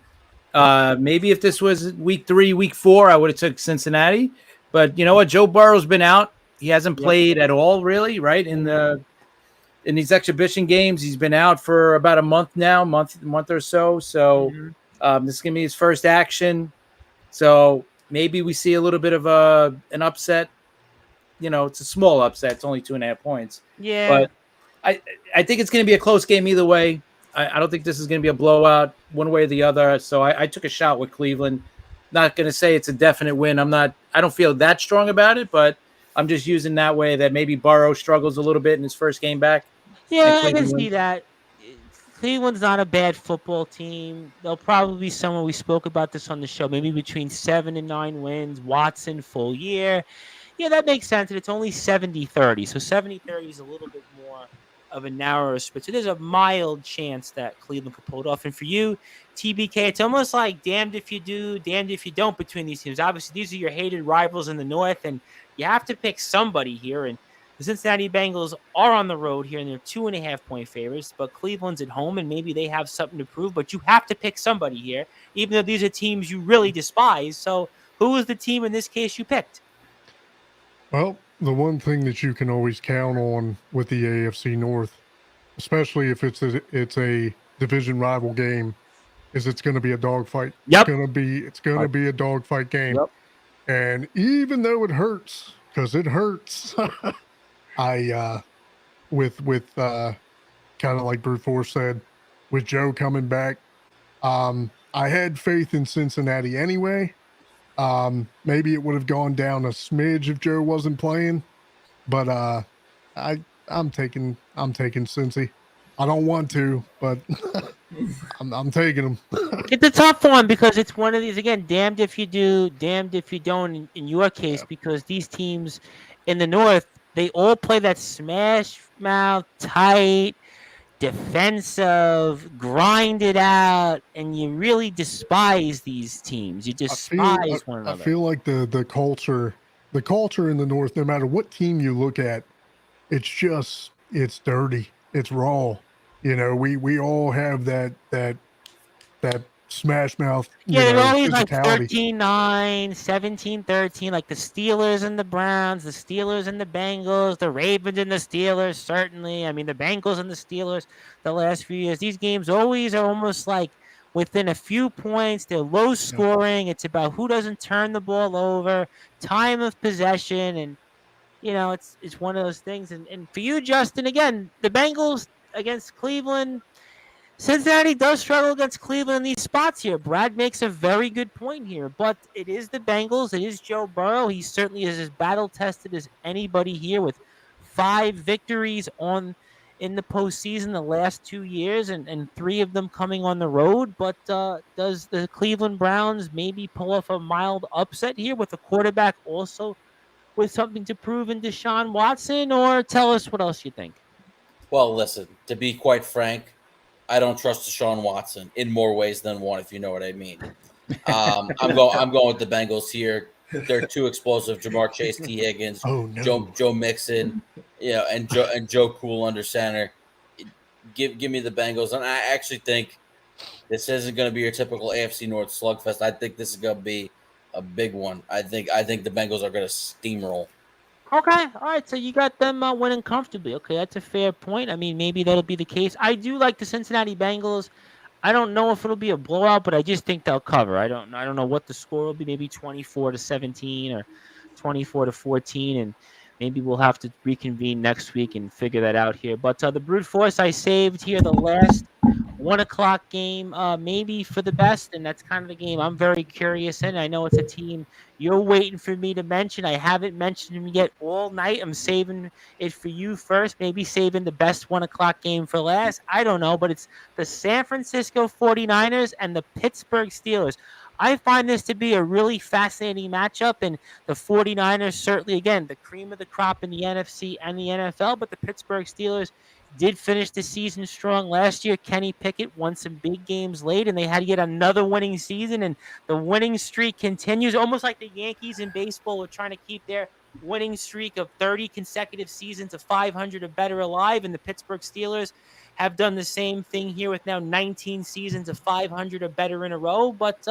Maybe if this was week 3, week 4, I would have took Cincinnati. But you know what? Joe Burrow's been out. He hasn't Yep. played at all, really, right? In these exhibition games, he's been out for about a month now, month or so. So this is gonna be his first action. So maybe we see a little bit of an upset. You know, it's a small upset. It's only 2.5 points. Yeah. But I think it's going to be a close game either way. I don't think this is going to be a blowout one way or the other. So I took a shot with Cleveland. Not going to say it's a definite win. I don't feel that strong about it, but I'm just using that way that maybe Burrow struggles a little bit in his first game back. Yeah, I Cleveland can see wins. that. Cleveland's not a bad football team. They'll probably be somewhere. We spoke about this on the show, maybe between 7 and 9 wins. Watson full year. Yeah, that makes sense. And it's only 70-30. So 70-30 is a little bit more of a narrower split. So there's a mild chance that Cleveland could pull it off. And for you, TBK, it's almost like damned if you do, damned if you don't between these teams. Obviously, these are your hated rivals in the North, and you have to pick somebody here. And the Cincinnati Bengals are on the road here, and they're 2.5-point favorites, but Cleveland's at home, and maybe they have something to prove. But you have to pick somebody here, even though these are teams you really despise. So who is the team in this case you picked? Well, the one thing that you can always count on with the AFC North, especially if it's a division rival game, is it's going to be a dogfight. Yep. It's going to be a dogfight game. Yep. And even though it hurts, because it hurts, with kind of like Brute Force said, with Joe coming back, I had faith in Cincinnati anyway. Maybe it would have gone down a smidge if Joe wasn't playing, but I'm taking Cincy. I don't want to, but I'm taking them. It's a tough one because it's one of these, again, damned if you do, damned if you don't in your case, because these teams in the North, they all play that smash mouth, tight, defensive, grind it out, and you really despise these teams. You despise one another. I feel like the culture in the North, no matter what team you look at, it's dirty, it's raw. You know, we all have that smash mouth. Yeah, they're always like physicality. 13-9, 17-13, like the Steelers and the Browns, the Steelers and the Bengals, the Ravens and the Steelers, certainly. I mean, the Bengals and the Steelers the last few years. These games always are almost like within a few points. They're low scoring. It's about who doesn't turn the ball over, time of possession, and, you know, it's one of those things. And for you, Justin, again, the Bengals against Cleveland, Cincinnati does struggle against Cleveland in these spots here. Brad makes a very good point here, but it is the Bengals. It is Joe Burrow. He certainly is as battle-tested as anybody here with 5 victories in the postseason the last 2 years and 3 of them coming on the road. But does the Cleveland Browns maybe pull off a mild upset here with the quarterback also with something to prove in Deshaun Watson? Or tell us what else you think. Well, listen, to be quite frank, I don't trust Deshaun Watson in more ways than one, if you know what I mean. I'm going with the Bengals here. They're too explosive. Jamar Chase, T. Higgins, Joe Mixon, and Joe Cool under center. Give me the Bengals, and I actually think this isn't going to be your typical AFC North slugfest. I think this is going to be a big one. I think the Bengals are going to steamroll. Okay, all right, so you got them winning comfortably. Okay, that's a fair point. I mean, maybe that'll be the case. I do like the Cincinnati Bengals. I don't know if it'll be a blowout, but I just think they'll cover. I don't know what the score will be, maybe 24-17 or 24-14, and maybe we'll have to reconvene next week and figure that out here. But the Brute Force I saved here, the last 1 o'clock game, maybe for the best, and that's kind of the game I'm very curious in. I know it's a team you're waiting for me to mention. I haven't mentioned him yet all night. I'm saving it for you first, maybe saving the best 1 o'clock game for last. I don't know, but it's the San Francisco 49ers and the Pittsburgh Steelers. I find this to be a really fascinating matchup, and the 49ers certainly, again, the cream of the crop in the NFC and the NFL, but the Pittsburgh Steelers did finish the season strong last year. Kenny Pickett won some big games late, and they had yet another winning season, and the winning streak continues, almost like the Yankees in baseball were trying to keep their winning streak of 30 consecutive seasons of 500 or better alive, and the Pittsburgh Steelers have done the same thing here with now 19 seasons of 500 or better in a row. But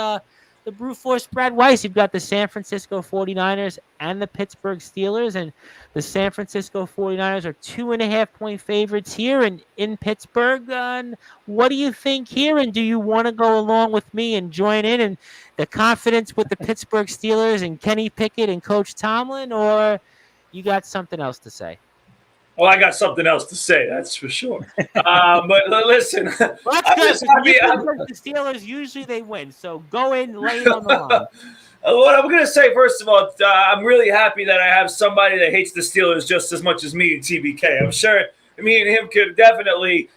the brute force Brad Weiss. You've got the San Francisco 49ers and the Pittsburgh Steelers, and the San Francisco 49ers are 2.5-point favorites here in Pittsburgh. And what do you think here? And do you want to go along with me and join in and the confidence with the Pittsburgh Steelers and Kenny Pickett and Coach Tomlin, or you got something else to say? Well, I got something else to say, that's for sure. But listen, Well, that's I'm good. just happy. The Steelers usually they win, so go in, lay it on the line. What I'm going to say, first of all, I'm really happy that I have somebody that hates the Steelers just as much as me and TBK. I'm sure me and him could definitely,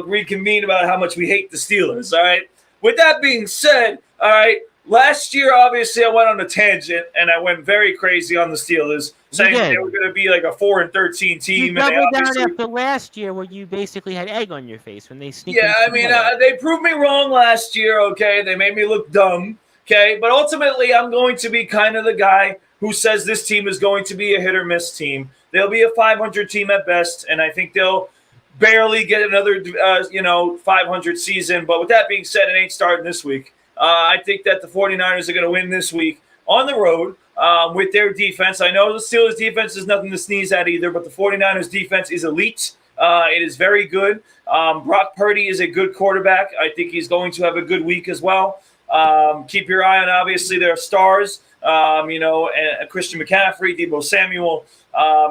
reconvene about how much we hate the Steelers. All right. With that being said, all right. Last year, obviously, I went on a tangent and I went very crazy on the Steelers, saying they were going to be like a 4-13 team. You doubled down after last year, where you basically had egg on your face when they sneaked. Yeah, I mean, they proved me wrong last year. Okay, they made me look dumb. Okay, but ultimately, I'm going to be kind of the guy who says this team is going to be a hit or miss team. They'll be a 500 team at best, and I think they'll barely get another, 500 season. But with that being said, it ain't starting this week. I think that the 49ers are going to win this week on the road with their defense. I know the Steelers' defense is nothing to sneeze at either, but the 49ers' defense is elite. It is very good. Brock Purdy is a good quarterback. I think he's going to have a good week as well. Keep your eye on, obviously, their stars, and Christian McCaffrey, Deebo Samuel,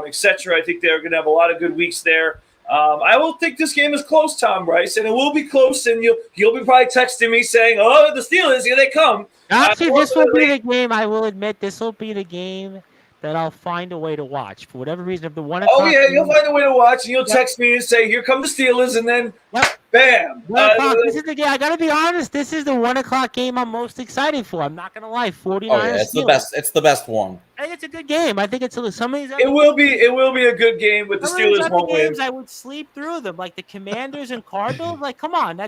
etc. I think they're going to have a lot of good weeks there. I will think this game is close, Tom Bryce, and it will be close, and you'll be probably texting me saying, "Oh, the Steelers, here they come." Actually, this will be the game. I will admit, this will be the game that I'll find a way to watch for whatever reason. If the 1 o'clock. Oh yeah, you'll find a way to watch, and you'll text me and say, "Here come the Steelers," and then bam. This is the game. I gotta be honest. This is the 1 o'clock game I'm most excited for. I'm not gonna lie. 49ers. Oh yeah, it's the best. It's the best one. I think it's a good game. I think it's some of these. It will be a good game, but the Steelers won't win. I would sleep through them, like the Commanders and Cardinals. Like, come on,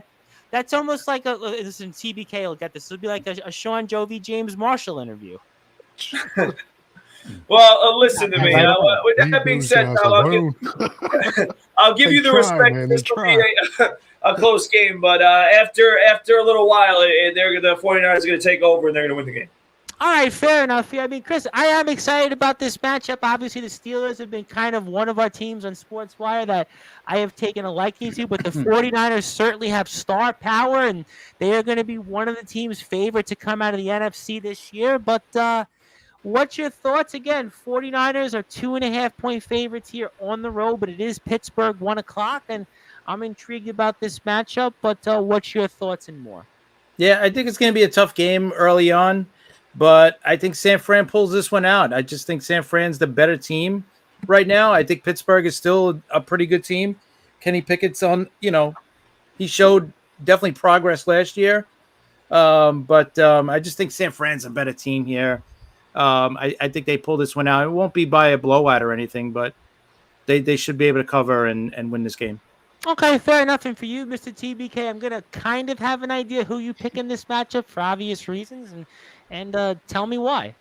that's almost like a. Listen, TBK will get this. It'll be like a Sean Jovi, James Marshall interview. Well, listen to me. With that being said, I'll give you the respect. This will be a close game, but after a little while, the 49ers are going to take over and they're going to win the game. All right, fair enough. I mean, Chris, I am excited about this matchup. Obviously, the Steelers have been kind of one of our teams on Sportswire that I have taken a liking to, but the 49ers certainly have star power, and they are going to be one of the teams favored to come out of the NFC this year. But what's your thoughts? Again, 49ers are 2.5-point favorites here on the road, but it is Pittsburgh 1 o'clock, and I'm intrigued about this matchup. But what's your thoughts and more? Yeah, I think it's going to be a tough game early on. But I think San Fran pulls this one out. I just think San Fran's the better team right now. I think Pittsburgh is still a pretty good team. Kenny Pickett's he showed definitely progress last year. But I just think San Fran's a better team here. I think they pull this one out. It won't be by a blowout or anything, but they should be able to cover and win this game. Okay, fair enough. And for you, Mr. TBK, I'm going to kind of have an idea who you pick in this matchup for obvious reasons. And tell me why.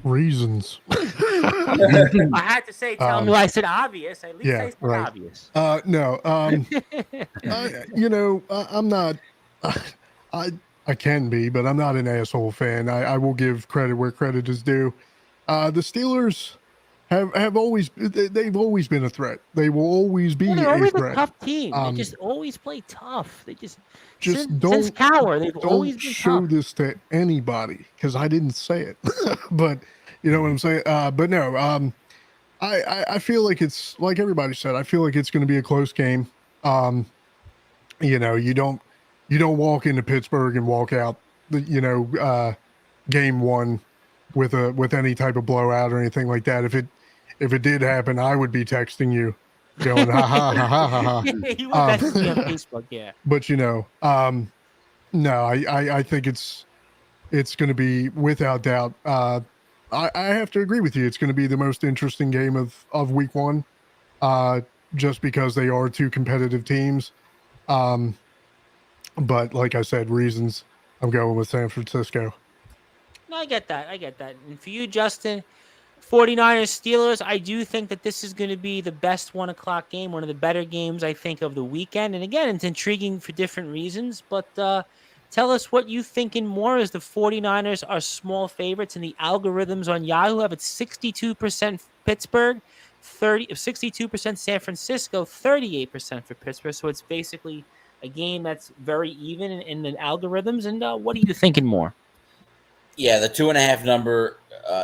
Reasons. I had to say, tell me why I said obvious. At least I said obvious. No. I'm not. I can be, but I'm not an asshole fan. I will give credit where credit is due. The Steelers have always been a threat. They will always be they're always a threat. A tough team. They just always play tough. They just don't cower. They've always been show tough. this to anybody because I didn't say it, but you know what I'm saying. But no, I feel like it's like everybody said. I feel like it's going to be a close game. You don't walk into Pittsburgh and walk out game one with any type of blowout or anything like that. If it did happen, I would be texting you going ha ha ha ha ha ha. You would message me on Facebook, yeah. But no, I think it's going to be without doubt. I have to agree with you. It's going to be the most interesting game of week one, just because they are two competitive teams. But like I said, reasons, I'm going with San Francisco. No, I get that. And for you, Justin, 49ers, Steelers, I do think that this is going to be the best 1 o'clock game, one of the better games, I think, of the weekend. And again, it's intriguing for different reasons. But Tell us what you thinking more as the 49ers are small favorites, and the algorithms on Yahoo have it 62% Pittsburgh, 62% San Francisco, 38% for Pittsburgh. So it's basically a game that's very even in the algorithms. And what are you thinking more? Yeah, the 2.5 number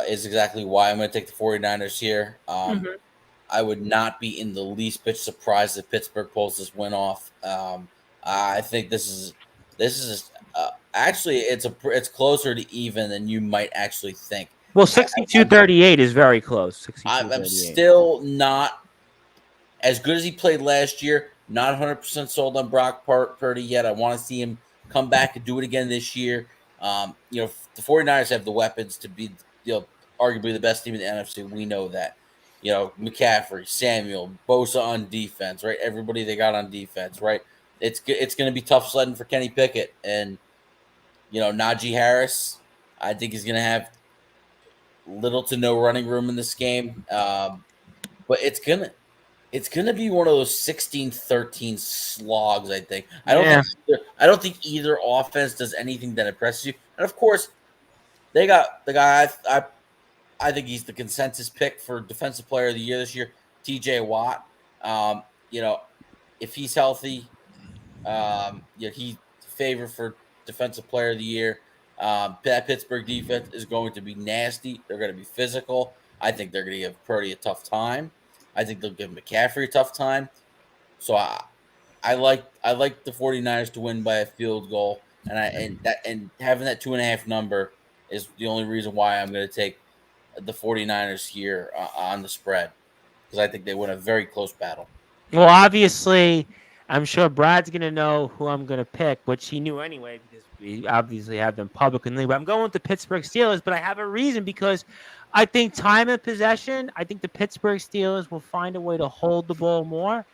is exactly why I'm going to take the 49ers here. I would not be in the least bit surprised if Pittsburgh pulls this win off. I think this is actually it's closer to even than you might actually think. Well, 62-38 is very close. I'm still not as good as he played last year. Not 100% sold on Brock Purdy yet. I want to see him come back and do it again this year. The 49ers have the weapons to be, arguably the best team in the NFC. We know that. McCaffrey, Samuel, Bosa on defense, right? Everybody they got on defense, right? It's going to be tough sledding for Kenny Pickett. And, Najee Harris, I think he's going to have little to no running room in this game. But it's gonna be one of those 16-13 slogs, I think. I don't think either offense does anything that impresses you. And of course, they got the guy I think he's the consensus pick for Defensive Player of the Year this year, TJ Watt. If he's healthy, he's favored for Defensive Player of the Year. That Pittsburgh defense is going to be nasty. They're going to be physical. I think they're going to give Purdy a tough time. I think they'll give McCaffrey a tough time. So I like the 49ers to win by a field goal, and having that 2.5 number is the only reason why I'm going to take the 49ers here on the spread, because I think they win a very close battle. Well, obviously, I'm sure Brad's going to know who I'm going to pick, which he knew anyway because we obviously have them publicly. But I'm going with the Pittsburgh Steelers, but I have a reason because I think time of possession, I think the Pittsburgh Steelers will find a way to hold the ball more.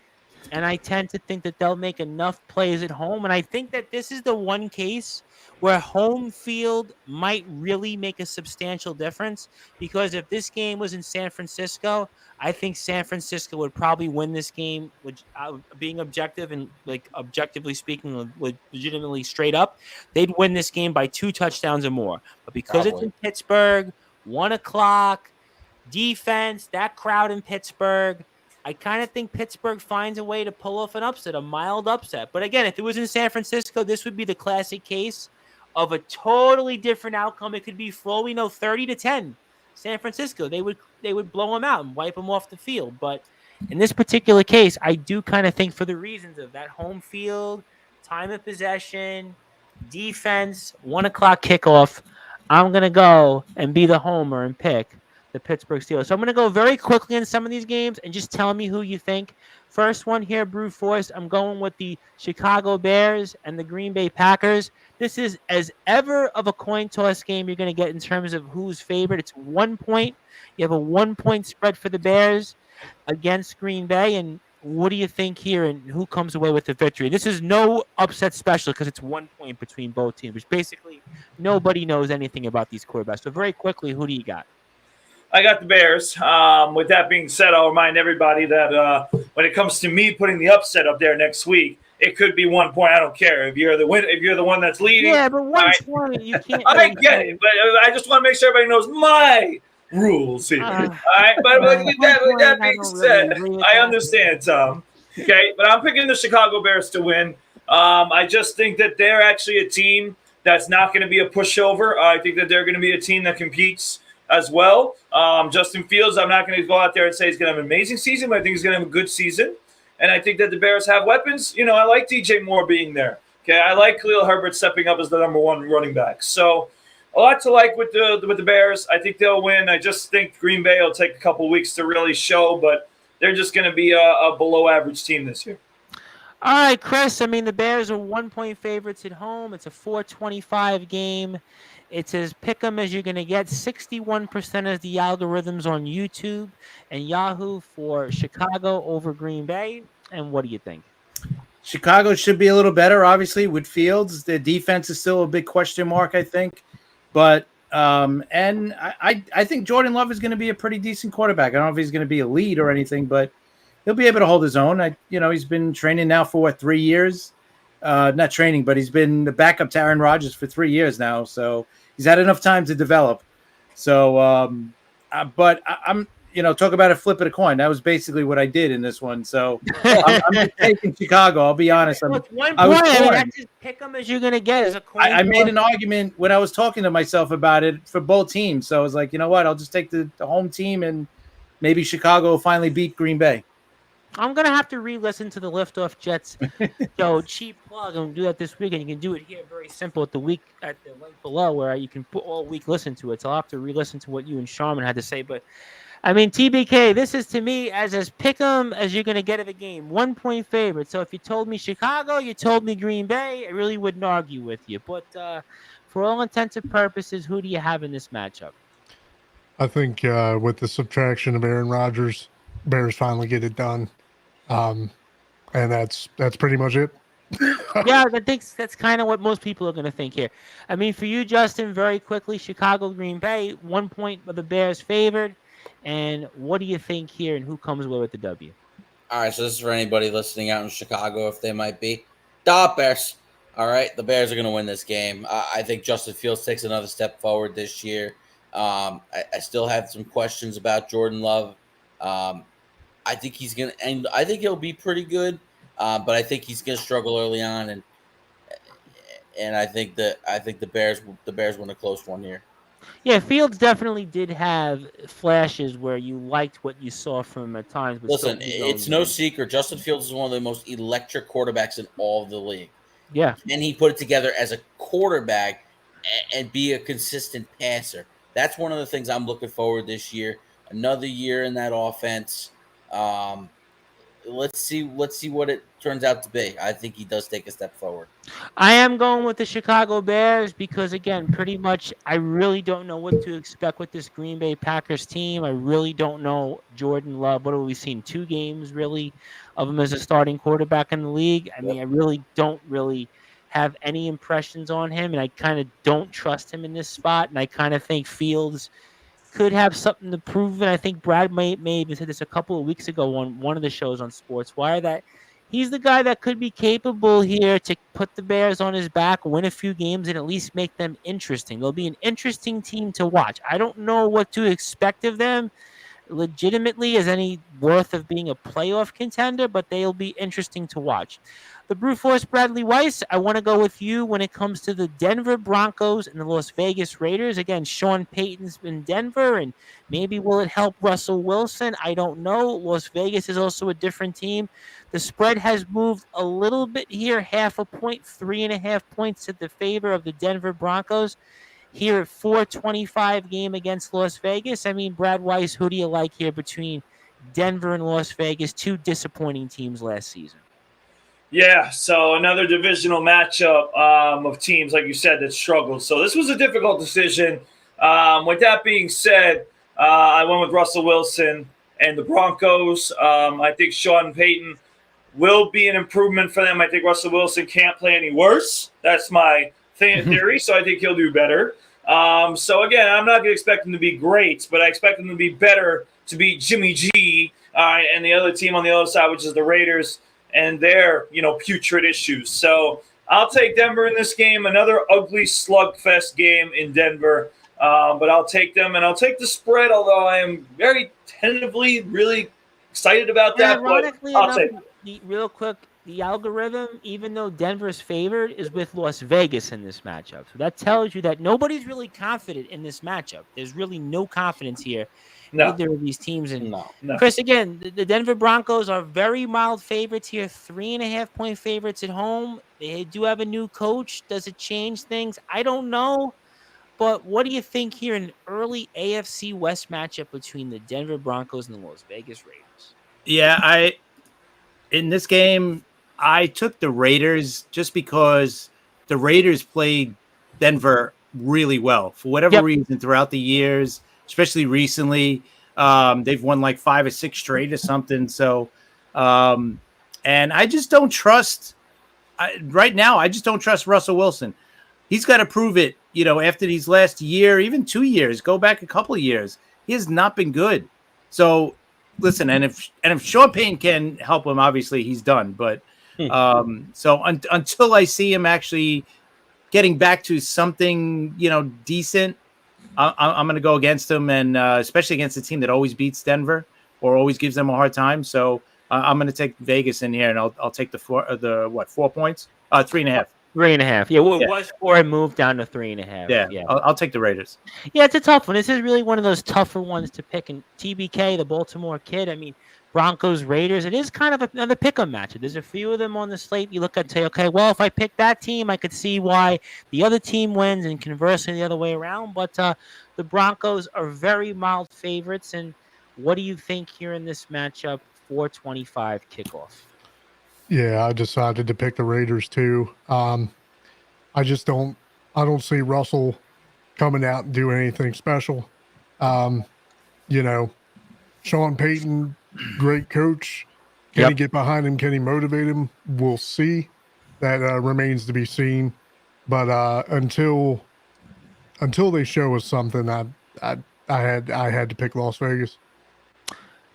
And I tend to think that they'll make enough plays at home. And I think that this is the one case where home field might really make a substantial difference. Because if this game was in San Francisco, I think San Francisco would probably win this game, which being objective and objectively speaking, legitimately straight up, they'd win this game by 2 touchdowns or more. But because it's in Pittsburgh, 1 o'clock, defense, that crowd in Pittsburgh, I kind of think Pittsburgh finds a way to pull off an upset, a mild upset. But again, if it was in San Francisco, this would be the classic case of a totally different outcome. It could be, for all we know, 30-10. San Francisco, they would blow them out and wipe them off the field. But in this particular case, I do kind of think, for the reasons of that home field, time of possession, defense, 1 o'clock kickoff, I'm going to go and be the homer and pick the Pittsburgh Steelers. So I'm going to go very quickly in some of these games and just tell me who you think. First one here, Brew Force, I'm going with the Chicago Bears and the Green Bay Packers. This is as ever of a coin toss game you're going to get in terms of who's favored. It's 1 point. You have a 1-point spread for the Bears against Green Bay. And what do you think here, and who comes away with the victory? This is no upset special because it's 1 point between both teams, which basically nobody knows anything about these quarterbacks. So very quickly, who do you got? I got the Bears. With that being said, I'll remind everybody that when it comes to me putting the upset up there next week, it could be 1 point. I don't care if you're the one that's leading. Yeah, but 120, you can't. I get it, but I just want to make sure everybody knows my rules here. All right, but with that being said, I understand, Tom. Okay, but I'm picking the Chicago Bears to win. I just think that they're actually a team that's not going to be a pushover. I think that they're going to be a team that competes as well. Justin Fields, I'm not going to go out there and say he's going to have an amazing season, but I think he's going to have a good season. And I think that the Bears have weapons. I like DJ Moore being there. Okay, I like Khalil Herbert stepping up as the number 1 running back. So a lot to like with the Bears. I think they'll win. I just think Green Bay will take a couple weeks to really show, but they're just going to be a below-average team this year. All right, Chris. The Bears are 1-point favorites at home. It's a 425 game. It's as pick 'em as you're going to get. 61% of the algorithms on YouTube and Yahoo for Chicago over Green Bay. And what do you think? Chicago should be a little better, obviously, with Fields. Their defense is still a big question mark, I think. But and I think Jordan Love is going to be a pretty decent quarterback. I don't know if he's going to be a lead or anything, but he'll be able to hold his own. He's been training now for 3 years. not training, but he's been the backup to Aaron Rodgers for 3 years now. So he's had enough time to develop. So, but I'm, talk about a flip of a coin. That was basically what I did in this one. So I'm just taking Chicago. I'll be honest. Look, one I was point. I mean, torn. that's just pick them as you're gonna get as a coin. I made flip. an argument when I was talking to myself about it for both teams. So I was like, you know what? I'll just take the home team, and maybe Chicago will finally beat Green Bay. I'm gonna have to re-listen to the Liftoff Jets show. Cheap plug. I'm gonna do that this week, and you can do it here. Very simple at the link below, where you can put all week listen to it. So I'll have to re-listen to what you and Sharman had to say. But I mean, TBK, this is to me as pick 'em as you're gonna get of the game. 1 point favorite. So if you told me Chicago, you told me Green Bay, I really wouldn't argue with you. But for all intents and purposes, who do you have in this matchup? I think with the subtraction of Aaron Rodgers, Bears finally get it done. And that's pretty much it. Yeah, I think that's kind of what most people are going to think here. I mean, for you, Justin, very quickly, Chicago, Green Bay, 1 point of the Bears favored. And what do you think here, and who comes away with the W? All right, so this is for anybody listening out in Chicago, if they might be. Bears. All right, the Bears are going to win this game. I think Justin Fields takes another step forward this year. I still have some questions about Jordan Love. I think he's going to, and I think he'll be pretty good, but I think he's going to struggle early on, and I think the Bears win a close one here. Yeah, Fields definitely did have flashes where you liked what you saw from him at times. But listen, it's no secret. Justin Fields is one of the most electric quarterbacks in all of the league. Yeah, and he put it together as a quarterback and be a consistent passer. That's one of the things I'm looking forward this year. Another year in that offense. Let's see what it turns out to be. I think he does take a step forward. I am going with the Chicago Bears because, again, pretty much I really don't know what to expect with this Green Bay Packers team. I really don't know Jordan Love. What have we seen? 2 games, really, of him as a starting quarterback in the league. I mean, I really don't have any impressions on him, and I kind of don't trust him in this spot, and I kind of think Fields could have something to prove. And I think Brad may have said this a couple of weeks ago on one of the shows on Sportswire, that he's the guy that could be capable here to put the Bears on his back, win a few games, and at least make them interesting. They'll be an interesting team to watch. I don't know what to expect of them legitimately as any worth of being a playoff contender, but they'll be interesting to watch. The Brute Force Bradley Weiss, I want to go with you when it comes to the Denver Broncos and the Las Vegas Raiders. Again, Sean Payton's in Denver, and maybe will it help Russell Wilson? I don't know. Las Vegas is also a different team. The spread has moved a little bit here, 0.5 point, 3.5 points to the favor of the Denver Broncos. Here at 425 game against Las Vegas. I mean, Brad Weiss, who do you like here between Denver and Las Vegas? 2 disappointing teams last season. Yeah, so another divisional matchup of teams, like you said, that struggled. So this was a difficult decision. With that being said, I went with Russell Wilson and the Broncos. I think Sean Payton will be an improvement for them. I think Russell Wilson can't play any worse. That's my theory, so I think he'll do better. So, again, I'm not going to expect him to be great, but I expect him to be better to beat Jimmy G and the other team on the other side, which is the Raiders, and their, putrid issues. So I'll take Denver in this game, another ugly slugfest game in Denver. But I'll take them, and I'll take the spread, although I am very tentatively really excited about that. Ironically but I'll enough, take real quick, the algorithm, even though Denver's favored, is with Las Vegas in this matchup. So that tells you that nobody's really confident in this matchup. There's really no confidence here. Either of these teams. And No. Chris, again, the Denver Broncos are very mild favorites here, 3.5 point favorites at home. They do have a new coach. Does it change things? I don't know. But what do you think here in an early AFC West matchup between the Denver Broncos and the Las Vegas Raiders? Yeah, in this game, I took the Raiders just because the Raiders played Denver really well for whatever reason throughout the years, especially recently. They've won like 5 or 6 straight or something. So, and I just don't trust right now. I just don't trust Russell Wilson. He's got to prove it, after these last year, even 2 years, go back a couple of years. He has not been good. So listen, and if Sean Payton can help him, obviously he's done. But So until I see him actually getting back to something, decent, I'm going to go against him, and especially against a team that always beats Denver or always gives them a hard time. So I'm going to take Vegas in here, and I'll take the 4 points, 3.5. 3.5. Yeah, well, it Yeah. was 4 and moved down to 3.5. Yeah. I'll take the Raiders. Yeah, it's a tough one. This is really one of those tougher ones to pick. And TBK, the Baltimore kid, I mean, Broncos, Raiders, it is kind of another pick-em match. There's a few of them on the slate. You look at and say, okay, well, if I pick that team, I could see why the other team wins, and conversely the other way around. But the Broncos are very mild favorites. And what do you think here in this matchup, 4:25 kickoff? Yeah, I decided to pick the Raiders too. I don't see Russell coming out and doing anything special. Sean Payton, great coach. Can he get behind him? Can he motivate him? We'll see. That remains to be seen. But until they show us something, I had to pick Las Vegas.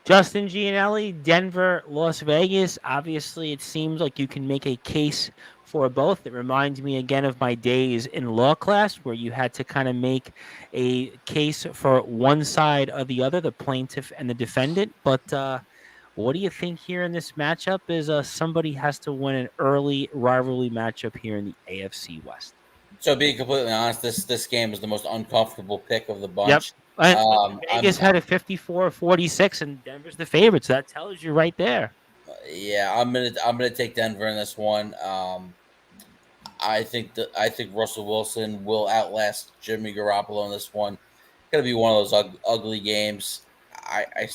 Justin Gianelli, Denver, Las Vegas. Obviously, it seems like you can make a case for both. It reminds me again of my days in law class where you had to kind of make a case for one side or the other, the plaintiff and the defendant. But what do you think here in this matchup is somebody has to win an early rivalry matchup here in the AFC West? So being completely honest, this game is the most uncomfortable pick of the bunch. Vegas had a 54-46, and Denver's the favorite, so that tells you right there. Yeah, I'm gonna take Denver in this one. I think Russell Wilson will outlast Jimmy Garoppolo in this one. It's gonna be one of those ugly games. I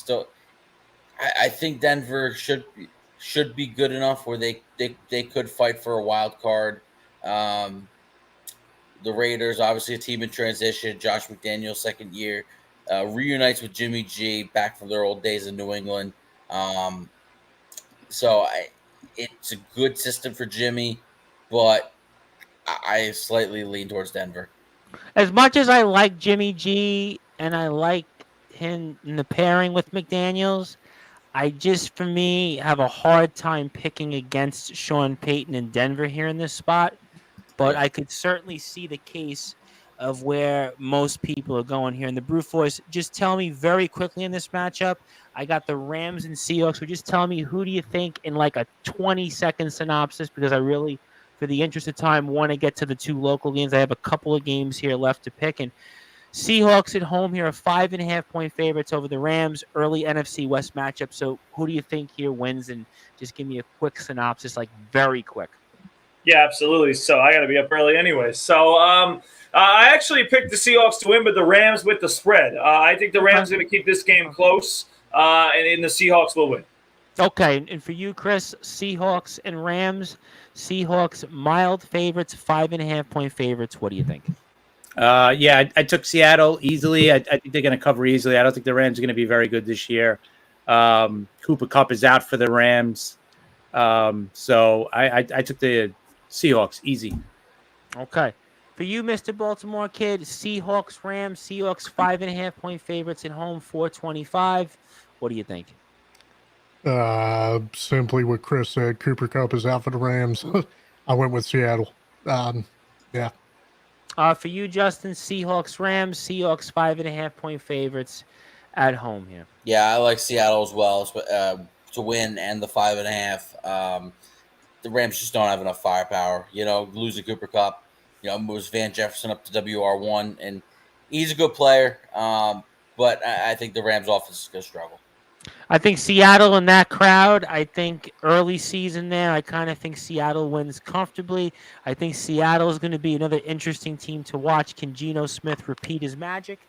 think Denver should be good enough where they could fight for a wild card. The Raiders, obviously a team in transition. Josh McDaniels, second year, reunites with Jimmy G, back from their old days in New England. So it's a good system for Jimmy, but I slightly lean towards Denver. As much as I like Jimmy G and I like him in the pairing with McDaniels, I just, for me, have a hard time picking against Sean Payton in Denver here in this spot. But I could certainly see the case of where most people are going here. And the Brute Force, just tell me very quickly in this matchup, I got the Rams and Seahawks. So just tell me, who do you think in like a 20-second synopsis? Because I really, for the interest of time, want to get to the two local games. I have a couple of games here left to pick. And Seahawks at home here are 5.5-point favorites over the Rams, early NFC West matchup. So who do you think here wins? And just give me a quick synopsis, like very quick. Yeah, absolutely. So I got to be up early anyway. So I actually picked the Seahawks to win, but the Rams with the spread. I think the Rams are going to keep this game close, and the Seahawks will win. Okay, and for you, Chris, Seahawks and Rams. Seahawks mild favorites, 5.5-point favorites. What do you think? I took Seattle easily. I think they're going to cover easily. I don't think the Rams are going to be very good this year. Cooper Kupp is out for the Rams. So I took the Seahawks easy. Okay. For you, Mr. Baltimore kid, Seahawks, Rams, Seahawks 5.5-point favorites at home, 425. What do you think? Simply what Chris said. Cooper Kupp is out for the Rams. I went with Seattle. Yeah. For you, Justin, Seahawks, Rams, Seahawks 5.5-point favorites at home here. Yeah, I like Seattle as well to win and the 5.5. The Rams just don't have enough firepower. Losing Cooper Kupp, moves Van Jefferson up to WR1, and he's a good player. But I think the Rams offense is going to struggle. I think Seattle in that crowd, I think early season there, I kind of think Seattle wins comfortably. I think Seattle is going to be another interesting team to watch. Can Geno Smith repeat his magic?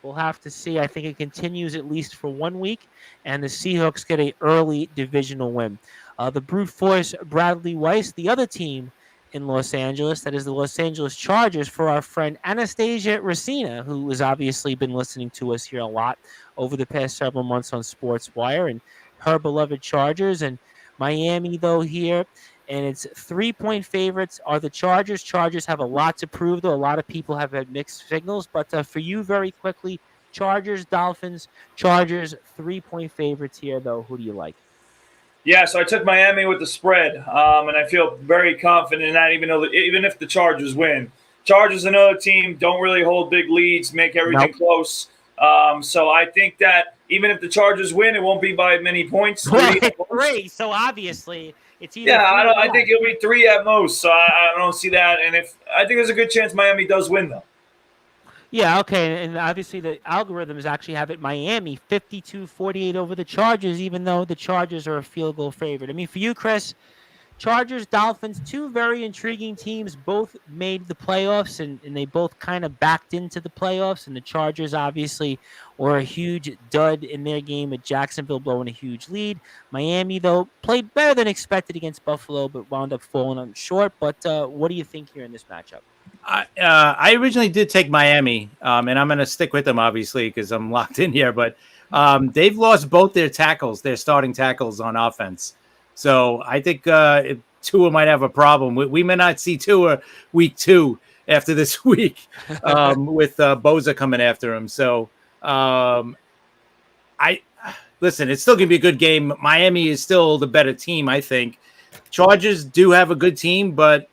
We'll have to see. I think it continues at least for 1 week, and the Seahawks get an early divisional win. The Brute Force, Bradley Weiss, the other team in Los Angeles, that is the Los Angeles Chargers, for our friend Anastasia Racina, who has obviously been listening to us here a lot over the past several months on Sportswire, and her beloved Chargers. And Miami, though, here, and it's 3-point favorites are the Chargers. Chargers have a lot to prove, though. A lot of people have had mixed signals. But for you, very quickly, Chargers, Dolphins, Chargers, 3-point favorites here, though. Who do you like? Yeah, so I took Miami with the spread, and I feel very confident in that. Even if the Chargers win, Chargers another team don't really hold big leads, make everything close. So I think that even if the Chargers win, it won't be by many points. Three. So obviously, it's either. Yeah, I think it'll be 3 at most. So I don't see that, and I think there's a good chance Miami does win though. Yeah, okay, and obviously the algorithms actually have it Miami 52-48 over the Chargers, even though the Chargers are a field goal favorite. I mean, for you, Chris, Chargers, Dolphins, two very intriguing teams, both made the playoffs, and they both kind of backed into the playoffs, and the Chargers obviously were a huge dud in their game with Jacksonville blowing a huge lead. Miami, though, played better than expected against Buffalo, but wound up falling on short. But what do you think here in this matchup? I originally did take Miami, and I'm going to stick with them, obviously, because I'm locked in here. But they've lost both their starting tackles on offense. So I think Tua might have a problem. We may not see Tua week 2 after this week with Boza coming after him. So listen, it's still going to be a good game. Miami is still the better team, I think. Chargers do have a good team, but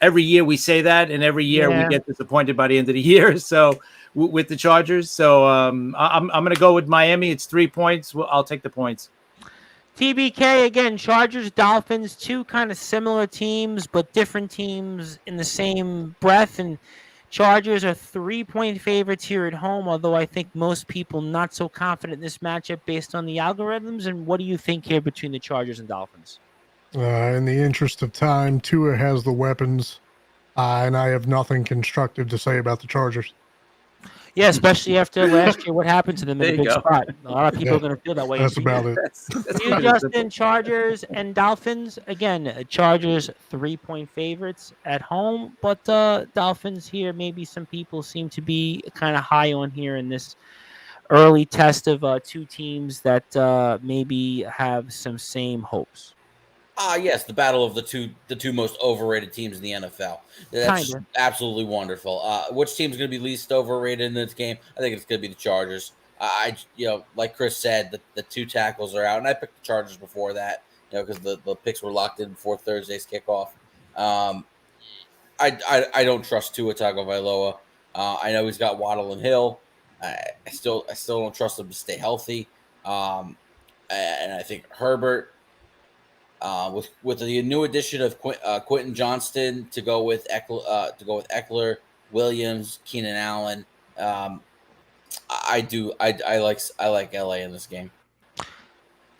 every year we say that, and every year we get disappointed by the end of the year. So with the Chargers, so I'm going to go with Miami. It's 3 points. I'll take the points. TBK again. Chargers, Dolphins, two kind of similar teams, but different teams in the same breath. And Chargers are 3-point favorites here at home, although I think most people not so confident in this matchup based on the algorithms. And what do you think here between the Chargers and Dolphins? In the interest of time, Tua has the weapons, and I have nothing constructive to say about the Chargers. Yeah, especially after last year, what happened to them in a big spot. A lot of people are going to feel that way. That's about it. You, Justin, Chargers and Dolphins. Again, Chargers 3-point favorites at home, but Dolphins here, maybe some people seem to be kind of high on here in this early test of two teams that maybe have some same hopes. Yes, the battle of the two most overrated teams in the NFL. That's absolutely wonderful. Which team's going to be least overrated in this game? I think it's going to be the Chargers. Like Chris said, the two tackles are out, and I picked the Chargers before that, because the picks were locked in before Thursday's kickoff. I don't trust Tua Tagovailoa. I know he's got Waddle and Hill. I still don't trust him to stay healthy. And I think Herbert. With the new addition of Quentin Johnston to go with Eckler, Williams, Keenan Allen, I like LA in this game.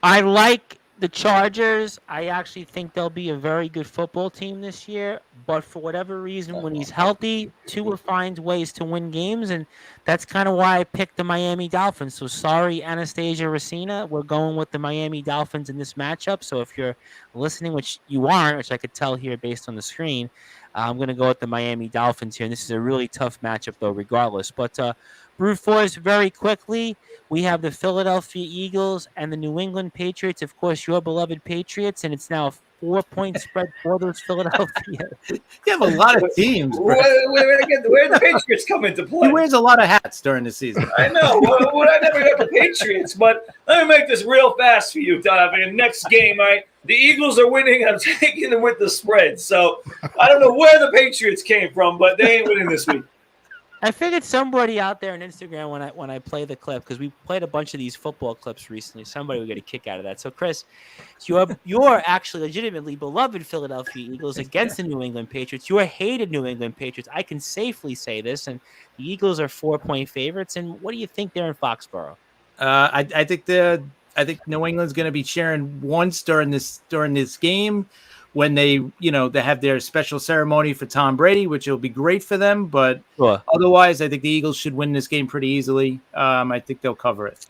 I like the Chargers. I actually think they'll be a very good football team this year, but for whatever reason, when he's healthy, Tua finds ways to win games, and that's kind of why I picked the Miami Dolphins. So sorry, Anastasia Racina, we're going with the Miami Dolphins in this matchup. So if you're listening, which you aren't, which I could tell here based on the screen, I'm going to go with the Miami Dolphins here, and this is a really tough matchup, though, regardless. But Brute Force, very quickly, we have the Philadelphia Eagles and the New England Patriots, of course, your beloved Patriots, and it's now a 4-point spread for those Philadelphia. You have a lot of teams. Where do the Patriots come into play? He wears a lot of hats during the season. I know. Well, I never got the Patriots, but let me make this real fast for you, Donovan. Next game, the Eagles are winning. I'm taking them with the spread. So I don't know where the Patriots came from, but they ain't winning this week. I figured somebody out there on Instagram when I play the clip, because we played a bunch of these football clips recently, somebody would get a kick out of that. So, Chris, you're actually legitimately beloved Philadelphia Eagles against the New England Patriots. You're hated New England Patriots. I can safely say this, and the Eagles are 4-point favorites. And what do you think there in Foxborough? I think New England's going to be cheering once during this game, when they have their special ceremony for Tom Brady, which will be great for them. But otherwise, I think the Eagles should win this game pretty easily. I think they'll cover it.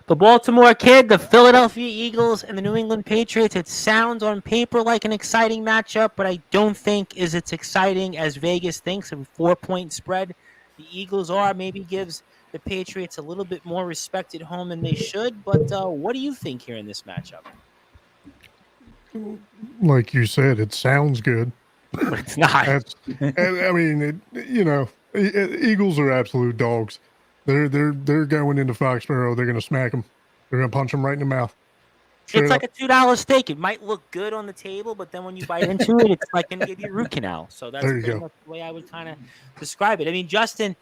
The Baltimore Kid, the Philadelphia Eagles, and the New England Patriots. It sounds on paper like an exciting matchup, but I don't think is it's exciting as Vegas thinks. A 4-point spread. The Eagles maybe gives the Patriots a little bit more respect at home than they should. But what do you think here in this matchup? Like you said, it sounds good. But it's not. Eagles are absolute dogs. They're going into Foxborough. They're going to smack them. They're going to punch them right in the mouth. Straight It's like up. a $2 steak. It might look good on the table, but then when you bite into it, it's like going to give you a root canal. So that's There you pretty go. much the way I would kind of describe it. I mean, Justin,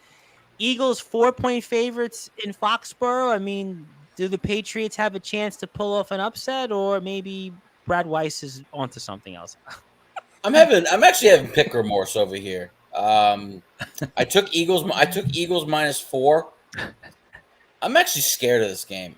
Eagles 4-point favorites in Foxborough. I mean, do the Patriots have a chance to pull off an upset, or maybe Brad Weiss is onto something else? I'm actually having pick remorse over here. I took Eagles -4. I'm actually scared of this game.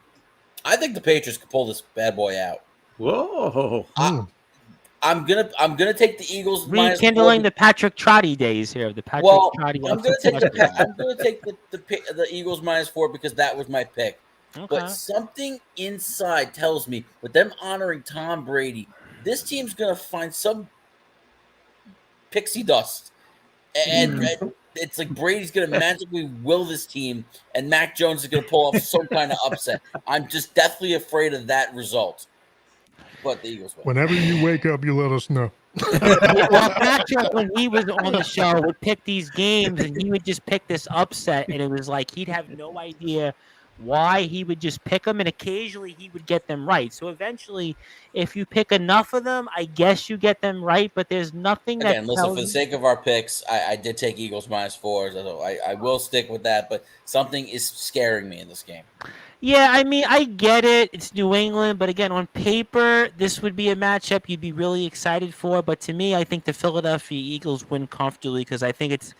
I think the Patriots could pull this bad boy out. Whoa. I'm gonna take the Eagles Rekindling the Patrick Trotty days here. The Patrick Trotty. I'm gonna take the Eagles -4 because that was my pick. Okay. But something inside tells me, with them honoring Tom Brady, this team's gonna find some pixie dust, and it's like Brady's gonna magically will this team, and Mac Jones is gonna pull off some kind of upset. I'm just deathly afraid of that result. But the Eagles win. Whenever you wake up, you let us know. Well, Patrick, when he was on the show, would pick these games, and he would just pick this upset, and it was like he'd have no idea why. He would just pick them, and occasionally he would get them right. So eventually, if you pick enough of them, I guess you get them right, but there's nothing that Again, listen, for the sake of our picks, I did take Eagles -4. So I will stick with that, but something is scaring me in this game. Yeah, I mean, I get it. It's New England, but again, on paper, this would be a matchup you'd be really excited for. But to me, I think the Philadelphia Eagles win comfortably because I think it's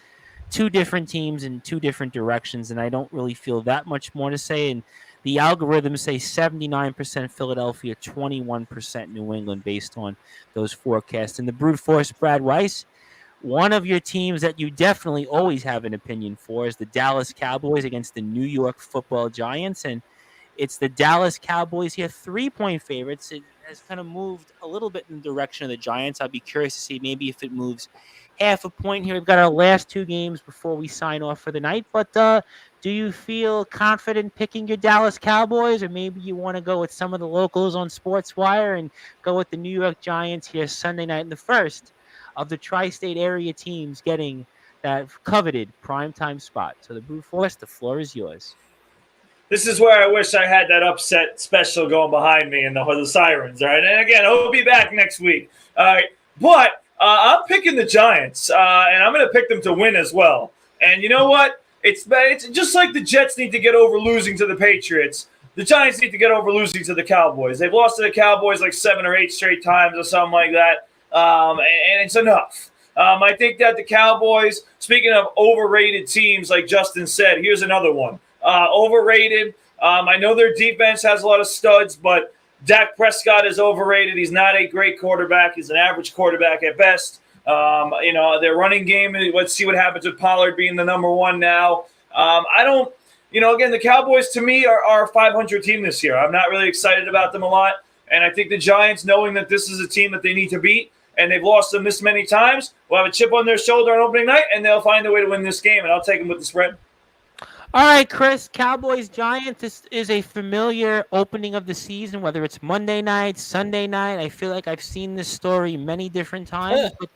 two different teams in two different directions, and I don't really feel that much more to say. And the algorithms say 79% Philadelphia, 21% New England based on those forecasts. And the brute force, Brad Weiss, one of your teams that you definitely always have an opinion for is the Dallas Cowboys against the New York Football Giants. And it's the Dallas Cowboys here, 3-point favorites. It has kind of moved a little bit in the direction of the Giants. I'll be curious to see maybe if it moves half a point here. We've got our last two games before we sign off for the night. But do you feel confident picking your Dallas Cowboys, or maybe you want to go with some of the locals on Sportswire and go with the New York Giants here Sunday night in the first of the tri-state area teams getting that coveted primetime spot? So the brute force, the floor is yours. This is where I wish I had that upset special going behind me and the sirens. All right, and again, I'll be back next week. All right, but I'm picking the Giants, and I'm going to pick them to win as well. And you know what? It's just like the Jets need to get over losing to the Patriots. The Giants need to get over losing to the Cowboys. They've lost to the Cowboys like 7 or 8 straight times or something like that, and it's enough. I think that the Cowboys, speaking of overrated teams, like Justin said, here's another one. Overrated. I know their defense has a lot of studs, but Dak Prescott is overrated. He's not a great quarterback. He's an average quarterback at best. Their running game, let's see what happens with Pollard being the number one now. Again, the Cowboys to me are a 500 team this year. I'm not really excited about them a lot. And I think the Giants, knowing that this is a team that they need to beat, and they've lost them this many times, will have a chip on their shoulder on opening night, and they'll find a way to win this game. And I'll take them with the spread. All right, Chris, Cowboys-Giants, this is a familiar opening of the season, whether it's Monday night, Sunday night. I feel like I've seen this story many different times. But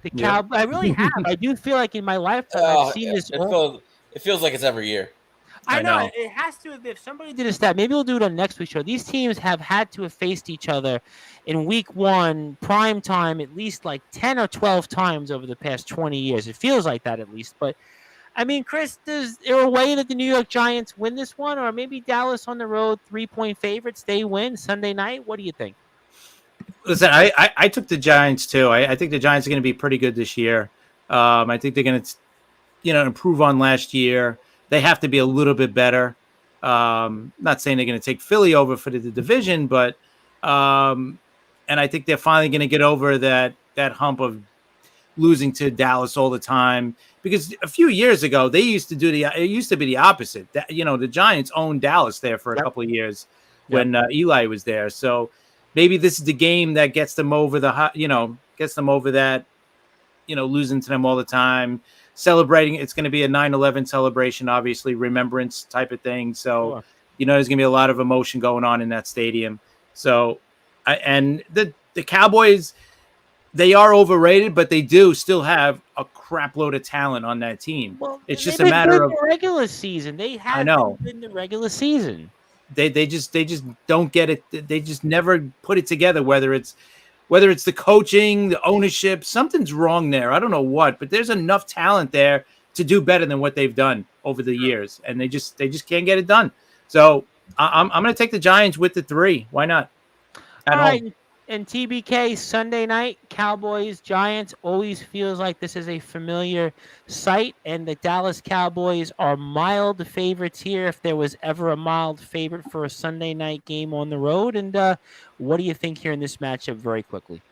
the Cowboys, I really have. I do feel like in my lifetime I've seen this. It feels like it's every year. I know. It has to have. If somebody did a stat, maybe we'll do it on next week's show. These teams have had to have faced each other in week one, prime time, at least like 10 or 12 times over the past 20 years. It feels like that at least. But I mean, Chris, is there a way that the New York Giants win this one? Or maybe Dallas on the road, 3-point favorites, they win Sunday night? What do you think? Listen, I took the Giants too. I think the Giants are going to be pretty good this year. I think they're going to, improve on last year. They have to be a little bit better. Not saying they're going to take Philly over for the division, but and I think they're finally going to get over that hump of losing to Dallas all the time. Because a few years ago, it used to be the opposite. The Giants owned Dallas there for a couple of years when Eli was there. So maybe this is the game that gets them over that, losing to them all the time, celebrating. It's going to be a 9/11 celebration, obviously, remembrance type of thing. So, there's going to be a lot of emotion going on in that stadium. So, the Cowboys, they are overrated, but they do still have a crap load of talent on that team. Well, it's just a matter of the regular season. They have been in the regular season. They just don't get it. They just never put it together. Whether it's the coaching, the ownership, something's wrong there. I don't know what, but there's enough talent there to do better than what they've done over the years, and they just can't get it done. So I'm going to take the Giants with the 3. Why not? At All home. right. And TBK Sunday night, Cowboys, Giants, always feels like this is a familiar sight, and the Dallas Cowboys are mild favorites here if there was ever a mild favorite for a Sunday night game on the road. And what do you think here in this matchup very quickly?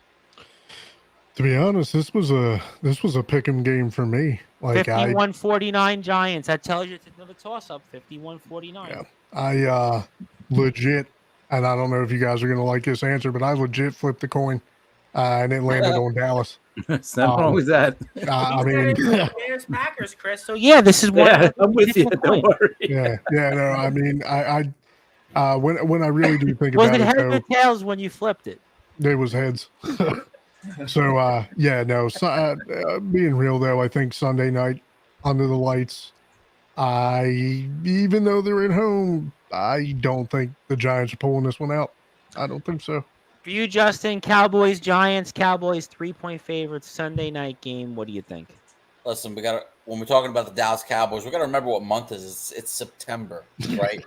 To be honest, this was a pick'em game for me. Like 51-49 Giants. That tells you it's another toss-up, 51-49. Yeah, I legit, and I don't know if you guys are going to like this answer, but I legit flipped the coin, and it landed on Dallas. There's nothing wrong with that. I mean, Bears Packers, Chris. So yeah, this is one. Yeah, I'm with you. Don't worry. yeah. No, I mean, I when I really do think Was about it it, heads though, or tails when you flipped it? it was heads. So yeah, no. So, being real though, I think Sunday night under the lights. Even though they're at home, I don't think the Giants are pulling this one out. I don't think so. For you, Justin, Cowboys, Giants, Cowboys 3-point favorites Sunday night game. What do you think? Listen, when we're talking about the Dallas Cowboys, we got to remember what month it is. It's September, right?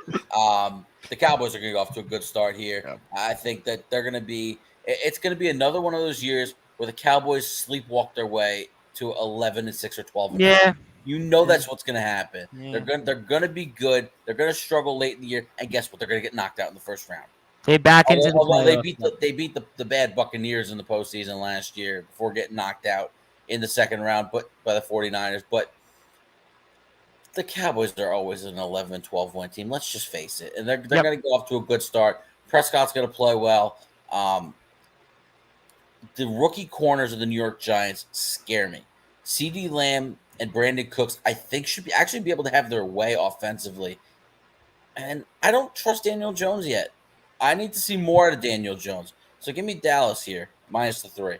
The Cowboys are going to go off to a good start here. Yeah. I think that they're going to be. It's going to be another one of those years where the Cowboys sleepwalk their way to 11-6 or 12. Yeah. You know that's what's going to happen. Yeah. They're going to be good. They're going to struggle late in the year, and guess what? They're going to get knocked out in the first round. They back into the Although playoffs. they beat the bad Buccaneers in the postseason last year before getting knocked out in the second round, but by the 49ers. But the Cowboys are always an 11-12 win team. Let's just face it, and they're going to go off to a good start. Prescott's going to play well. The rookie corners of the New York Giants scare me. CeeDee Lamb and Brandon Cooks, I think, should actually be able to have their way offensively. And I don't trust Daniel Jones yet. I need to see more out of Daniel Jones. So give me Dallas here, minus the 3.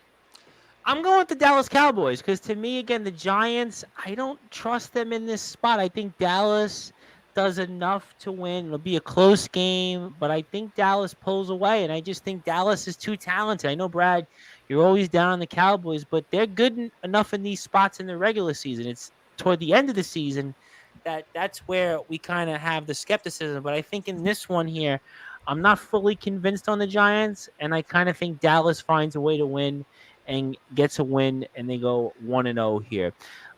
I'm going with the Dallas Cowboys because to me, again, the Giants, I don't trust them in this spot. I think Dallas does enough to win. It'll be a close game, but I think Dallas pulls away, and I just think Dallas is too talented. I know, Brad, you're always down on the Cowboys, but they're good enough in these spots in the regular season. It's toward the end of the season that's where we kind of have the skepticism. But I think in this one here, I'm not fully convinced on the Giants, and I kind of think Dallas finds a way to win and gets a win, and they go 1-0 here.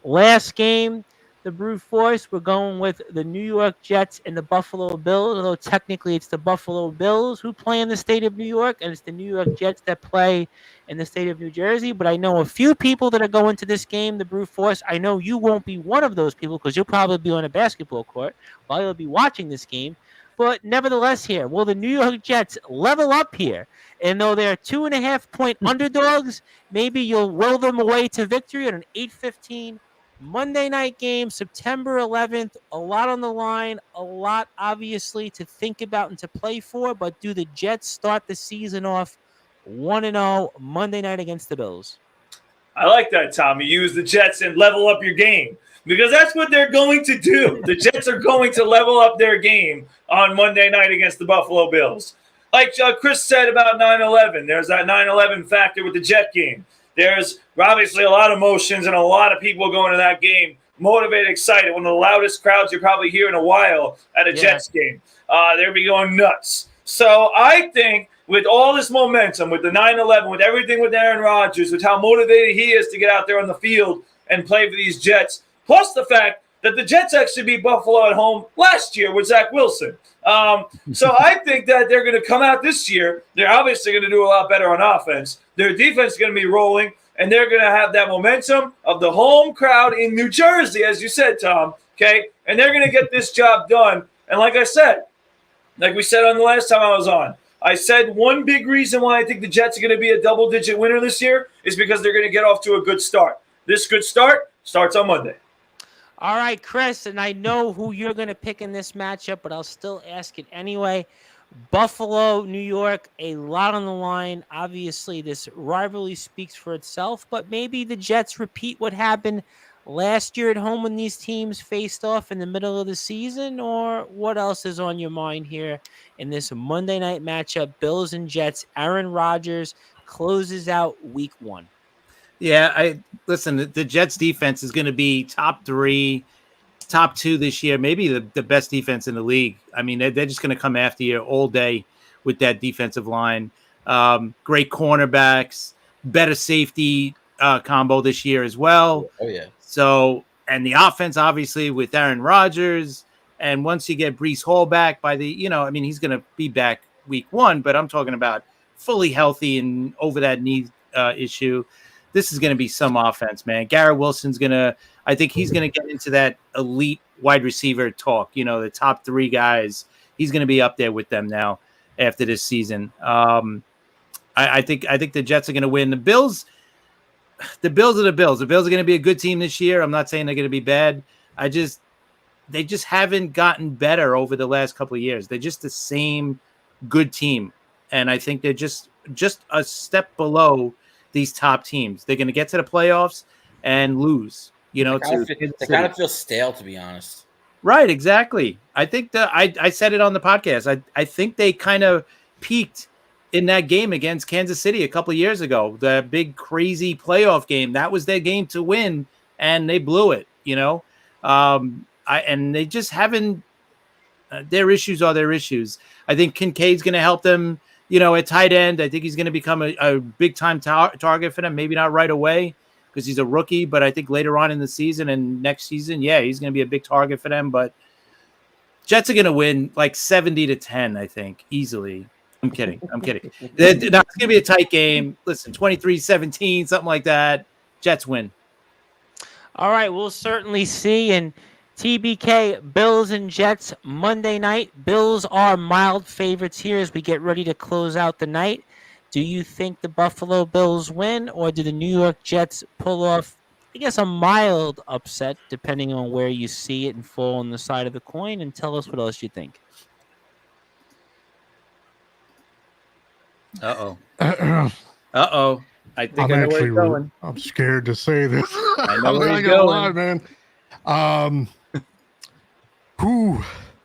Last game, the brute force, we're going with the New York Jets and the Buffalo Bills, although technically it's the Buffalo Bills who play in the state of New York, and it's the New York Jets that play in the state of New Jersey. But I know a few people that are going to this game, the brute force. I know you won't be one of those people because you'll probably be on a basketball court while you'll be watching this game. But nevertheless here, will the New York Jets level up here? And though they're 2.5-point underdogs, maybe you'll will them away to victory on an 8:15 Monday night game, September 11th. A lot on the line, a lot obviously to think about and to play for. But do the Jets start the season off 1-0 Monday night against the Bills? I like that, Tom. You use the Jets and level up your game because that's what they're going to do. The Jets are going to level up their game on Monday night against the Buffalo Bills. Like Chris said about 9/11, there's that 9/11 factor with the Jet game. There's obviously a lot of emotions and a lot of people going to that game, motivated, excited. One of the loudest crowds you'll probably hear in a while at a Jets game. They'll be going nuts. So I think with all this momentum, with the 9/11, with everything with Aaron Rodgers, with how motivated he is to get out there on the field and play for these Jets, plus the fact that the Jets actually beat Buffalo at home last year with Zach Wilson. So I think that they're going to come out this year. They're obviously going to do a lot better on offense. Their defense is going to be rolling, and they're going to have that momentum of the home crowd in New Jersey, as you said, Tom, okay? And they're going to get this job done. And like I said, like we said on the last time I was on, I said one big reason why I think the Jets are going to be a double-digit winner this year is because they're going to get off to a good start. This good start starts on Monday. All right, Chris, and I know who you're going to pick in this matchup, but I'll still ask it anyway. Buffalo, New York, a lot on the line. Obviously, this rivalry speaks for itself, but maybe the Jets repeat what happened last year at home when these teams faced off in the middle of the season, or what else is on your mind here in this Monday night matchup? Bills and Jets. Aaron Rodgers closes out Week 1. Yeah, I listen. The Jets defense is going to be top 3, top 2 this year, maybe the best defense in the league. I mean, they're just going to come after you all day with that defensive line. Great cornerbacks, better safety combo this year as well. Oh yeah. So, and the offense obviously with Aaron Rodgers, and once you get Breece Hall back he's going to be back Week 1, but I'm talking about fully healthy and over that knee issue. This is going to be some offense, man. Garrett Wilson's I think he's going to get into that elite wide receiver talk, the top 3 guys. He's going to be up there with them now after this season. I think the Jets are going to win. The Bills are the Bills. The Bills are going to be a good team this year. I'm not saying they're going to be bad. They just haven't gotten better over the last couple of years. They're just the same good team. And I think they're just a step below these top teams. They're going to get to the playoffs and lose, They kind of feel stale, to be honest. Right, exactly. I think I said it on the podcast. I think they kind of peaked in that game against Kansas City a couple of years ago. The big crazy playoff game. That was their game to win, and they blew it. And they just haven't. Their issues are their issues. I think Kincaid's going to help them. At tight end, I think he's going to become a big-time target for them. Maybe not right away because he's a rookie, but I think later on in the season and next season, he's going to be a big target for them. But Jets are going to win like 70-10, I think, easily. I'm kidding. It's going to be a tight game. Listen, 23-17, something like that. Jets win. All right, we'll certainly see. And TBK, Bills and Jets, Monday night. Bills are mild favorites here as we get ready to close out the night. Do you think the Buffalo Bills win, or do the New York Jets pull off, I guess, a mild upset, depending on where you see it and fall on the side of the coin? And tell us what else you think. Uh-oh. I think I know where it's going. I'm scared to say this. I know I'm where not he's gonna going. lie, man.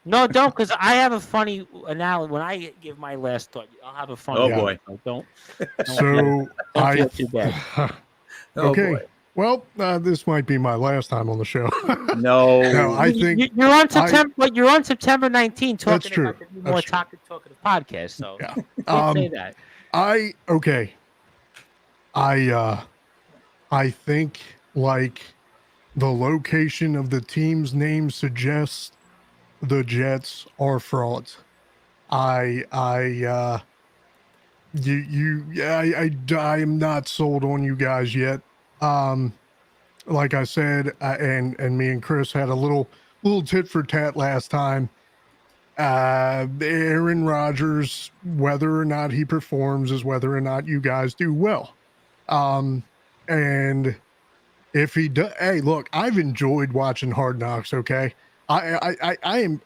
No, don't, because I have a funny analogy. When I give my last thought, I'll have a funny. Oh, boy. Don't So don't feel too bad. Okay. boy. Well, this might be my last time on the show. No. No, I think you're on September. But you're on September 19th talking That's true. about the New More Talkative podcast. So yeah. don't say that. I think like the location of the team's name suggests the Jets are frauds. I am not sold on you guys yet. Like I said, and me and Chris had a little tit for tat last time. Aaron Rodgers, whether or not he performs is whether or not you guys do well. And if he does, hey, look, I've enjoyed watching Hard Knocks. Okay, I'm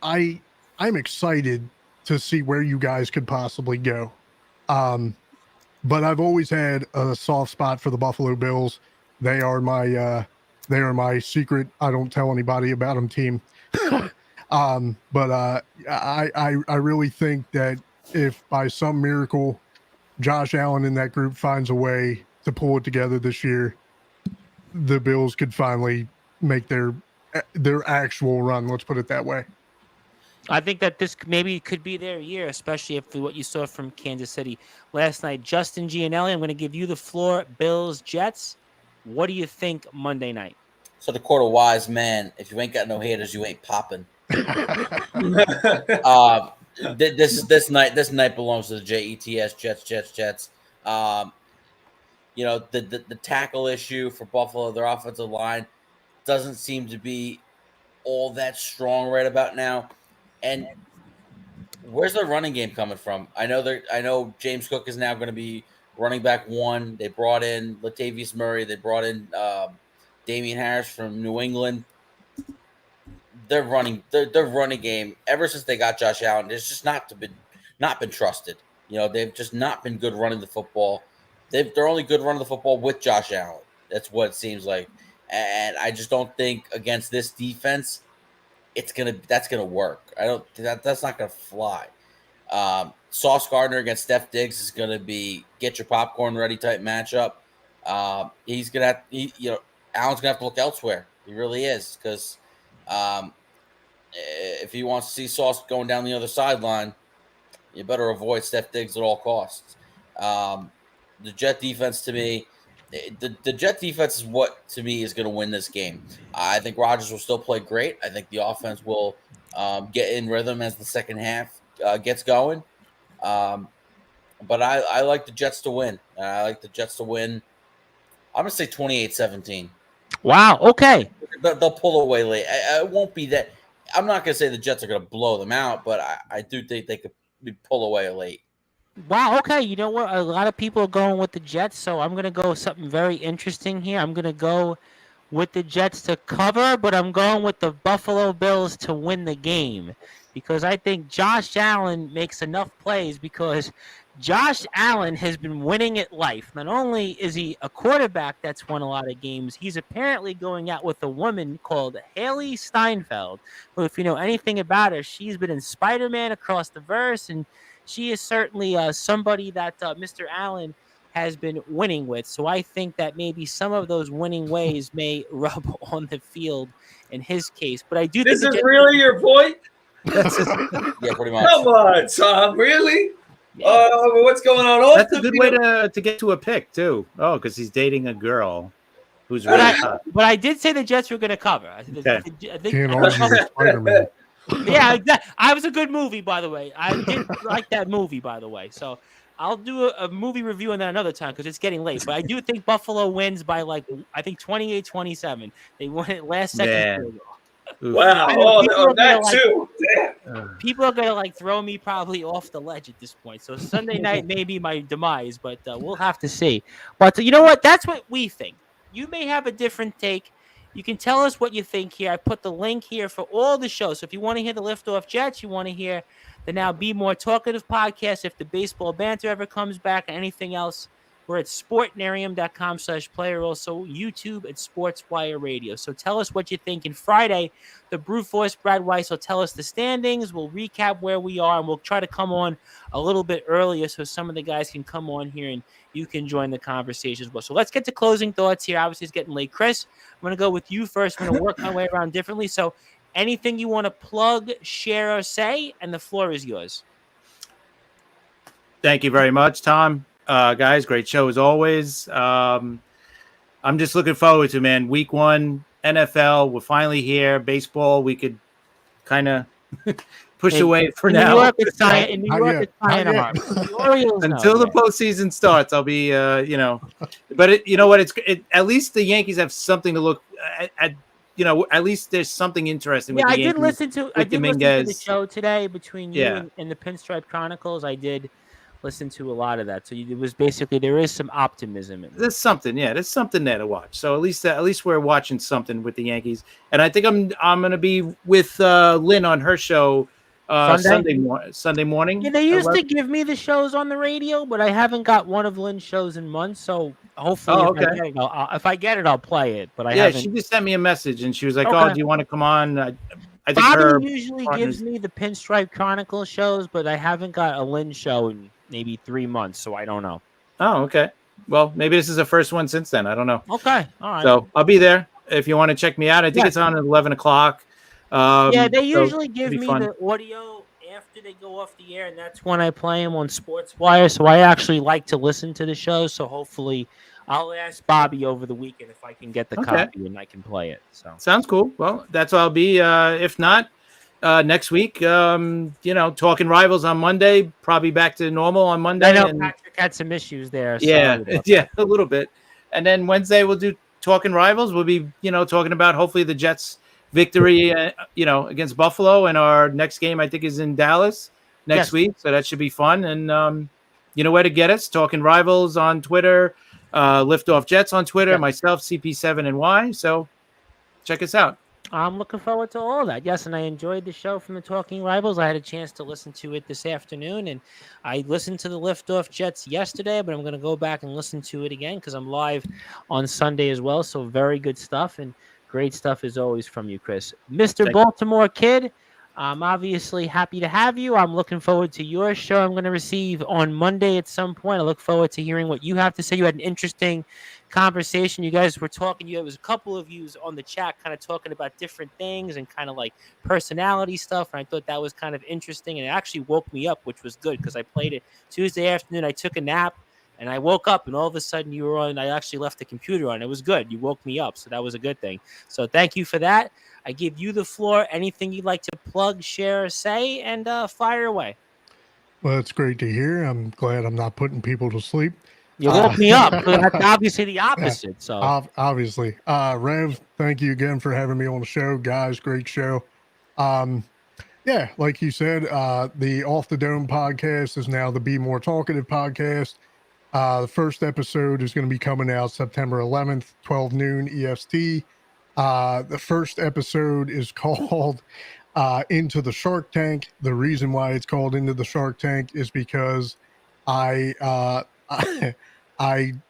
excited to see where you guys could possibly go. But I've always had a soft spot for the Buffalo Bills. They are my secret, I don't tell anybody about them team. But I really think that if by some miracle Josh Allen in that group finds a way to pull it together this year, the Bills could finally make their actual run. Let's put it that way. I think that this maybe could be their year, especially after what you saw from Kansas City last night. Justin Gianelli, I'm going to give you the floor. Bills, Jets. What do you think Monday night? So the court of wise man, if you ain't got no haters, you ain't popping. This night belongs to the Jets. Jets. The tackle issue for Buffalo, their offensive line doesn't seem to be all that strong right about now. And where's their running game coming from? I know James Cook is now going to be running back one. They brought in Latavius Murray. They brought in Damian Harris from New England. Their running game ever since they got Josh Allen, it's just not been trusted. They've just not been good running the football. They're only good running the football with Josh Allen. That's what it seems like. and I just don't think against this defense that's gonna work. That's not gonna fly. Sauce Gardner against Steph Diggs is gonna be get your popcorn ready type matchup. He's gonna have, Allen's gonna have to look elsewhere. He really is, because if he wants to see Sauce going down the other sideline, you better avoid Steph Diggs at all costs. The Jet defense, to me, the Jet defense is what, to me, is going to win this game. I think Rodgers will still play great. I think the offense will get in rhythm as the second half gets going. But I like the Jets to win. I'm going to say 28-17. Wow. Okay. They'll pull away late. It won't be that. I'm not going to say the Jets are going to blow them out, but I do think they could pull away late. Wow. Okay. You know what? A lot of people are going with the Jets, so I'm going to go with something very interesting here. I'm going to go with the Jets to cover, but I'm going with the Buffalo Bills to win the game, because I think Josh Allen makes enough plays, because Josh Allen has been winning at life. Not only is he a quarterback that's won a lot of games, he's apparently going out with a woman called Haley Steinfeld, who, if you know anything about her, she's been in Spider-Man Across the Verse, and she is certainly somebody that Mr. Allen has been winning with. So I think that maybe some of those winning ways may rub on the field in his case. But I do This think is really your point? Yeah, pretty much. Come on, Tom. Really? Yeah. What's going on? That's a good way to get to a pick too. Oh, because he's dating a girl who's really hot. But I did say the Jets were going to cover. I Can't argue with Spider-Man. Yeah, I was a good movie, by the way. I did like that movie, by the way. So I'll do a movie review on that another time, because it's getting late. But I do think Buffalo wins by, like, I think 28-27. They won it last second. Wow. That too. Damn. People are going to, like, throw me probably off the ledge at this point. So Sunday night may be my demise, but we'll have to see. But you know what? That's what we think. You may have a different take. You can tell us what you think here. I put the link here for all the shows. So if you want to hear the Liftoff Jets, you want to hear the Now Be More Talkative podcast, if the baseball banter ever comes back, and anything else, we're at sportnarium.com/player. Also, YouTube at Sportzwire Radio. So tell us what you think. And Friday, the brute force Brad Weiss will tell us the standings. We'll recap where we are, and we'll try to come on a little bit earlier so some of the guys can come on here and you can join the conversation as well. So let's get to closing thoughts here. Obviously, it's getting late. Chris, I'm going to go with you first. I'm going to work my way around differently. So anything you want to plug, share, or say, and the floor is yours. Thank you very much, Tom. Guys, great show as always. I'm just looking forward to, man, week 1, NFL. We're finally here. Baseball, we could kind of push away for now. In New York, it's sayonara. Until the postseason starts, I'll be, But you know what? At least the Yankees have something to look at. At least there's something interesting. Yeah, with the I did Yankees, listen to the show today between you Yeah. and the Pinstripe Chronicles. I did listen to a lot of that. So it was basically, there is some optimism in it. There's something, there's something there to watch. So at least we're watching something with the Yankees. And I think I'm gonna be with Lynn on her show Sunday morning. Yeah, they used to give me the shows on the radio, but I haven't got one of Lynn's shows in months. So hopefully, if I get it, I'll play it. But I haven't. She just sent me a message and she was like, "Oh, do you want to come on?" I think Bobby usually gives me the Pinstripe Chronicle shows, but I haven't got a Lynn show in maybe 3 months, so I don't know. Oh, okay. Well, maybe this is the first one since then. I don't know. Okay, all right. So I'll be there if you want to check me out. I think it's on at 11 o'clock. They usually give me the audio after they go off the air, and that's when I play them on Sportswire. So I actually like to listen to the show. So hopefully, I'll ask Bobby over the weekend if I can get the copy and I can play it. So sounds cool. Well, that's what I'll be. If not, next week, talking Rivals on Monday. Probably back to normal on Monday. I know Patrick had some issues there. Yeah, a little bit. And then Wednesday we'll do talking Rivals. We'll be, talking about hopefully the Jets' victory, against Buffalo, and our next game I think is in Dallas next week. So that should be fun. And you know where to get us? Talking Rivals on Twitter, Liftoff Jets on Twitter, myself CP7NY. So check us out. I'm looking forward to all that. Yes, and I enjoyed the show from the Talking Rivals. I had a chance to listen to it this afternoon, and I listened to the Liftoff Jets yesterday, but I'm going to go back and listen to it again because I'm live on Sunday as well. So very good stuff, and great stuff as always from you, Chris. Mr. Baltimore Kid, I'm obviously happy to have you. I'm looking forward to your show I'm going to receive on Monday at some point. I look forward to hearing what you have to say. You had an interesting conversation. You guys were talking. There was a couple of yous on the chat kind of talking about different things and kind of like personality stuff. And I thought that was kind of interesting. And it actually woke me up, which was good because I played it Tuesday afternoon. I took a nap. And I woke up, and all of a sudden you were on. And I actually left the computer on. It was good. You woke me up, so that was a good thing. So thank you for that. I give you the floor. Anything you'd like to plug, share, or say, and fire away. Well, it's great to hear. I'm glad I'm not putting people to sleep. You woke me up. That's obviously the opposite. So obviously, Rev, thank you again for having me on the show, guys. Great show. Yeah, like you said, the Off the Dome podcast is now the Be More Talkative podcast. The first episode is going to be coming out September 11th, 12 noon EST. The first episode is called Into the Shark Tank. The reason why it's called Into the Shark Tank is because I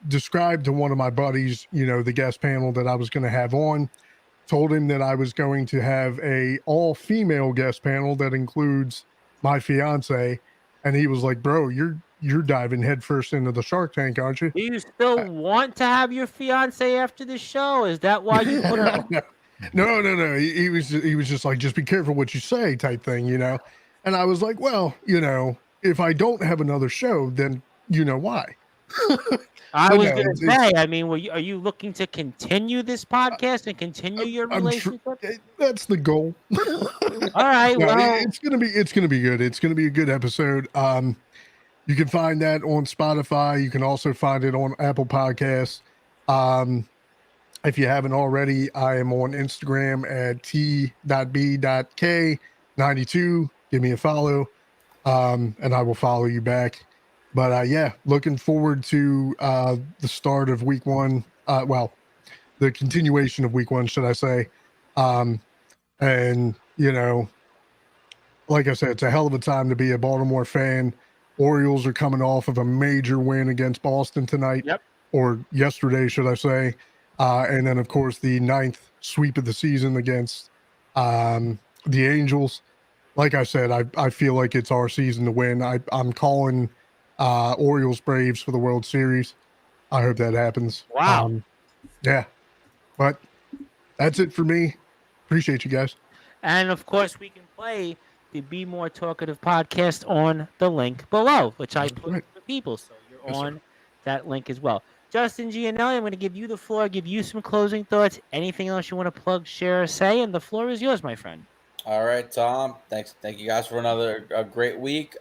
described to one of my buddies, the guest panel that I was going to have on, told him that I was going to have a all-female guest panel that includes my fiance, and he was like, bro, you're diving headfirst into the Shark Tank, aren't you? Do you still want to have your fiance after the show? Is that why you put her? No. He was just like, just be careful what you say, type thing, And I was like, well, if I don't have another show, then you know why. I was going to say, I mean, are you looking to continue this podcast and continue your relationship? That's the goal. All right. No, well, it's gonna be good. It's gonna be a good episode. You can find that on Spotify. You can also find it on Apple Podcasts. If you haven't already, I am on Instagram at t.b.k92. Give me a follow, and I will follow you back. But yeah, looking forward to the start of week one. The continuation of week one, should I say. And, like I said, it's a hell of a time to be a Baltimore fan. Orioles are coming off of a major win against Boston tonight, or yesterday, should I say. And then, of course, the 9th sweep of the season against the Angels. Like I said, I feel like it's our season to win. I'm calling Orioles Braves for the World Series. I hope that happens. Wow. Yeah. But that's it for me. Appreciate you guys. And, of course, we can play the Be More Talkative podcast on the link below, which I put for people. So you're on that link as well. Justin Gianelli, I'm going to give you the floor, give you some closing thoughts. Anything else you want to plug, share, or say? And the floor is yours, my friend. All right, Tom. Thanks. Thank you guys for another great week.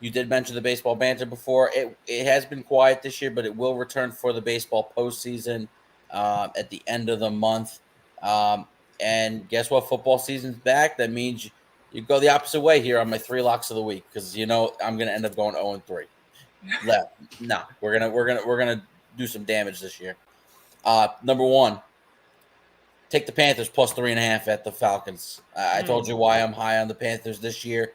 You did mention the baseball banter before. It has been quiet this year, but it will return for the baseball postseason at the end of the month. And guess what? Football season's back. That means you go the opposite way here on my 3 locks of the week because I'm going to end up going 0-3. No, we're gonna do some damage this year. Number one, take the Panthers plus 3.5 at the Falcons. I told you why I'm high on the Panthers this year,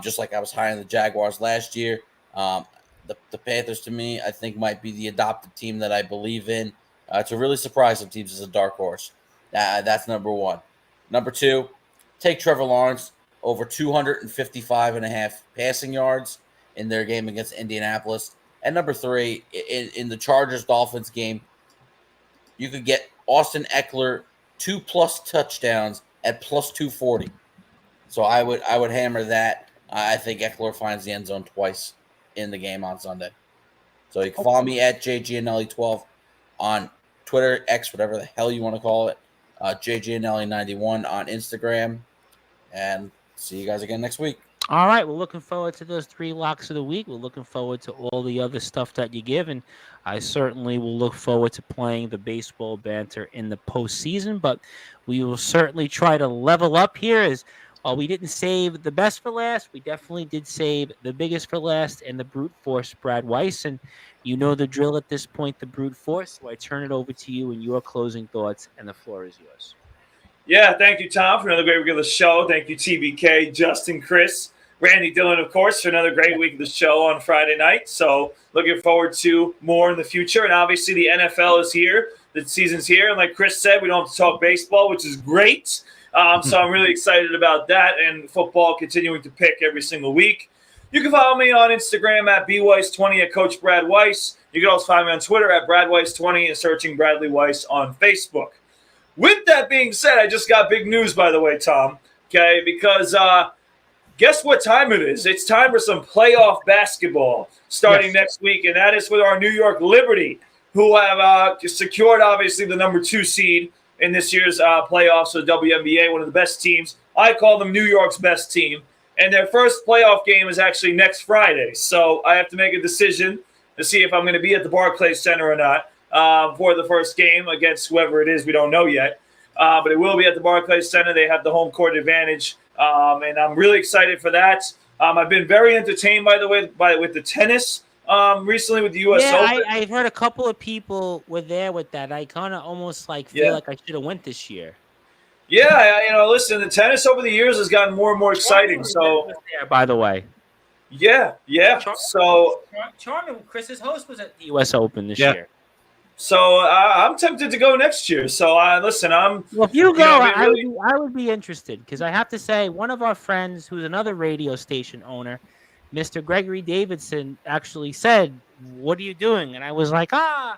just like I was high on the Jaguars last year. The Panthers, to me, I think might be the adopted team that I believe in. To really surprise some teams as a dark horse. That's number one. Number two, take Trevor Lawrence over 255.5 passing yards in their game against Indianapolis. And number three, in the Chargers-Dolphins game, you could get Austin Eckler 2+ touchdowns at plus 240. So I would hammer that. I think Eckler finds the end zone twice in the game on Sunday. So you can follow me at JGNelly12 on Twitter, X, whatever the hell you want to call it. JGNelly91 on Instagram. And see you guys again next week. All right, we're looking forward to those 3 locks of the week. We're looking forward to all the other stuff that you give, and I certainly will look forward to playing the baseball banter in the postseason, but we will certainly try to level up here as we didn't save the best for last. We definitely did save the biggest for last and the brute force, Brad Weiss, and you know the drill at this point, the brute force, so I turn it over to you and your closing thoughts, and the floor is yours. Yeah, thank you, Tom, for another great week of the show. Thank you, TBK, Justin, Chris, Randy, Dylan, of course, for another great week of the show on Friday night. So looking forward to more in the future. And obviously the NFL is here. The season's here. And like Chris said, we don't have to talk baseball, which is great. So I'm really excited about that, and football continuing to pick every single week. You can follow me on Instagram at bweiss20 at Coach Brad Weiss. You can also find me on Twitter at BradWeiss20 and searching Bradley Weiss on Facebook. With that being said, I just got big news, by the way, Tom, okay, because guess what time it is? It's time for some playoff basketball starting next week, and that is with our New York Liberty, who have secured, obviously, the number 2 seed in this year's playoffs of the WNBA, one of the best teams. I call them New York's best team. And their first playoff game is actually next Friday. So I have to make a decision to see if I'm going to be at the Barclays Center or not for the first game against whoever it is. We don't know yet. But it will be at the Barclays Center. They have the home court advantage. And I'm really excited for that. I've been very entertained, by the way, with the tennis recently with the U.S. Open. Yeah, I've heard a couple of people were there with that. I kind of almost feel like I should have went this year. Yeah, listen, the tennis over the years has gotten more and more exciting. So, by the way, yeah. So, Charmin, Chris's host was at the U.S. Open this year. So I'm tempted to go next year. So listen, Well, if you go, I would be interested, because I have to say, one of our friends, who's another radio station owner, Mr. Gregory Davidson, actually said, "What are you doing?" And I was like, I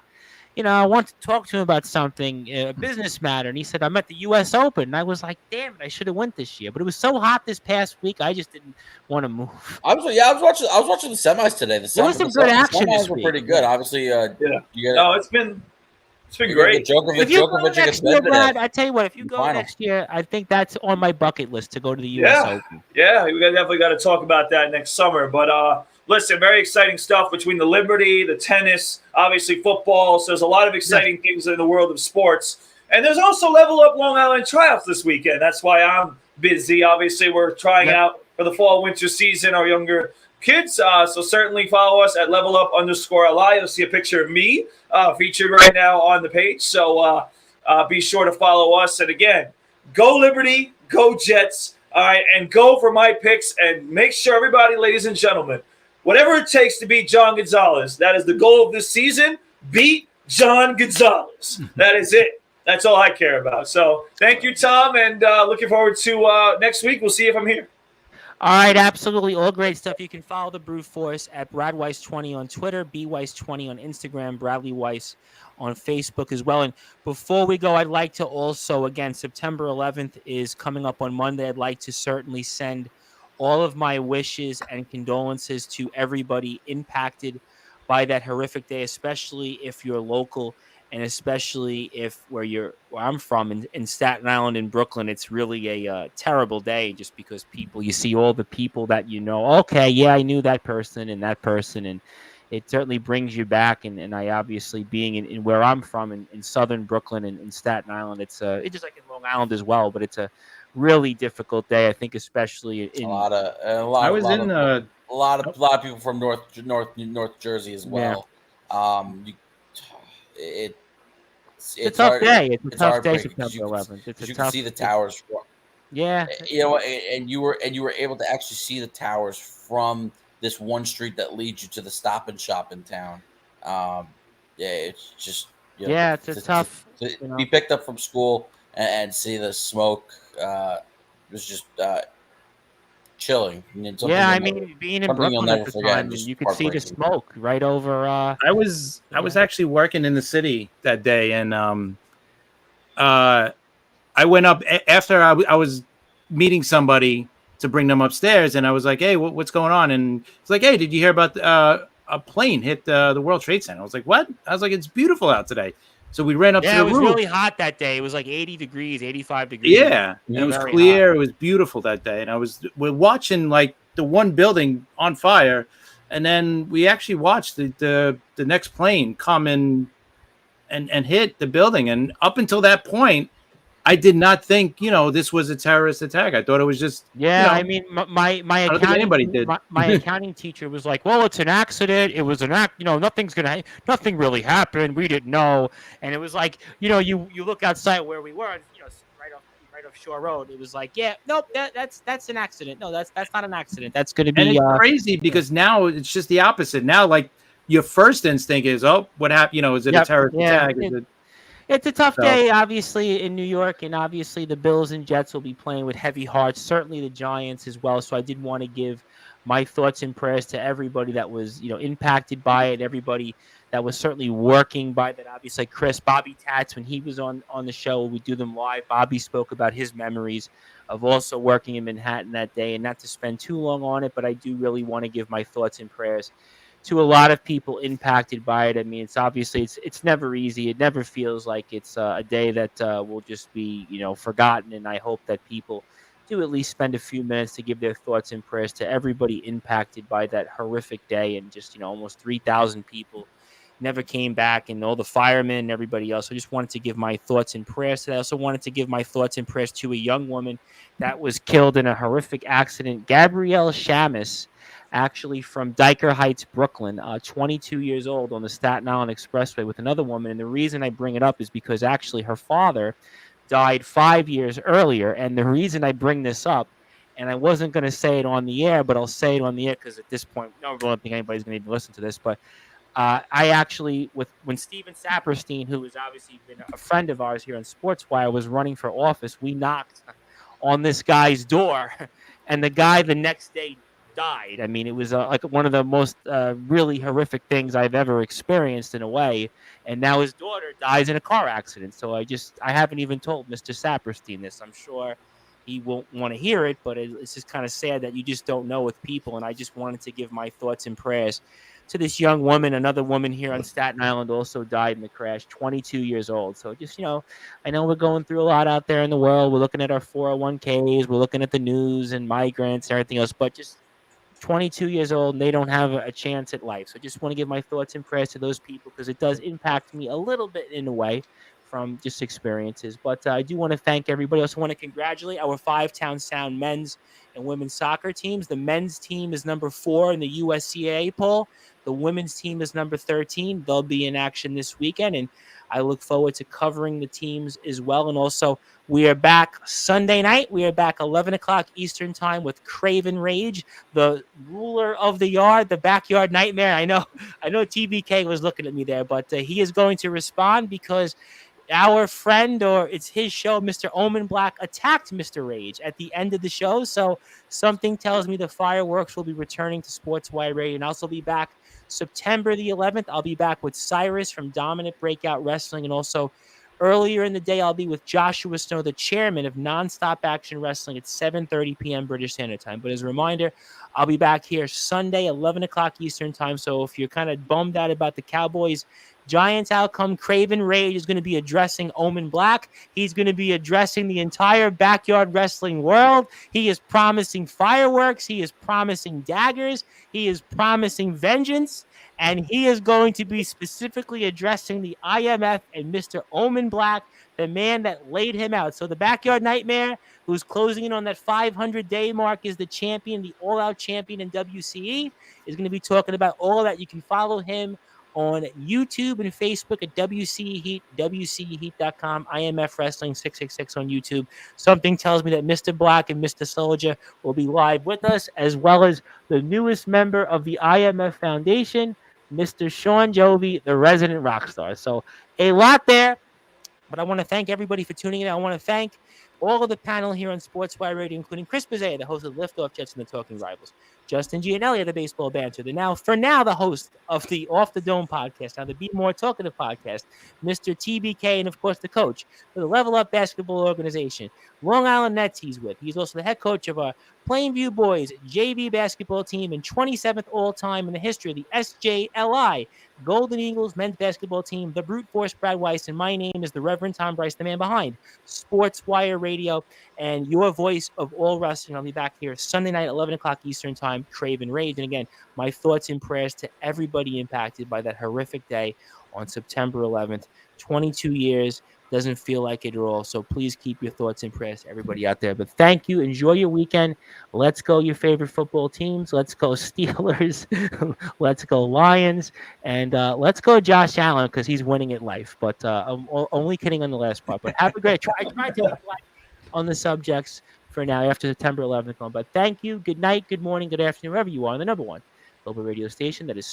want to talk to him about something, a business matter. And he said, I'm at the U.S. Open. And I was like, damn it, I should have went this year. But it was so hot this past week, I just didn't want to move. I was watching the semis today. There was some good action this week. Were pretty good. Obviously, it's been great. If you go next year, Brad, I tell you what, if you go next year, I think that's on my bucket list to go to the U.S. Open. Yeah, we definitely got to talk about that next summer. But listen, very exciting stuff between the Liberty, the tennis, obviously football. So there's a lot of exciting things in the world of sports. And there's also Level Up Long Island tryouts this weekend. That's why I'm busy. Obviously, we're trying out for the fall-winter season, our younger kids. So certainly follow us at levelup_LI. You'll see a picture of me featured right now on the page. So be sure to follow us. And again, go Liberty, go Jets, all right, and go for my picks. And make sure, everybody, ladies and gentlemen, whatever it takes to beat John Gonzalez, that is the goal of this season. Beat John Gonzalez. That is it. That's all I care about. So thank you, Tom, and looking forward to next week. We'll see if I'm here. All right, absolutely. All great stuff. You can follow the Brew Force at BradWeiss20 on Twitter, BWeiss20 on Instagram, Bradley Weiss on Facebook as well. And before we go, I'd like to also, again, September 11th is coming up on Monday. I'd like to certainly send all of my wishes and condolences to everybody impacted by that horrific day, especially if you're local, and especially if where I'm from in Staten Island in Brooklyn, it's really a terrible day, just because you see all the people that you know. Okay, yeah, I knew that person, and it certainly brings you back. And I obviously, being in where I'm from in southern Brooklyn and in Staten Island, it's just like in Long Island as well, but it's a really difficult day. I think especially in a lot of people from North Jersey as well. Yeah. It's a tough day. It's a tough day, September 11th. You can see the towers. Yeah, and you were able to actually see the towers from this one street that leads you to the Stop and Shop in town. It's just it's tough. Be picked up from school and see the smoke. It was just chilling. Being in Brooklyn at the time, you could see the smoke right over. I was actually working in the city that day, and I went up after I was meeting somebody to bring them upstairs, and I was like, "Hey, what's going on?" And it's like, "Hey, did you hear about a plane hit the World Trade Center?" I was like, "What?" I was like, "It's beautiful out today." So we ran up to the roof. It was really hot that day. It was like 80 degrees, 85 degrees. Yeah, and it was clear. Hot. It was beautiful that day. And we're watching like the one building on fire, and then we actually watched the next plane come in and hit the building. And up until that point, I did not think, this was a terrorist attack. I thought it was just my accounting teacher was like, "Well, it's an accident. It was an act. Nothing really happened. We didn't know." And it was like, you look outside where we were, right right off Shore Road. It was like, yeah, nope, that's an accident. No, that's not an accident. That's going to And be it's crazy because now it's just the opposite. Now, like your first instinct is, oh, what happened? Is it a terrorist attack? Is it? It's a tough So- day, obviously, in New York, and obviously the Bills and Jets will be playing with heavy hearts. Certainly the Giants as well. So I did want to give my thoughts and prayers to everybody that was, impacted by it. Everybody that was certainly working by that. Obviously, Bobby Tats, when he was on the show, we do them live. Bobby spoke about his memories of also working in Manhattan that day, and not to spend too long on it, but I do really want to give my thoughts and prayers to a lot of people impacted by it. I mean, it's obviously it's never easy. It never feels like it's a day that will just be forgotten. And I hope that people do at least spend a few minutes to give their thoughts and prayers to everybody impacted by that horrific day, and just almost 3,000 people never came back, and all the firemen and everybody else. I just wanted to give my thoughts and prayers to that. I also wanted to give my thoughts and prayers to a young woman that was killed in a horrific accident, Gabrielle Shamus, actually from Diker Heights, Brooklyn, 22 years old, on the Staten Island Expressway with another woman. And the reason I bring it up is because actually her father died 5 years earlier. And the reason I bring this up, and I wasn't going to say it on the air, but I'll say it on the air because at this point, I don't think anybody's going to even listen to this, but I actually, when Steven Saperstein, who has obviously been a friend of ours here on Sportswire, was running for office, we knocked on this guy's door, and the guy the next day died. I mean, it was like one of the most really horrific things I've ever experienced in a way. And now his daughter dies in a car accident. So I haven't even told Mr. Saperstein this. I'm sure he won't want to hear it, but it's just kind of sad that you just don't know with people. And I just wanted to give my thoughts and prayers to this young woman. Another woman here on Staten Island also died in the crash, 22 years old. So just, I know we're going through a lot out there in the world. We're looking at our 401ks. We're looking at the news and migrants and everything else, but just 22 years old, and they don't have a chance at life. So I just want to give my thoughts and prayers to those people, because it does impact me a little bit in a way from just experiences. But I do want to thank everybody. I also want to congratulate our 5-Town Sound men's and women's soccer teams. The men's team is number 4 in the USCAA poll. The women's team is number 13. They'll be in action this weekend, and I look forward to covering the teams as well. And also, we are back Sunday night. We are back 11 o'clock Eastern time with Craven Rage, the ruler of the yard, the backyard nightmare. I know TBK was looking at me there, but he is going to respond because our friend, or it's his show, Mr. Omen Black, attacked Mr. Rage at the end of the show. So something tells me the fireworks will be returning to Sportswire Radio, and I'll also be back September the 11th. I'll be back with Cyrus from Dominant Breakout Wrestling, and also earlier in the day, I'll be with Joshua Snow, the chairman of Nonstop Action Wrestling, at 7:30 p.m. British Standard Time. But as a reminder, I'll be back here Sunday, 11 o'clock Eastern Time. So if you're kind of bummed out about the Cowboys Giants outcome, Craven Rage is going to be addressing Omen Black. He's going to be addressing the entire backyard wrestling world. He is promising fireworks. He is promising daggers. He is promising vengeance. And he is going to be specifically addressing the IMF and Mr. Omen Black, the man that laid him out. So the Backyard Nightmare, who's closing in on that 500-day mark, is the champion, the all-out champion in WCE, is going to be talking about all of that. You can follow him on YouTube and Facebook at WCE Heat, WCEHeat.com, IMF Wrestling 666 on YouTube. Something tells me that Mr. Black and Mr. Soldier will be live with us, as well as the newest member of the IMF Foundation, Mr. Sean Jovi, the resident rock star. So a lot there, but I want to thank everybody for tuning in. I want to thank all of the panel here on Sportswire Radio, including Chris Bezea, the host of Liftoff Jets and the Talking Rivals, Justin Gianelli of the Baseball Banter, the host of the Off the Dome podcast, now the Be More Talkative podcast, Mr. TBK, and of course the coach for the Level Up Basketball Organization, Long Island Nets he's with. He's also the head coach of our Plainview Boys JV basketball team and 27th all-time in the history of the SJLI Golden Eagles men's basketball team, the Brute Force Brad Weiss, and my name is the Reverend Tom Bryce, the man behind Sportswire Radio and your voice of all wrestling. I'll be back here Sunday night, 11 o'clock Eastern time, Craven Rage. And again, my thoughts and prayers to everybody impacted by that horrific day on September 11th. 22 years. Doesn't feel like it at all. So please keep your thoughts and prayers to everybody out there. But thank you. Enjoy your weekend. Let's go your favorite football teams. Let's go Steelers. Let's go Lions. And let's go Josh Allen because he's winning at life. But I'm only kidding on the last part. But have a great try to on the subjects for now after September 11th. But thank you. Good night, good morning, good afternoon, wherever you are on the number one global radio station that is